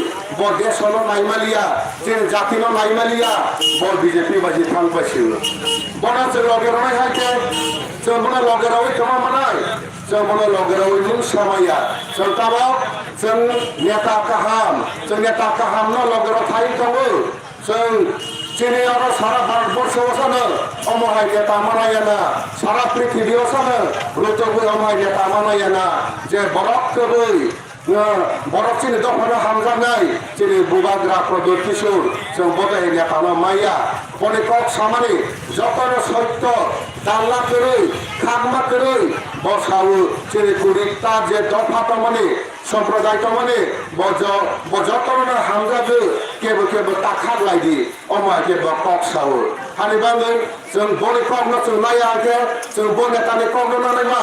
B: देशनो नायमालिया जों जातिनो नायमालिया बिजेपि बायदि थांबायसिनो बना जों लगेरावै हायके जों बना लगेरावै खोमा मानाय जों बना लगेरावै मुं सामाया जों ताबाव जों नेता काहाम न लगेराव थायो दङो जों चिनि आरो सारा भारतबर्षआवनो अमहाय नेता मानायाना सारा पृथिबीयावनो रुतुबुय अमहाय नेता मानायाना जे बरफखौबै बरफ चिनि दफानो हामजानाय चिनि बुबाग्रा प्रदीप किशोर जों बदाय नेतानो माया बनिकक सामानि जतनो सत्य दाल्ला करै खागमा करै बसावो चिनि कुरिता जे दफा तमनि सम्प्रदाय तमनि बजतनो हामजादो केबो ताखाग लायदि अमा केबो कक सावो हानि बाङै जों बनिकक न जों नायाके जों बनेतानि कक न नायमा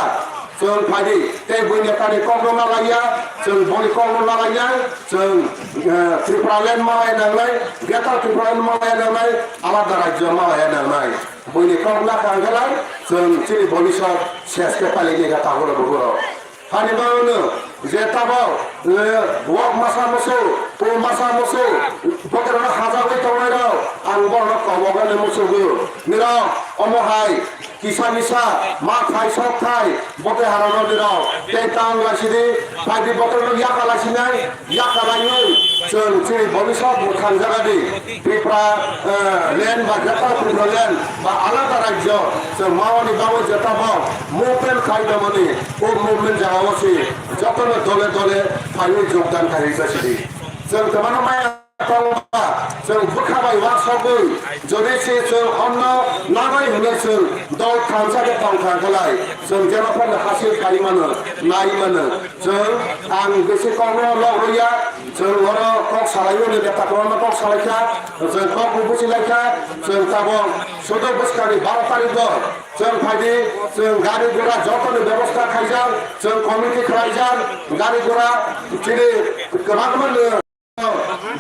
B: जों फायदि ते बनेतानि कक न लाया जों बनिकक न लाया जों त्रिपुरालेण्ड मालाय नांनाय ग्रेटार त्रिपुरालेण्ड मालाय नांनाय आलादा राज्यो मालाय नांनाय बनिकक ना कांगलाय जों चिनि भबिष्यत सेसके पालिगे गातागुरो बुगुरो हानि बाङैनो जे ताबाव वक मासा मोसौ ओ मासा मोसौ बकेरानो हाजाबै तंनायराव आं बरनो कबगाने मोसौगो निराव अमहाय किसा मिसा मा खाय सब खाय बके हारानो निराव ते तां लासिदि बायदि बकेरानो याका लासिनाय याका लायै जों चिनि भबिष्यत मोथां जागादि त्रिपुरा लेण्ड बा ग्रेटार ट्रिपालियान बा आलादा राज्य जों मावनि बावो जेताबाव मुभमेन्ट खायदमनि ओ मुभमेन्ट जागावसि जतनो दले दले फायु योगदान खायजासिदि जों तमानो माया जों बुखाबाय वासबै जदिसि जों अन्न नागाय होनोसों दल थांसाके थांखांखालाय जों जेन'फोरनो हासिल खालिमानो नायमानो जों आं गोसो कग्र लग्रया जों अरो कक सालायो नेता कग्र कक सालायखा जों कक बुसिलायखा जों ताबो सुद बसखानि 12 तारिख जों फायदि जों गारि घोड़ा जतनो व्यवस्था खायजां जों कमिटि खालायजां गारि घोड़ा चिनि गोबांनो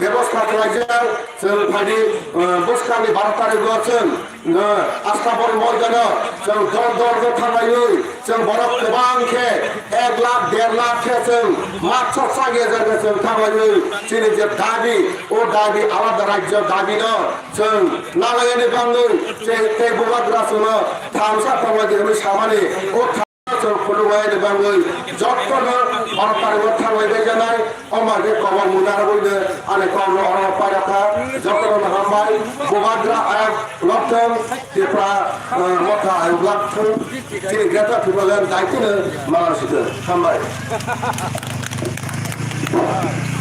B: व्यवस्था खालायजां जों फायदि बसखानि 12 तारिख जों आस्थापुर मयदान जों दल थांनायै जों बरफ गोबांखे 1 लाख 1.5 लाख खे जों माथ्र गेजेरजों जों थांनायै चिनि जे दाबि ओ दाबि आलादा राज्यो दाबि न जों नागालेण्डनि बाङै जे बुबाग्रासोनो थामसा थांनाय सामानि
D: खुलुबाय बाबुय जत्तनो सरकार थाबाय जानाय अमागे कबल मुदार बयनो आने कबल अर पायखा जत्तनो हामबाय बुबाद्रा आयब लक्ष्मण त्रिपुरा मथा आयब लक्ष्मण तिनि ग्रेटा पिपलन दायतिनो मानसिखो हामबाय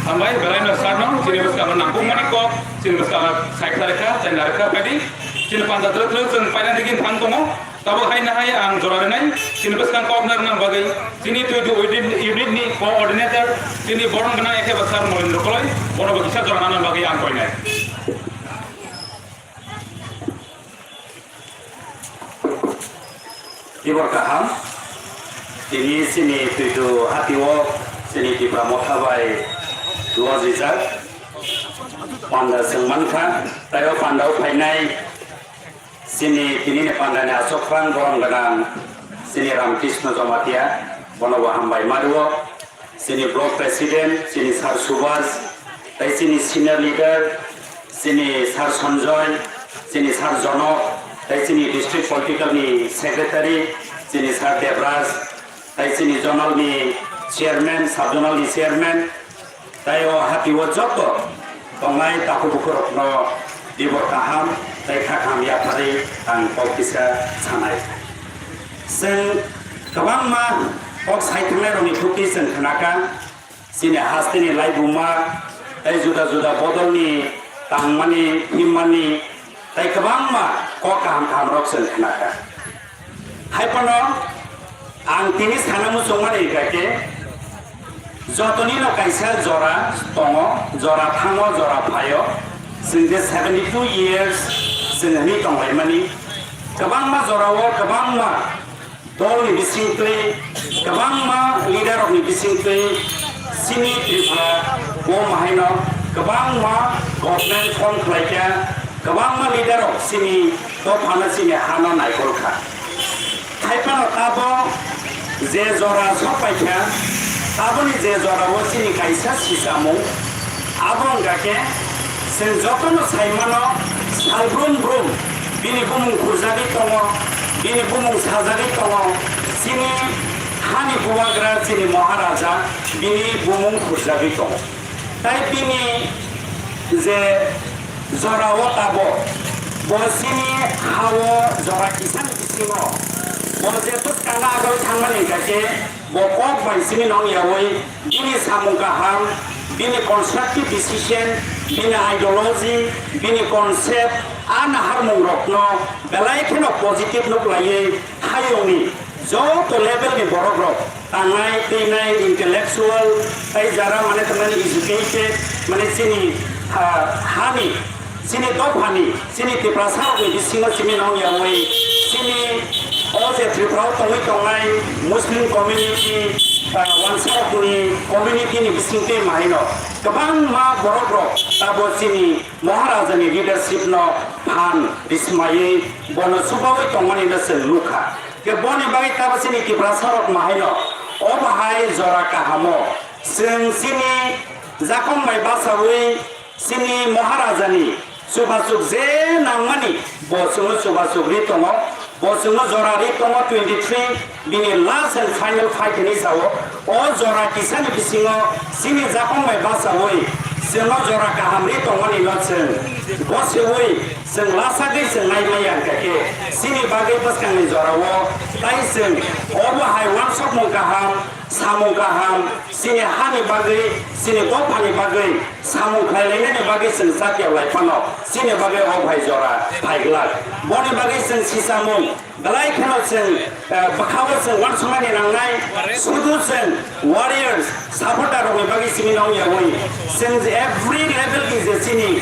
C: Amai belai sarno, sini bos kamu nampung mani kok, sini bos kamu saik tarika, dan tarika padi, sini pantat terus sen payah digin thang tomo, tabu hai na hai ang jorare nai, sini bos kamu kok nang bagai, sini tu unit ni coordinator, sini borong kena eke besar mulai berkolai, borong berkisah jorana bagai ang koi nai.
B: Ibor kaham, sini tu hati wo, sini di pramotabai dua jizak, panda sengmanka, tayo pandau painai, sini pandane asokran borong gadang, sini Ramkrishna Jomatia, bono hambai maduo, sini block president, sini Sar Subas, tay sini senior leader, sini Sar Sanjoy, sini Sar Jono, tay sini district political ni secretary, sini Sar Devraj, tay sini zonal ni chairman, sub-zonal ni chairman, tayo hati wo joto, tongai taku bukur no dibor kaham, tay kakam ya pari ang pokisa sanai. Seng kabang ma pok saitungai roni puki seng kanaka, sini hasti ni lai buma, tay juda bodol ni tangmani, himmani, tay kabang ma kok kaham rok seng kanaka. Hai pano, ang tinis hanamu songmani kake, jotoni no kaisa jora tongo, jora thango, jora payo, since 72 years since ni tongai mani, kabang ma jora wo, kabang ma dol ni bisingkli, kabang ma leader of ni bisingkli, sini Tripura wo mahino, kabang ma government form klaika, kabang ma leader of sini to phana sini hana naikolka. Haipano tabo je jora sopaika, tabo ni je jora wo sini kaisa sisamu, abong gake sen jotono saimano salbrum bini bumung kurjagi tongo, bini bumung sajagi tongo, sini hani buwagra sini maharaja bini bumung kurjagi tongo. Tai bini je jora wo tabo bo sini hawo jora kisan kisimo. Boleh tu karena agak sangat ni bokok by sini nong yawoi, bini samung kaham, bini constructive decision, bini ideology, bini konsep, ana harmung rokno, belai kena positif nuk lagi, hayongi, jauh to level ni borok rok, tangai, tinai, intellectual, ay jara mana teman educated, mana sini hani, sini top hani, sini tiprasar ni sini nong yawoi, sini Oje Tripura tongai Muslim community, wansar kuni community ni bisingte mahino. Kabang ma borok tabo sini Maharaja ni leadership no pan dismaye bono subawi tongani na seluka. Ke boni bagi tabo sini Tripura sarok mahino. Obahai jora kahamo. Sini zakom mai basawi sini Maharaja ni subasuk ze nangmani bosungu subasuk ritongo. Bosungo jora tongo 23 bini last and final fight ni sawo o jora kisan bisingo sini zakong mai basa woi singo jora kahamri tongo ni lotsen bosi woi sing lasa ge sing nai mai ang kake sini bagai pas kang ni jora wo tai sing obo hai wan sok mo kaham samu kaham sini hani bagai sini kopani bagai samu khailene ni bagai sing sakya lai pano sini bagai o bhai jora bhai glak boni bagai sing sisamu Galai cannot sing, Bakawa sing, one so many nangai, Sudu sing, warriors, supporter of Bagi Siminong Yawai. Since every level is a sini,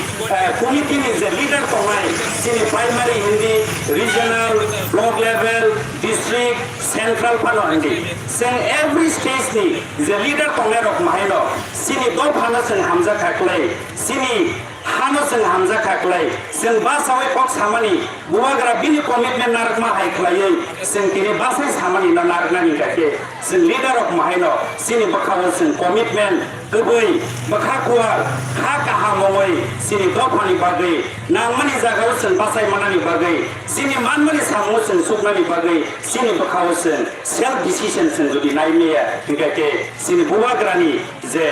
B: Punitin is a leader for my sini primary Hindi, regional, block level, district, central Pano Hindi. Sing every stage ni is a leader for of Mahino. Sini Dop Hanas and Hamza Kaklay, Sini. Hanos and Hamza Kaklay, Sen Basaway Fox Hamani, Buagra Bini commitment Narkma Haiklay, Sen Kini Basas Hamani Narnani Kake, Sen leader of Mahino, Sini Bakawas and commitment, गुबै मोखा गुवार खा गाहामयै सिनि दफानि बागै नांमानि जागायाव जों बासायमानानि बागै सिनि मानमानि सामु जों सुबनानि बागै सिनि बखाव जों सेल्फ डिसिजन जों जुदि नायनाया हिंगाके सिनि बुवाग्रानि जे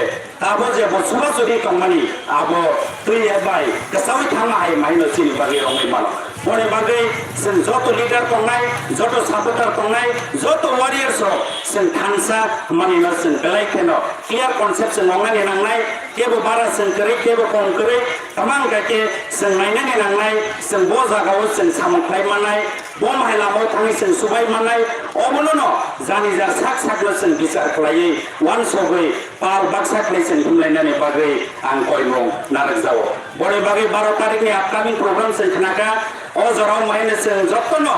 B: आबो जे बसुवा जुदि तंमानि आबो तुय बाय गसावै थांनो हाय माइनो सिनि बागै रंगै मानो बने बागै जों जत लिडार तंनाय जत सापोर्टार तंनाय जत वारियर्स जों थांसा मानिनो जों बेलायखेनो क्लियर कन्सेप्ट जों मावनानै नांनाय केबो बारा जों करै केबो कम करै तमाम गाके जों नायनानै नांनाय जों ब जागाव जों सामख्लाय मानाय ब माइलामाव थाङै जों सुबाय मानाय अबलनो जानि जा साक साकनो जों बिचार खालायै वान सबै पाल बाक्सा खालाय जों हुमलायनानै बागै आं कयमं नारक जाव बड़े बागै 12 तारिखनि आपकामिं प्रग्राम जों खनाका अजराव माइनो जों जत्तनो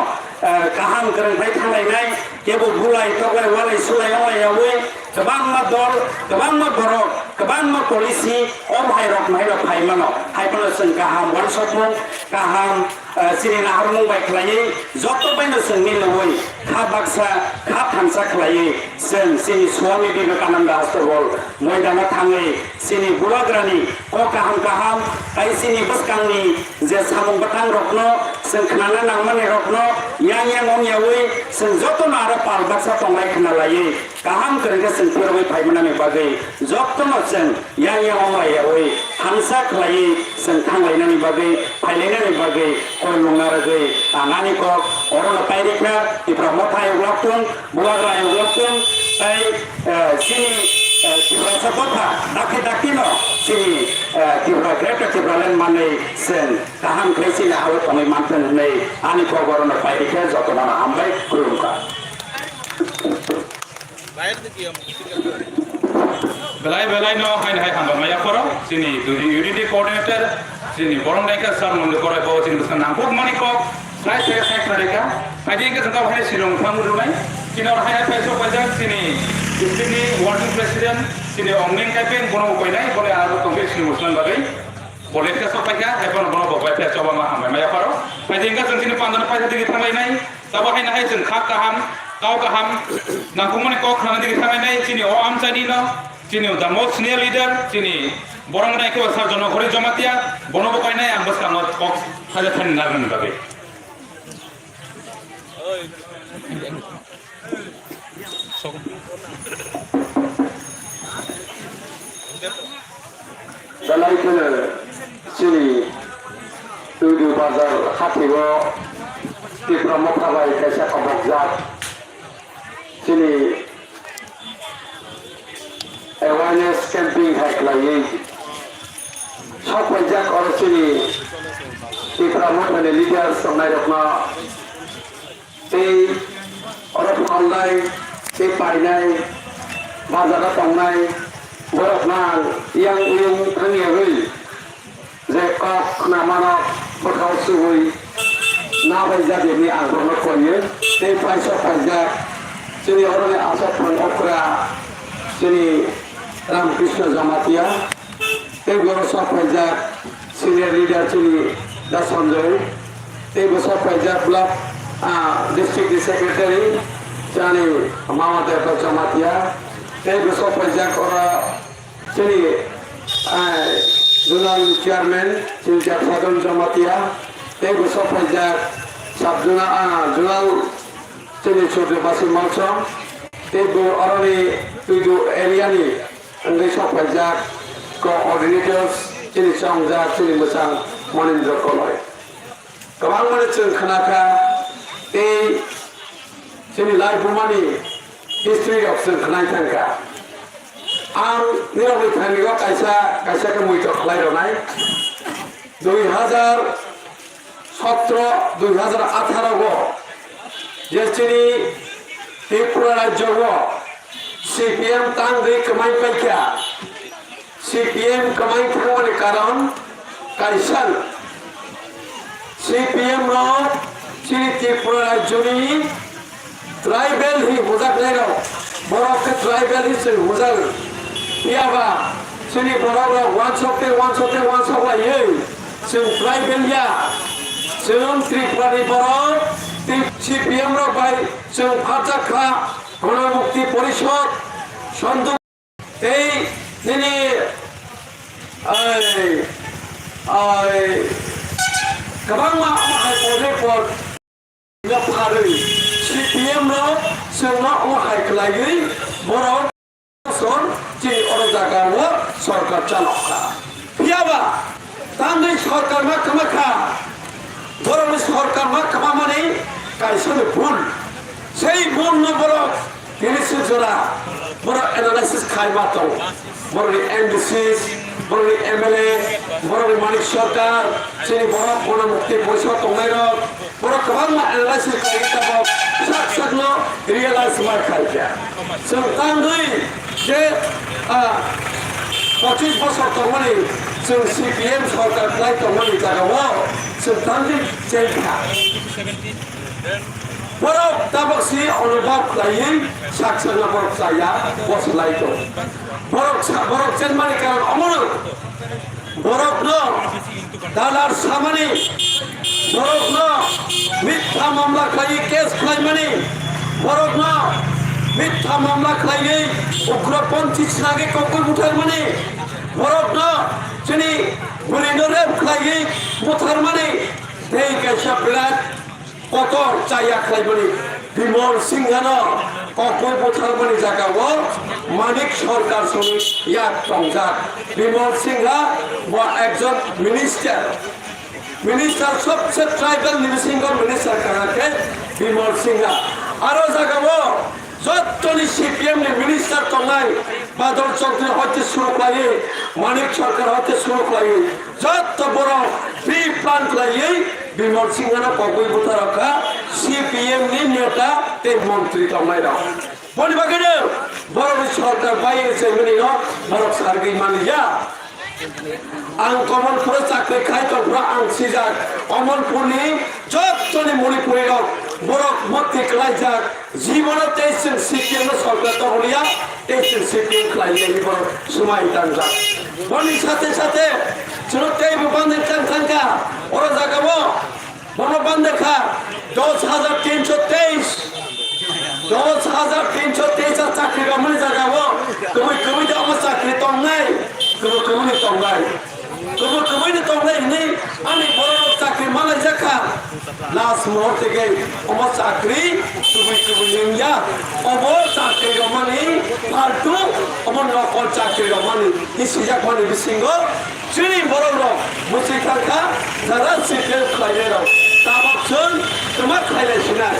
B: गाहाम गोरोंफ्राय थांलायनाय केबो बुलाय तगलाय वालाय सुलाय अलायावै गोबां दल गोबां बरक गोबां पलिसि माइरक फाइमानो हाइफानो जों गाहाम वानसपमों गाहाम सिनि नाहारमों बायख्लायै जत्त बायनो जों मिलौयै खा बाक्सा खा थांसा खालायै जों सिनि स्वामी विवेकानन्द हस्पिटाल मैदाना थाङै सिनि बुवाग्रानि गाहाम आइ सिनि बसकांनि जे सामुं बाथां रखनो जों खोनानो नांमानि रखनो यां अनियावै जों जत्तनो आरो पाल बाक्सा तंलाय खोना लायै गाहाम गोरोंगा जों फोरबै फाइमानानि बागै जत्तनो जों यां अनलायावै थांसा खालायै जों थांलायनानि बागै फाइलायनानि बागै कय मुंनारगै आनानि कक अरनो पाइरिखा इफ्रा मथा एवलाक्तुं बुवाग्रा एवलाक्तुं ताइ सिनि तिब्रा सपथा दाखिनो सिनि तिब्रा ग्रेटर तिब्रालेन माने जों गाहाम खालायसिनि आव तङै मानथों होनै आनि कक अरनो पाइरिखा जत्तनो हामबाय खुलुमखा
C: belai no hai hamba maya koro sini unity coordinator sini borong naika sar mundu koro bawa sini besan nampuk mani kok saya mereka aja yang kesengkau hai silong kamu dulu nai kini orang hai peso pajak sini working president sini ongning kapen bono koi nai boleh aru tongke sini muslim bagai boleh ke sopai ka hai bono bawa peso coba mah hamba maya koro aja yang keseng sini pandan pajak dikit tangai nai tabah hai nai sen khak kaham kau kaham nangkumani kok nang dikit tangai nai sini am tadi no sini the most senior leader sini borong naik ke asal jono khori jamatia bono bokai nai ambas kangot kok saja than naran bagai
A: Dalai kena sini tujuh bazar hatigo di Pramukabai Desa Kabakzat sini awareness camping hai kelai sok pajak orang sini di Pramukabai leader sampai rokna di orang pandai di painai bazar tangai beroknan yang uyung hangyari zekok namanya berkau suhui nabai jadi ni angkor koye di paisok pajak sini orang yang asal pengokra sini Ramkrishna Jamatia di gorosok pajak senior leader sini Dasanjoy di gorosok pajak blok district secretary jani Mama Deva Jamatia di gorosok pajak orang sini zonal chairman sini Jaksadon Jamatia di gorosok pajak zonal sini Chudri Basim Malsong di orang ni tujuh area ni anggai sok pajak coordinators sini Songjak sini Mesang Manindra Koloi kebang mana ceng kenaka di sini live money history of ceng kenai tangka ang ni orang ni tangga kau kaisa kemui tu kelai ramai 2017-2018 go jadi Tripura Rajya go CPM tanggai kemai paikya CPM kemai kemana karam kaisal CPM no sini Tripura Rajya ni tribal hi muzak lego borok ke tribal hi sini muzak piaba sini borok one shot ye sini tribal ya sini Tripura ni borok CPM ro bai sini Pajak Gona Mukti Porishod Shantu এই
D: दिनै गोबां माखासे प्रजेक्टफोर फारै CPM-नाव जोंना अहाय खालायै बर' सन जे अरजागावो सरकार चालका फियाबा तांगै सरकार मा खामाखा बर'नि सरकार मा खामामानै गायसनो भुल সেই ভুল ন বড় তিরিশ জোড়া বড় অ্যানালাইসিস খাইবা তো বড় এমডিসিস বড় এমএলএ বড় মানিক সরকার সেই বড় বড় মুক্তি পয়সা তংনাই বড় গোबां অ্যানালাইসিস খাইতাবো সাক সাকনো রিয়েলাইজ मा খাইয়া जों तांगै যে 25 বছর তংমানি जों CPM সরকার লাই তংমানি জায়গাও जों तांगै जेलखा Borok tabak si onobak lain saksana borok saya bos lain borok jen mani kawan omong borok no dalar samani borok no mitha mamla kai kes kai mani borok no mitha mamla kai ugraponti sage kokol mutar mani borok no jeni burinore kai mutar mani dei kaisa plat কতর চাইয়া খাইবনি বিমল সিংহানো ককই বোথারবনি জায়গাও মানিক সরকার সঙ্গে ইয়াক টংজাক বিমল সিংহা বা একজন minister সবচেয়ে tribal single minister কানাকে বিমল সিংহা আরো জায়গাও যতনি CPM মিনিস্টার টংনাই বাদল চৌধুরী হতে শুরু করে মানিক সরকার হতে শুরু করে যত বড় প্রি প্ল্যান লাগে বিমল সিংহানা ককই বোথা রাখা CPM ni নেতা তে মন্ত্রী টংনাই রাও বনি বাগেনে বড় সরকার বাইরে সেমনি ন বড় সার্গি মানিয়া आं कमलपुर चाकरी खाई तोरा आं सिजाक कमलपुरनि जतनि मणिपुराव बरक मति खालायजाक जीवनाव तेजों CPM सरकार तहलिया तेजों CPM खालायनायनि बरक समाय दांजाक बनि साथे साथे जों तेबो बान्दे थांखांगा अरा जागाबो बन बान्देखा 10,323 10,323 चाकरी गामनि जागाबो कमै दा अमा चाकरी तंनाय कमै तंनाय कमै तंनाय नि आंनि बर' चाकरी मालाय जाखा लास्ट मुहूर्ते गई अमा चाकरी कमै निया अब चाकरी गामनि फालतु अमा नकल चाकरी गामनि इसिजाक मानि बिसिंगो जोंनि बर' मुसि थांखा जारा CPM खालायनाय ताबाकसन कमा खालायसिनाय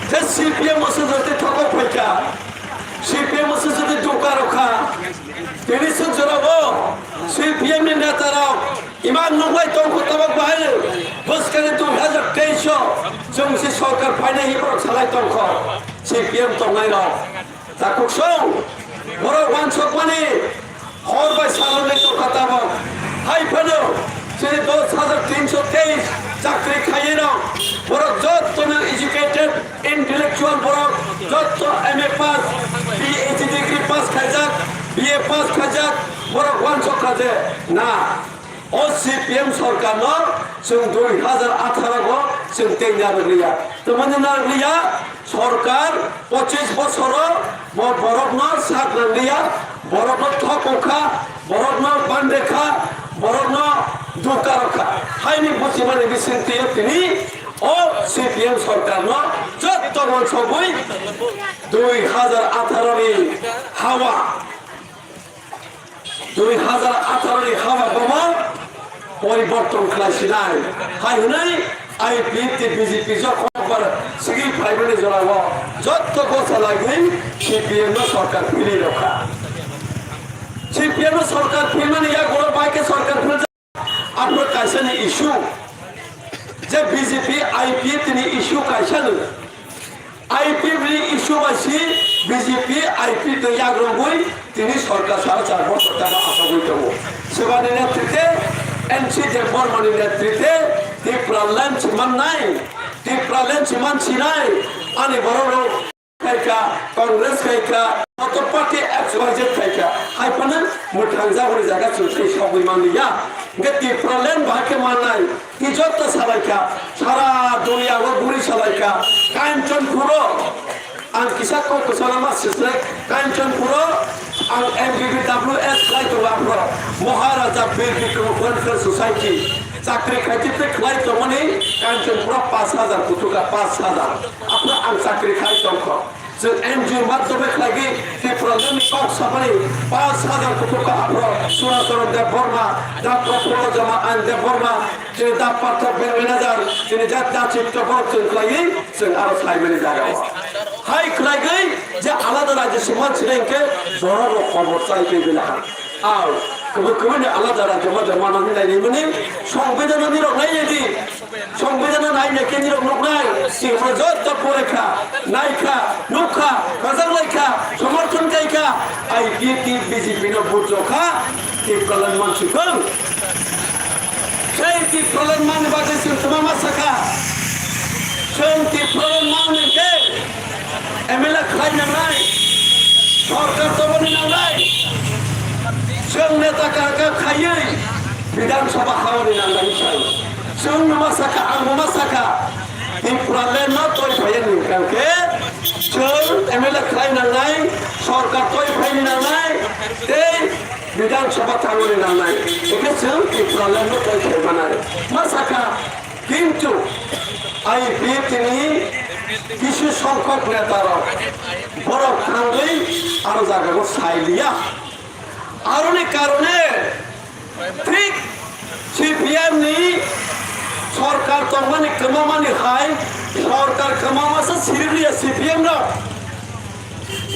D: যে CPM যদি ঠক ফাইকা CPM যদি দোকা রখা তিনি জোরাবো CPM ni নেতারাও ইমান নয় তঙ্ক তাবাক বাহারে বসকানে 2023 जों से सरकार फाइनाय हिबर सालाय तंख CPM तंनाय राव ताकुसं बर' वानसक माने हर बाय सालने तो खाताबो हाय फानो जे 10,323 চাকরি খাইয়ে নাও বড় যত এডুকেটেড ইন্টেলেকচুয়াল বড় যত MA pass PhD degree pass খাইজাক BA পাস খাইজাক বড় ওয়ান সকাজে না ও CPM সরকার ন जों 2018 গো जों তেঙ্গা গলিয়া তো মানে না গলিয়া সরকার 25 বছর বড় ন সাত গলিয়া বড় ঠকখা বড় ন বান্দেখা বড় ন দোকা রখা হাইনি বসিমানে বিসিন্তি তিনি ও CPM সরকার ন যত সবই 2018 নি হাওয়া 2018 নি হাওয়া বোমা পরিবর্তন খাইছিনাই হাই হুনাই আইপিতে বিজেপি যখন সিগি প্রাইভেটে জড়াব যত কথা লাগবে CPM সরকার ফিরে রখা CPM সরকার ফিরমানে ইয়া গোড় বাইকে সরকার ফিরে আপনার কাছে ইস্যু যে বিজেপি আইপিএফ তিনি ইস্যু কাইসানো আইপিএফ নি ইস্যু বাসি বিজেপি আইপিএফ তো ইয়াগ্রবই তিনি সরকার সারা 4 বছর টাকা আশা করতেব সেবানি নেতৃত্বে NC দেববর্মণি নেতৃত্বে ত্রিপুরাল্যান্ড চিমান নাই ত্রিপুরাল্যান্ড চিমান ছিনাই আনি বড় খাইকা কংগ্রেস খাইকা কত পার্টি XYZ খাইকা হাইপানা মুঠাংজা হরে জায়গা চলছে সবই মানিয়া গতি প্রলেন ভাকে মানাই কি যত সালাইকা সারা দুনিয়া ও বুড়ি সালাইকা কাঞ্চনপুর আন কিসা কো সালামা সিসলে কাঞ্চনপুর ang MBBWS খাইতো আমরা মহারাজা বীর বিক্রম ওয়েলফেয়ার সোসাইটি চাকরি খাইতে খাইতো মানে কাঞ্চনপুরা 5,000 কুতুকা 5,000 আপনার আং চাকরি খাইতো जों एनजिअ माध्यमे खालागी ত্রিপুরাজনী কক সাফারি 5,000 কুতুকা আপনার সুরাচরণ দেব বর্মা ডাক প্রফুল্ল জমা আইন দেব বর্মা যিনি ডাক পাত্র বের ম্যানেজার যিনি যাত্রা চিত্র বর্তন খালাগি जों আরো খাইবেনি জায়গা হাই খালাগি যে আলাদা রাজ্য সমাজ ছিলেনকে জড়ানো খবর চাইবে না আর কবে আলাদা রাজ্য মধ্যে মানানি নাইনি মানে সংবিধান নিরক নাই যদি সংবিধান নাই না কে নিরক লোক নাই সিংহ যত পরেখা নাইখা নুখা কাজার লাইখা সমর্থন কাইখা আই বিজেপি নো ভোট রখা এই প্রলন মানসিকং সেই কি প্রলন মান বাজে সিং তোমামা সাখা সেই কি প্রলন মান কে এমএলএ খাই না নাই সরকার তো বনি না নাই जों नेता काका खायै विधानसभा खावनि नांगौ चाय जों मासाखा आं मासाखा इमप्राले न तय फायनि काके जों एमएलए खाय नांनाय सरकार तय फायनि नांनाय दे विधानसभा थांगनि नांनाय एके जों इमप्राले न तय फायमानाय मासाखा किन्तु आइ बिटिनि কিছু সংখ্যক নেতারা বড় খাঙ্গই আর জায়গাকে সাইলিয়া আর অনেক কারণে ঠিক সিপিএম নি সরকার তো মানে কমামানি খায় সরকার কমামাসে সিরিয়া সিপিএম না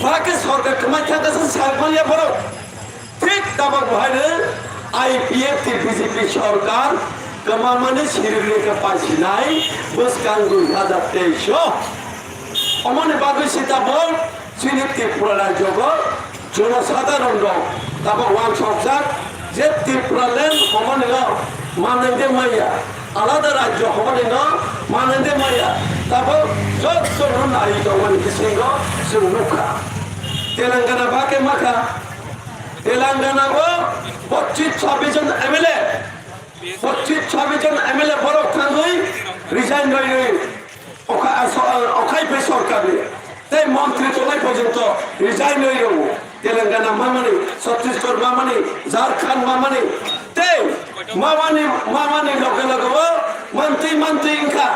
D: বাকি সরকার কমাই থাকাছে সারমালিয়া বড় ঠিক দাবাক ভাইরে আইপিএফ টি বিজেপি সরকার কমামানি সিরিয়াকে পাইছি নাই বস কান 2023 অমনে বাকি সীতা বল চিনি ত্রিপুরা রাজ্য জনসাধারণ তারপর ওয়ান সংসার যে ত্রিপুরালেন সমানে মানন্দে মাইয়া আলাদা রাজ্য সমানে মানন্দে মাইয়া তারপর যত নারী দমন কিসিঙ্গ মুখা তেলেঙ্গানা বাকে মাখা তেলেঙ্গানা 25-26 জন এমএলএ 25-26 জন এমএলএ বড় খানই রিজাইন হয়ে অখাই পে সরকার তাই মন্ত্রী তোলাই পর্যন্ত রিজাইন হয়ে যাবো তেলেঙ্গানা মামানি ছত্তিশগড় মামানি ঝাড়খণ্ড মামানি তে মামানি লগে লগে মন্ত্রী ইনকা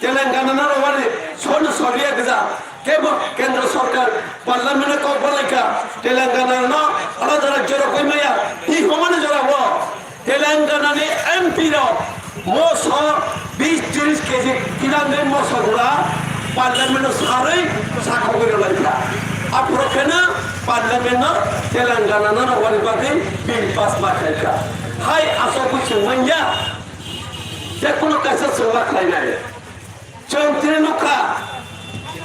D: তেলেঙ্গানা মানে ছোট সরিয়া গেজা কেবল কেন্দ্র সরকার পার্লামেন্টে কক বলাইকা তেলেঙ্গানা ন আলাদা রাজ্যের কইমাইয়া ই সমানে জড়াবো তেলেঙ্গানানি এমপি র মোস 20-30 কেজি কিনাঙ্গে মশগুলা পার্লামেন্ট সারই সাক্ষর করে লাইকা আপনার কেন পার্লামেন্ট তেলেঙ্গানা না ওয়ারি বাকি বিল পাস মাখাইকা হাই আশা করছি মাইয়া যে কোনো কাছে সেবা খাই নাই চৌত্রে নৌকা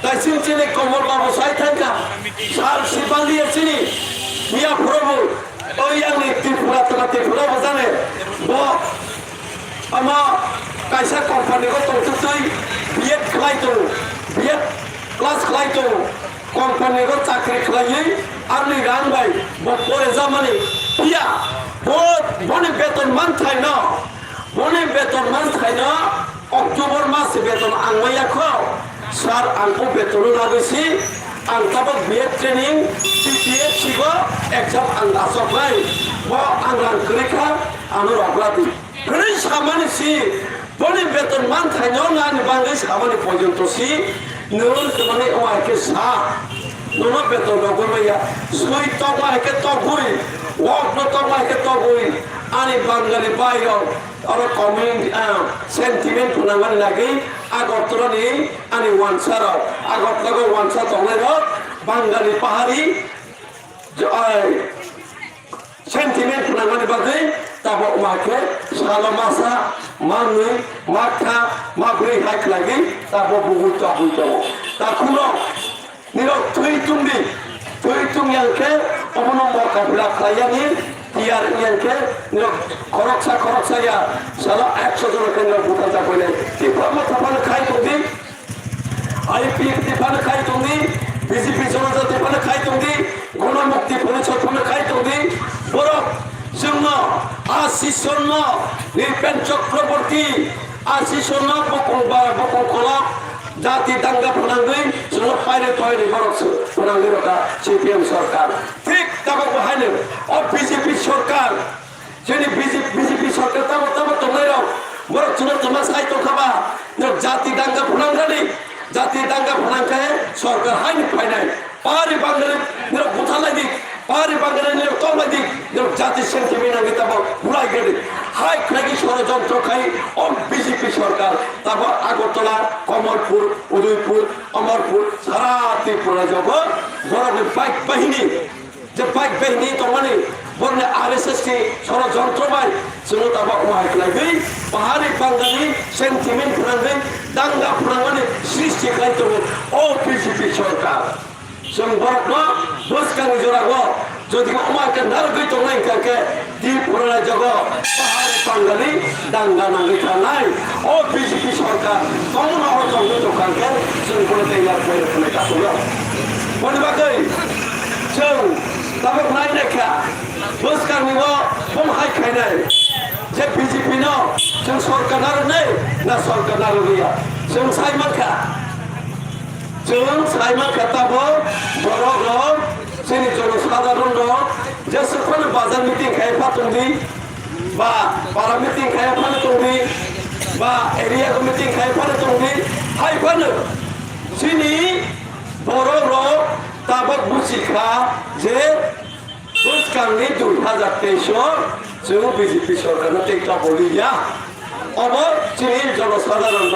D: তাইসিন চিনি কমল বাবু সাই থাকা সার শিবালিয়া চিনি মিয়া প্রভু ওই আংনি ত্রিপুরা তোলা ত্রিপুরা বোঝানে আমার কাইসা কোম্পানিকে তৌতুই বিএড খাইতো বিএড ক্লাস খাইতো কোম্পানিকে চাকরি খাইয়ে আপনি রান ভাই পরে জামানি পিয়া বনে বেতন মান থাই না বনে বেতন মান থাই না অক্টোবর মাসে বেতন আংমাইয়া খাও স্যার আংকো বেতন লাগেছি आं तब बीएड ट्रेनिंग सीपीएफ सिगो एग्जाम आं आसबाय आं रानखा आं रगलादी ओरै सामानि सि बनि बेतन मान थाइनो नानि बांगै सामानि पर्यन्त सि नों माने ओआके सा नों बेतन रगलैया सुइ तमाके तगुइ वक न तमाके तगुइ आनि बांगाली बायरो और कमेन्ट सेन्टिमेन्ट फुनांगानि लागि आगरतलानि आनि वानसाराव आगरतलाखौ वानसा दंलायनो बांगाली पाहारि सेन्टिमेन्ट फुनांगानि बागै ताबो माके साला मासा मानै माथा माब्रै हाइक लागि ताबो बुहुत बुहुत ताखुनो निरो थुइतुं यांके अमनो मकाबला खायानि টিয়ার ইয়ানকে খরকসা ইয়া সালা 100 জন কেন্দ্র ভোটার যা কইলে টিপামা থাপান খাই তুমি আইপিএফ টিপান খাই তুমি বিজেপি জনতা টিপান খাই তুমি গণমুক্তি পরিষদ টিপান খাই তুমি বড় জন্য আশিসন্ন নির্পেন চক্রবর্তী আশিসন্ন বকল কলা জাতি দাঙ্গা ফোনাঙ্গই জন্য পাইরে বড় ফোনাঙ্গি রকা সিপিএম সরকার ঠিক তারপর হাইলে ও বিজেপি সরকার যদি বিজেপি সরকার তারপর তোমরাই বড় চুনো তোমার সাহিত্য খাবা জাতি দাঙ্গা ফুনাঙ্গানি জাতি দাঙ্গা ফুনাঙ্গায় সরকার হাইনি পাই নাই পাহাড়ি বাঙালি বুথালাই দিক পাহাড়ি বাঙালি তলাই দিক জাতির সেন্টিমেন্ট আগে তারপর ঘুরাই গেলে হাই খাই ষড়যন্ত্র খাই ও বিজেপি সরকার তারপর আগরতলা কমলপুর উদয়পুর অমরপুর সারা ত্রিপুরা যাব বড় বাইক বাহিনী যে বাইক বাহিনী তো মানে বললে RSS কে ষড়যন্ত্র বাই শুনো তারপর হাইক লাগবে পাহাড়ি বাঙালি সেন্টিমেন্ট ফুরাঙ্গে দাঙ্গা ফুরাঙ্গানি সৃষ্টি খাইতে ও বিজেপি সরকার বরক বসকানি জোড়াগ যদি আমাকে নারগৈ তংনাই কাকে ত্রিপুরা জগ পাহাড়ি বাঙালি দাঙ্গা নাঙ্গি খানাই ও বিজেপি সরকার তখন জঙ্গ দোকানকে जों বলে তৈয়ার করে ফেলে কাটলো বলবাগৈ जों তারপর নাই দেখা বসকানি বম হাই খাইনাই যে বিজেপি ন जों সরকার নারো নেই না সরকার নারো গিয়া जों সাইমানখা जों साइमान खाताबो बरक जोंनि जनसाधारण जेसेबां बाजार मिटिं खायफा दंदि बा पारा मिटिं खायफा दंदि बा एरिया मिटिं खायफा दंदि हायफानो जोंनि बरक ताबक बुजिखा जे बोसखांनि 2023 जों बिजेपि सरकारनो टेक्टा बलिया अब जोंनि जनसाधारण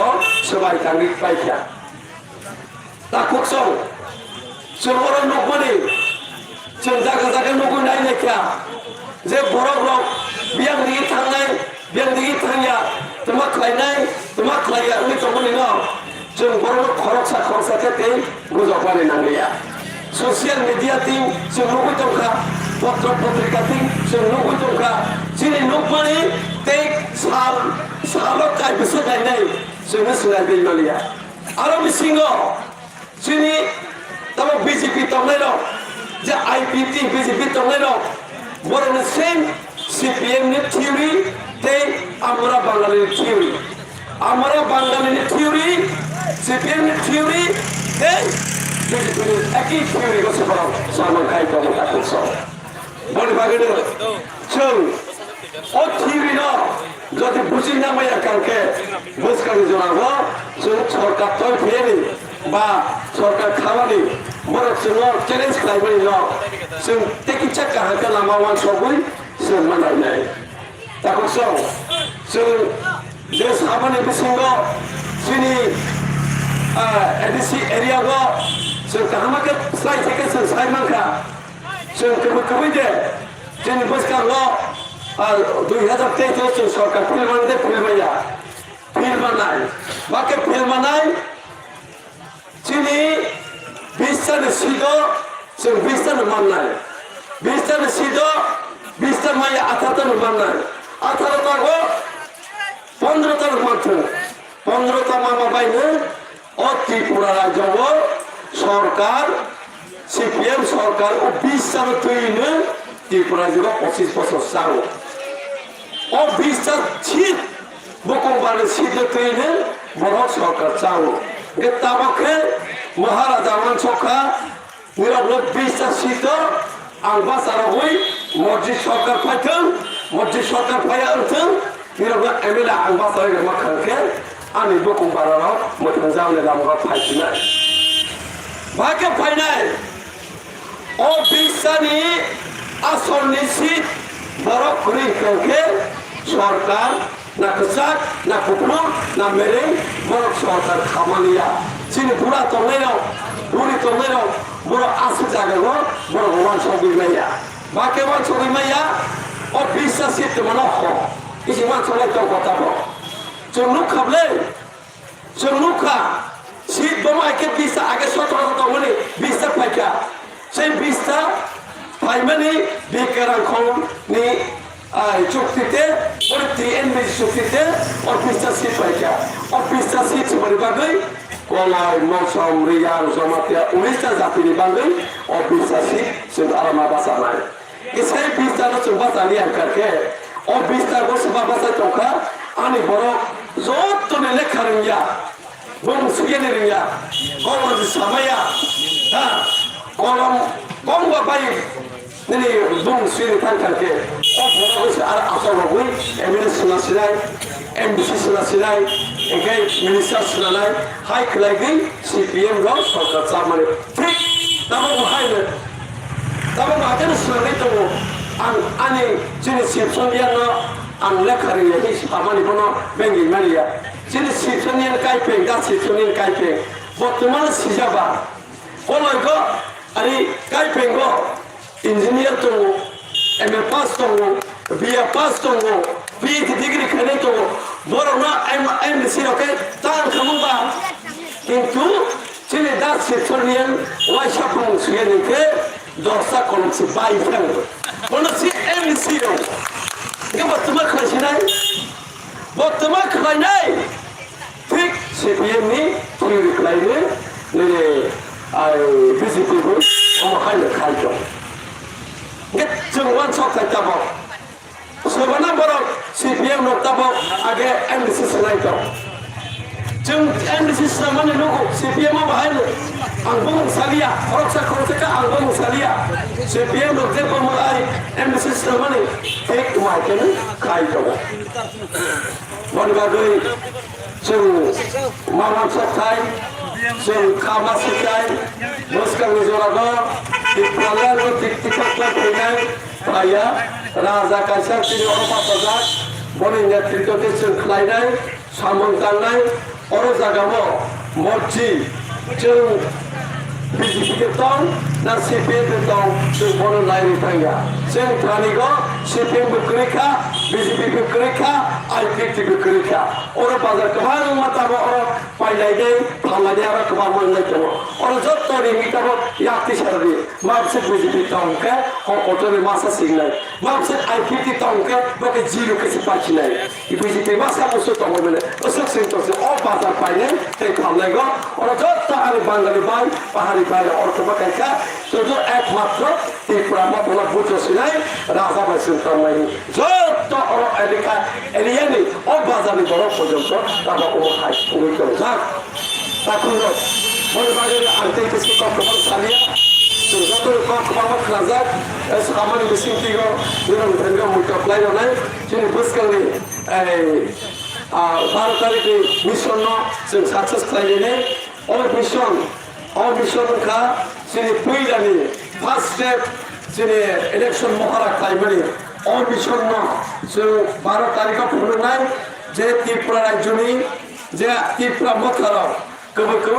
D: सबाय थांनि पाइखा takut so semua nukmani jaga nukun naik nekya je borok biang digi thangya temak khlaya uni tomoni no जों borok khoroksa te bujokani nangya social media ting जों nukui tongkha patra patrika ting जों nukui tongkha jini nukmani te salo kai bisa gainai जों sungai bilmalia aro misingo जोंनि Tabo BJP तंगलायनो जे IPT BJP तंगलायनो बरनो same CPM नि theory ते आमरा Bangali theory आमरा बांगाली नि theory CPM नि थियोरी ते बीजेपी नि एकी थियोरी को सफराव सामान खाइ तो ताकुसो बनि बागेनो जों ओ थियोरी न যদি বুঝি না মাইয়া কালকে বুঝকানি জনাবো जों सरकार तो फेरि বা সরকার খাওয়ানি বড় চ্যালেঞ্জ খাইবানি जों टेकिचा काहाका लामा वान सबै जों मानाय नाय ताको जों जे साबानि बिसिंगो जोंनि एडिसि एरियागो जों काहामाके स्लाइ थेके जों साइमानखा जों कबै दे जोंनि बसकांगो 2023 जों सरकार फिल्मानदे फिल्मानाय बाके फिल्मानाय जोंनि बिसतानो सिद जों बिसतानो माननाय बिसतानो सिद बिसता माइ 18तानो माननाय 18तागो 15तानो मानथो 15ता मामा बायनो ओ त्रिपुरा राज्यआव सरकार सीपीएम सरकार ओ 20तानो थैनो त्रिपुरा राज्यआव 25 बছর जागो ओ 20ता सिट बकंबानो सिट थैनो बर' सरकार जागो ताबाखे महाराजा मानसखा निरबलो 20टा सीट आं बासारावै मस्जिद सरकार फायथों मस्जिद सरकार फाया ओंथों निरबलो एमएलए आं बासाराव माखांखे आंनि बकंबाराव मोथां जावले लामगा फायथिनाय भागे फायनाय ओ 20टानि आसननि सीट बर' खुरि खांखे सरकार ना कसाक ना कुकुर ना मेरे बर' सरकार खामानिया जोंनि बुरा तंनायाव बर' आसु जागोन बर' वान सौगैमाया बाके वान सौगैमाया ओ 20टा सीट मानो ह इसे वान सौलाय तो गताबो जों नुखाबले जों नुखा सीट बमा के 20टा आगे 17टा तंगनि 20टा फायका সেই 20টা फायमानि बेकारांखौनि चुক্তিতে প্রতি এনবিসি চুক্তিতে অফিসটা সিট পাইকা অফিসটা সিট সবার বাগৈ কলাই মৌসুম রিয়াল জমাতিয়া 19টা জাতিनि बागै অফিসটা সিট जों आरामा बासानाय एसे 20टानो जों बासानि आंखारखे अफिसटा गसबा बासा तंखा आंनि बर' जत्तनि लेखा रोंया बुंसुगेनि रोंया कलम सामाया हा कलम गंबा bye nini bung sini tan karke o bora ko ar aso bagui emine suna sinai MBC suna sinai engkai minister suna nai hai khlai gai CPM ro sarkar samane ঠিক tamo hai ne tamo ma ten suna nai to an ani jini sipson dia no an lekhari ye samani bono bengi maria jini sipson dia kai pe da sipson dia kai pe বর্তমানে সিজাবা কলয়গো আরে কাই পেঙ্গো engineer তো MA pass তো BA pass তো PhD degree খানে তো বড় না MSc ওকে তার খামুবা কিন্তু চিনি দাস সেক্টরিয়াল ওয়াই সাপং সুয়েনিকে দশা কলমসি বাই ফ্রাঙ্গ বলছি এমএসসি ও কে বর্তমান খাইছি নাই বর্তমান খাই নাই ঠিক CPM ni turi klaine ne BJP ko o khai le khai jo nget jungwan sok ta tabo sebana boro CPM no tabo age MDC selai to jung MDC samane no CPM ma bahai le angbong salia oroksa khorsa angbong salia CPM no te ko mai MDC samane ek mai ken khai to bon bagoi जों मावना सथाय जों खामा सिखाय मुस्कांनि जराबो दिखलानो दिखतिखा फैनाय फाया राजा कायसा तिनि अरपा प्रजाक बनि नेतृत्वते जों खालायनाय सामन दाननाय अर जागाबो मर्जी जों बिजेपि दं ना CPM दं जों बनो लायनि थांगा जों थानिगो CPM बक्रिखा BJP बक्रिखा IPT बक्रिखा और बाजार कबार माताबो और पाइलायदे फालायदे आरो कबार मोननाय दङ और जत्तरि मिटाबो याक्ति सारबि माबसे BJP दंके हकटरि मासा सिगनाय माबसे IPT दंके बके जिरो केसे पाचिनाय BJP मासा मुसो दङबेले असक सेंटरसे अ बाजार पाइने ते फालायगो और जत्त आरो बांगाली बाय पाहाड़ी बाय और कबाकायका जो एकमात्र त्रिपुरा मा बोला बुझो सिनाय राजा बायसिन थांनाय जत्त और एलिका एलियानि अ बाजारनि बरो पର୍ଯ୍যন্ত তারা ও হাই করে করে যাক তখন বড় বাজারে আনতে কিছু কখনো সালিয়া যত কখনো খাজাক সামান্য বিসিংটিগো যেন ভেঙ্গা মুল্টিপ্লাই হলাই যিনি বুঝকালি এই 12 তারিখে মিশন जों সাকসেস খাইলে অ মিশন খা যিনি পইলানি ফার্স্ট স্টেপ যিনি ইলেকশন মহারা খাইমানি অ মিশন जों 12 তারিখে ফুলনাय যে ত্রিপুরা রাজ্যনি যে ত্রিপুরা মথারাव